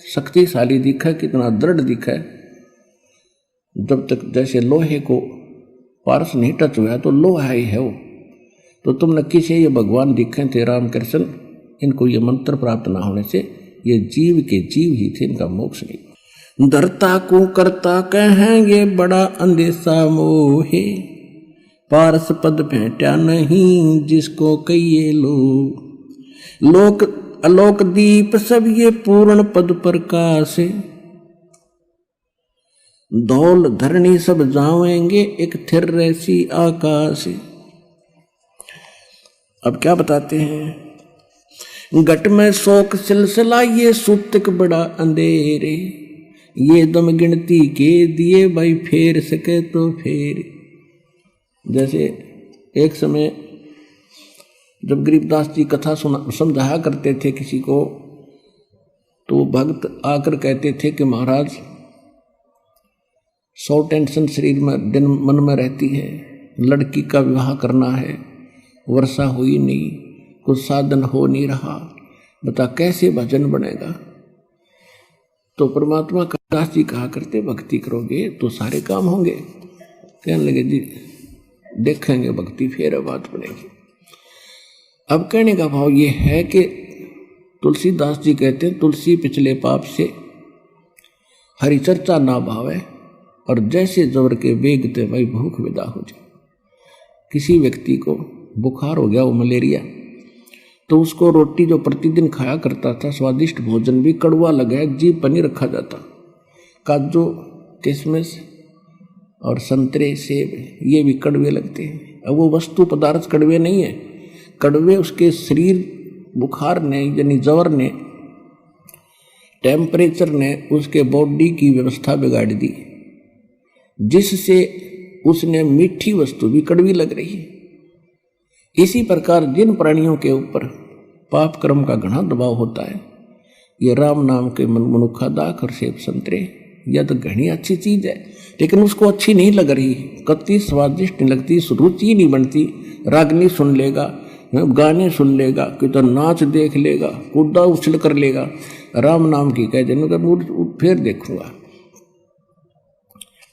शक्तिशाली दिखा, कितना दृढ़ दिखा, जब तक जैसे लोहे को पारस नहीं टच हुआ तो लोहा ही है वो। तो तुम न किसी ये भगवान दिखे थे रामकृष्ण, इनको ये मंत्र प्राप्त ना होने से ये जीव के जीव ही थे, इनका मोक्ष नहीं। धरता को करता कहेंगे बड़ा अंदेशा मोहे, पारस पद भेंटा नहीं जिसको कहिए लो। लोक अलोक दीप सब ये पूर्ण पद प्रकाश, धौल धरणी सब जावेंगे एक थिर रैसी आकाश। अब क्या बताते हैं, घट में शोक सिलसिला ये सुतक बड़ा अंधेरे, ये दम गिनती के दिए भाई फेर सके तो फेर। जैसे एक समय जब गरीबदास जी कथा समझाया करते थे किसी को, तो भक्त आकर कहते थे कि महाराज 100 टेंशन शरीर में दिन मन में रहती है, लड़की का विवाह करना है, वर्षा हुई नहीं, कुछ साधन हो नहीं रहा, बता कैसे भजन बनेगा। तो परमात्मा दास जी कहा करते भक्ति करोगे तो सारे काम होंगे। कहने लगे जी देखेंगे भक्ति फिर बात बनेगी। अब कहने का भाव ये है कि तुलसीदास जी कहते हैं तुलसी पिछले पाप से हरि चर्चा ना भावे, और जैसे जबर के वेगते भाई भूख विदा हो जाए। किसी व्यक्ति को बुखार हो गया, वो मलेरिया, तो उसको रोटी जो प्रतिदिन खाया करता था, स्वादिष्ट भोजन भी कड़वा लगा, जीभ पर नहीं रखा जाता। काजू किशमिश और संतरे सेब ये भी कड़वे लगते हैं। अब वो वस्तु पदार्थ कड़वे नहीं है, कड़वे उसके शरीर बुखार ने यानी जवर ने, टेम्परेचर ने उसके बॉडी की व्यवस्था बिगाड़ दी, जिससे उसने मीठी वस्तु भी कड़वी लग रही है। इसी प्रकार जिन प्राणियों के ऊपर पाप कर्म का घना दबाव होता है, ये राम नाम के मनुखा दाख और सेब संतरे, यह तो घनी अच्छी चीज है, लेकिन उसको अच्छी नहीं लग रही, कति स्वादिष्ट नहीं लगती, रुचि नहीं बनती। रागनी सुन लेगा, गाने सुन लेगा, कि तो नाच देख लेगा, कूदा उछल कर लेगा, राम नाम की कह देने फिर देखूंगा।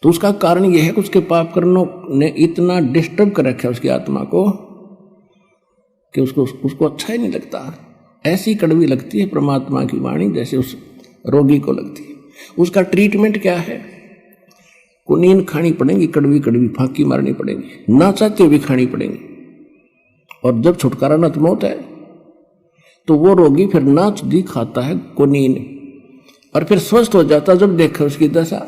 तो उसका कारण यह है कि उसके पाप कर्मों ने इतना डिस्टर्ब कर रखा है उसकी आत्मा को कि उसको अच्छा ही नहीं लगता। ऐसी कड़वी लगती है परमात्मा की वाणी जैसे उस रोगी को लगती है। उसका ट्रीटमेंट क्या है, कुनीन खानी पड़ेगी, कड़वी कड़वी फांकी मारनी पड़ेगी, ना चाहते भी खानी पड़ेगी। और जब छुटकारा न तो मौत है, तो वो रोगी फिर नाच दी खाता है कुनीन, और फिर स्वस्थ हो जाता जब देखा उसकी दशा।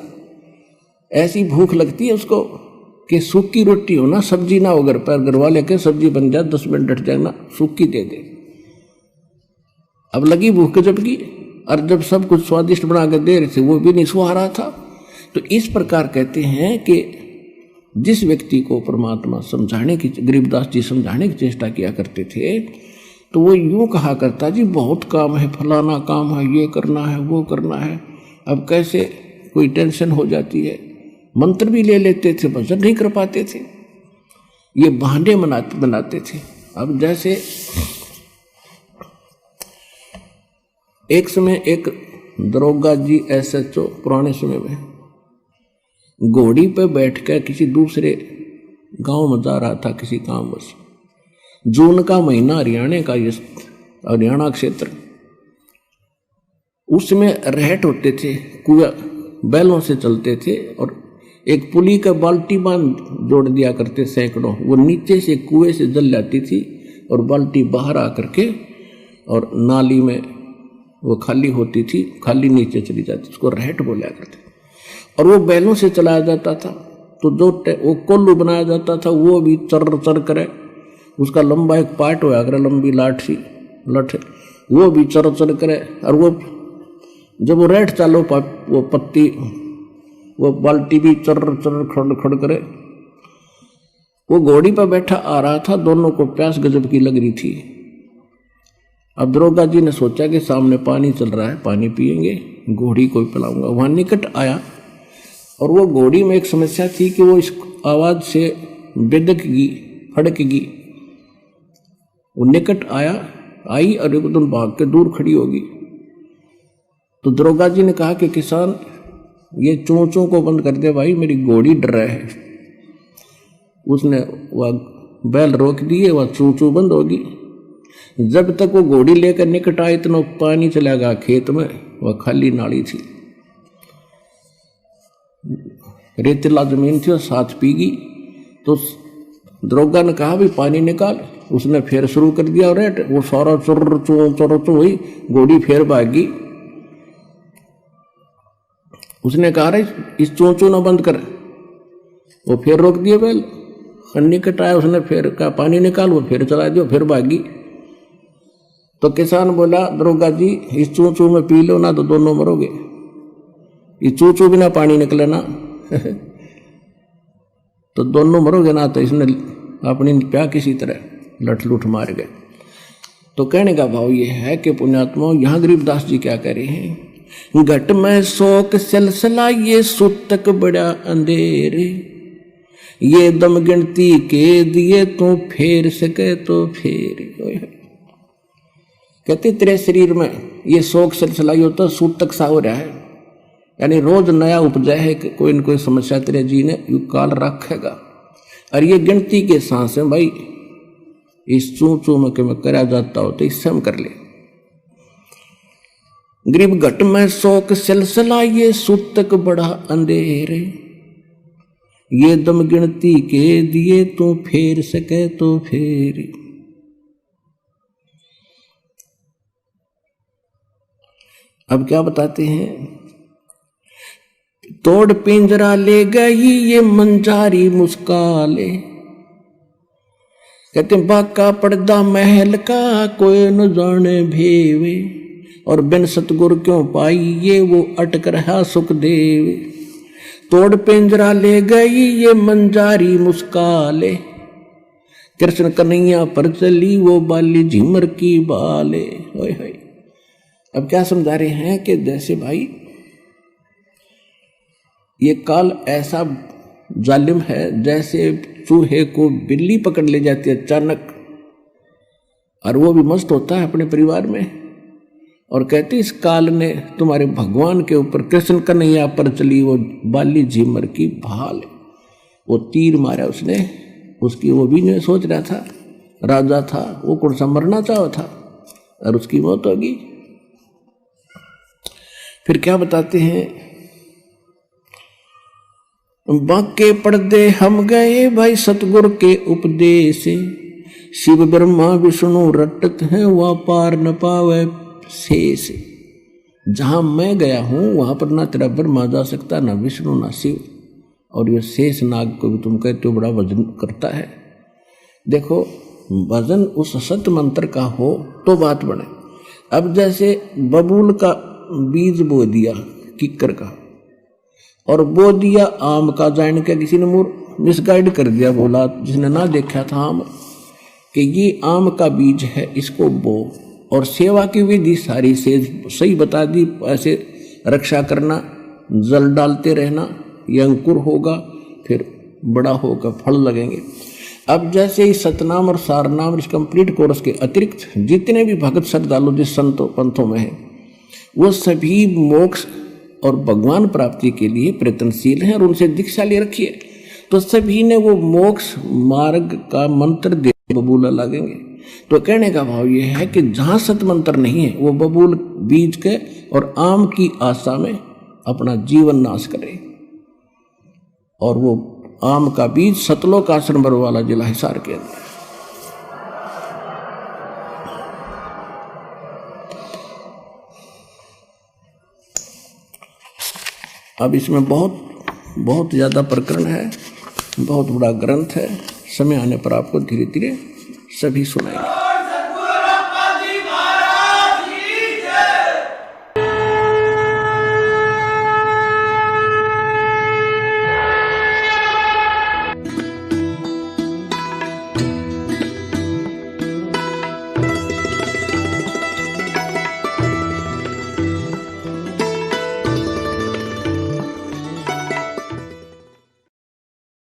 ऐसी भूख लगती है उसको कि सूखी रोटी हो ना, सब्जी ना हो घर पर, घर वाले के सब्जी बन जाए 10 मिनट डट जाए ना, सूखी दे दे। अब लगी भूख जबकि, और जब सब कुछ स्वादिष्ट बना के दे रहे थे वो भी नहीं सुहा रहा था। तो इस प्रकार कहते हैं कि जिस व्यक्ति को परमात्मा समझाने की, गरीबदास जी समझाने की चेष्टा किया करते थे, तो वो यूं कहा करता जी बहुत काम है, फलाना काम है, ये करना है, वो करना है। अब कैसे कोई टेंशन हो जाती है, मंत्र भी ले लेते थे, भजन नहीं कर पाते थे, ये बहाने बनाते थे। अब जैसे एक समय एक दरोगा जी SHO पुराने समय में घोड़ी पे बैठकर किसी दूसरे गांव में जा रहा था किसी कामवश। जून का महीना, हरियाणा क्षेत्र, उसमें रहट होते थे, कुआं बैलों से चलते थे, और एक पुली का बाल्टी बांध जोड़ दिया करते सैकड़ों, वो नीचे से कुएं से जल जाती थी और बाल्टी बाहर आकर के और नाली में वो खाली होती थी, खाली नीचे चली जाती, उसको रहट बोला करते। और वो बैलों से चलाया जाता था, तो जो वो कोल्लू बनाया जाता था वो भी चर चर करे, उसका लंबा एक पार्ट होया करे, लंबी लाठ, वो भी चर चर करे। और वो जब वो रेठ चालो वो पत्ती वो बाल्टी भी चर चर खड़ खड़ करे। वो घोड़ी पर बैठा आ रहा था, दोनों को प्यास गजब की लग रही थी। अब दरोगा जी ने सोचा कि सामने पानी चल रहा है, पानी पिएंगे, घोड़ी को पिलाऊंगा। वहां निकट आया और वो घोड़ी में एक समस्या थी कि वो इस आवाज से बेदकगी फड़कगी। वो निकट आई और एकदम भाग के दूर खड़ी होगी। तो दरोगा जी ने कहा कि किसान ये चोंचों को बंद कर दे भाई, मेरी घोड़ी डर रहा है। उसने वह बैल रोक दिए, वह चूचू बंद होगी। जब तक वो घोड़ी लेकर निकट आए इतना पानी चला गया खेत में, वह खाली नाली थी, रेतीला जमीन थी और साथ पीगी। तो दरोगा ने कहा भी पानी निकाल। उसने फिर शुरू कर दिया और वो सारा चुर चुर हुई, घोड़ी फिर भागी। उसने कहा रे इस चोंचो ना बंद कर। वो फिर रोक दिए बैल, निकट आया, उसने फिर कहा पानी निकाल, वो फिर चला दिया, फिर भागी। तो किसान बोला दरोगा जी इस चोंचो में पी लो ना तो दोनों मरोगे, इस चोंचो बिना पानी निकले ना तो दोनों मरोगे ना। तो इसने अपनी प्या किसी तरह लठ लुठ मार गए। तो कहने का भाव ये है कि पुण्यात्मा यहाँ गरीबदास जी क्या कह रहे हैं, घट में शोक सिलसिला ये सुतक बड़ा अंधेरे, ये दम गिनती के दिए तू फेर सके तो फेर। कहते तेरे शरीर में ये शोक सिलसिला ही होता, सूतक सा हो रहा है, यानी रोज नया उपजा है कि कोई न कोई समस्या तेरे जी ने यू काल रखेगा। और ये गिनती के सांस है भाई, इस चू चू में कि मैं करा जाता हो तो इससे हम कर ले। गरीब घट में शोक सिलसिला ये सूतक बड़ा अंधेरे, ये दम गिनती के दिए तू फेर सके तो फेर। अब क्या बताते हैं, तोड़ पिंजरा ले गई ये मंजारी मुस्काले, कहते बाका पर्दा महल का कोई न जाने भेवे, और बिन सतगुर क्यों पाई ये वो अटक रहा सुखदेव। तोड़ पिंजरा ले गई ये मंजारी मुस्काले, कृष्ण कन्हैया पर चली वो बाली झिमर की बाले। होय होय। अब क्या समझा रहे हैं कि जैसे भाई ये काल ऐसा जालिम है, जैसे चूहे को बिल्ली पकड़ ले जाती है अचानक, और वो भी मस्त होता है अपने परिवार में, और कहते इस काल ने तुम्हारे भगवान के ऊपर कृष्ण कन्हैया पर चली वो बाली झिमर की भाल। वो तीर मारा उसने, उसकी वो भी नहीं सोच रहा था, राजा था वो कौन सा मरना चाहा था, और उसकी मौत होगी। फिर क्या बताते हैं, बाके पर्दे हम गए भाई सतगुर के उपदेश, शिव ब्रह्मा विष्णु रटत हैं वह पार न पावे शेष। जहां मैं गया हूं वहां पर ना तेरा ब्रह्मा जा सकता, ना विष्णु ना शिव, और ये शेष नाग को भी तुम कहते हो बड़ा वजन करता है। देखो वजन उस सत्य मंत्र का हो तो बात बने। अब जैसे बबूल का बीज बो दिया किक्कर का, और बो दिया आम का, जान के किसी ने मिसगाइड कर दिया, बोला जिसने ना देखा था आम कि ये आम का बीज है, इसको बो, और सेवा की विधि सारी से सही बता दी। ऐसे रक्षा करना, जल डालते रहना, ये अंकुर होगा फिर बड़ा होगा, फल लगेंगे। अब जैसे ही सतनाम और सारनाम इस कंप्लीट कोर्स के अतिरिक्त जितने भी भगत श्रद्धालु जिस संतों पंथों में हैं वो सभी मोक्ष और भगवान प्राप्ति के लिए प्रयत्नशील हैं और उनसे दीक्षा ले रखिए, तो सभी ने वो मोक्ष मार्ग का मंत्र दे बबूला लगेंगे। तो कहने का भाव ये है कि जहां सत मंत्र नहीं है वो बबूल बीज के और आम की आशा में अपना जीवन नाश करे। और वो आम का बीज सतलोक आश्रम बरवाला जिला हिसार के अंदर। अब इसमें बहुत ज़्यादा प्रकरण है, बहुत बड़ा ग्रंथ है, समय आने पर आपको धीरे धीरे सभी सुनाएंगे।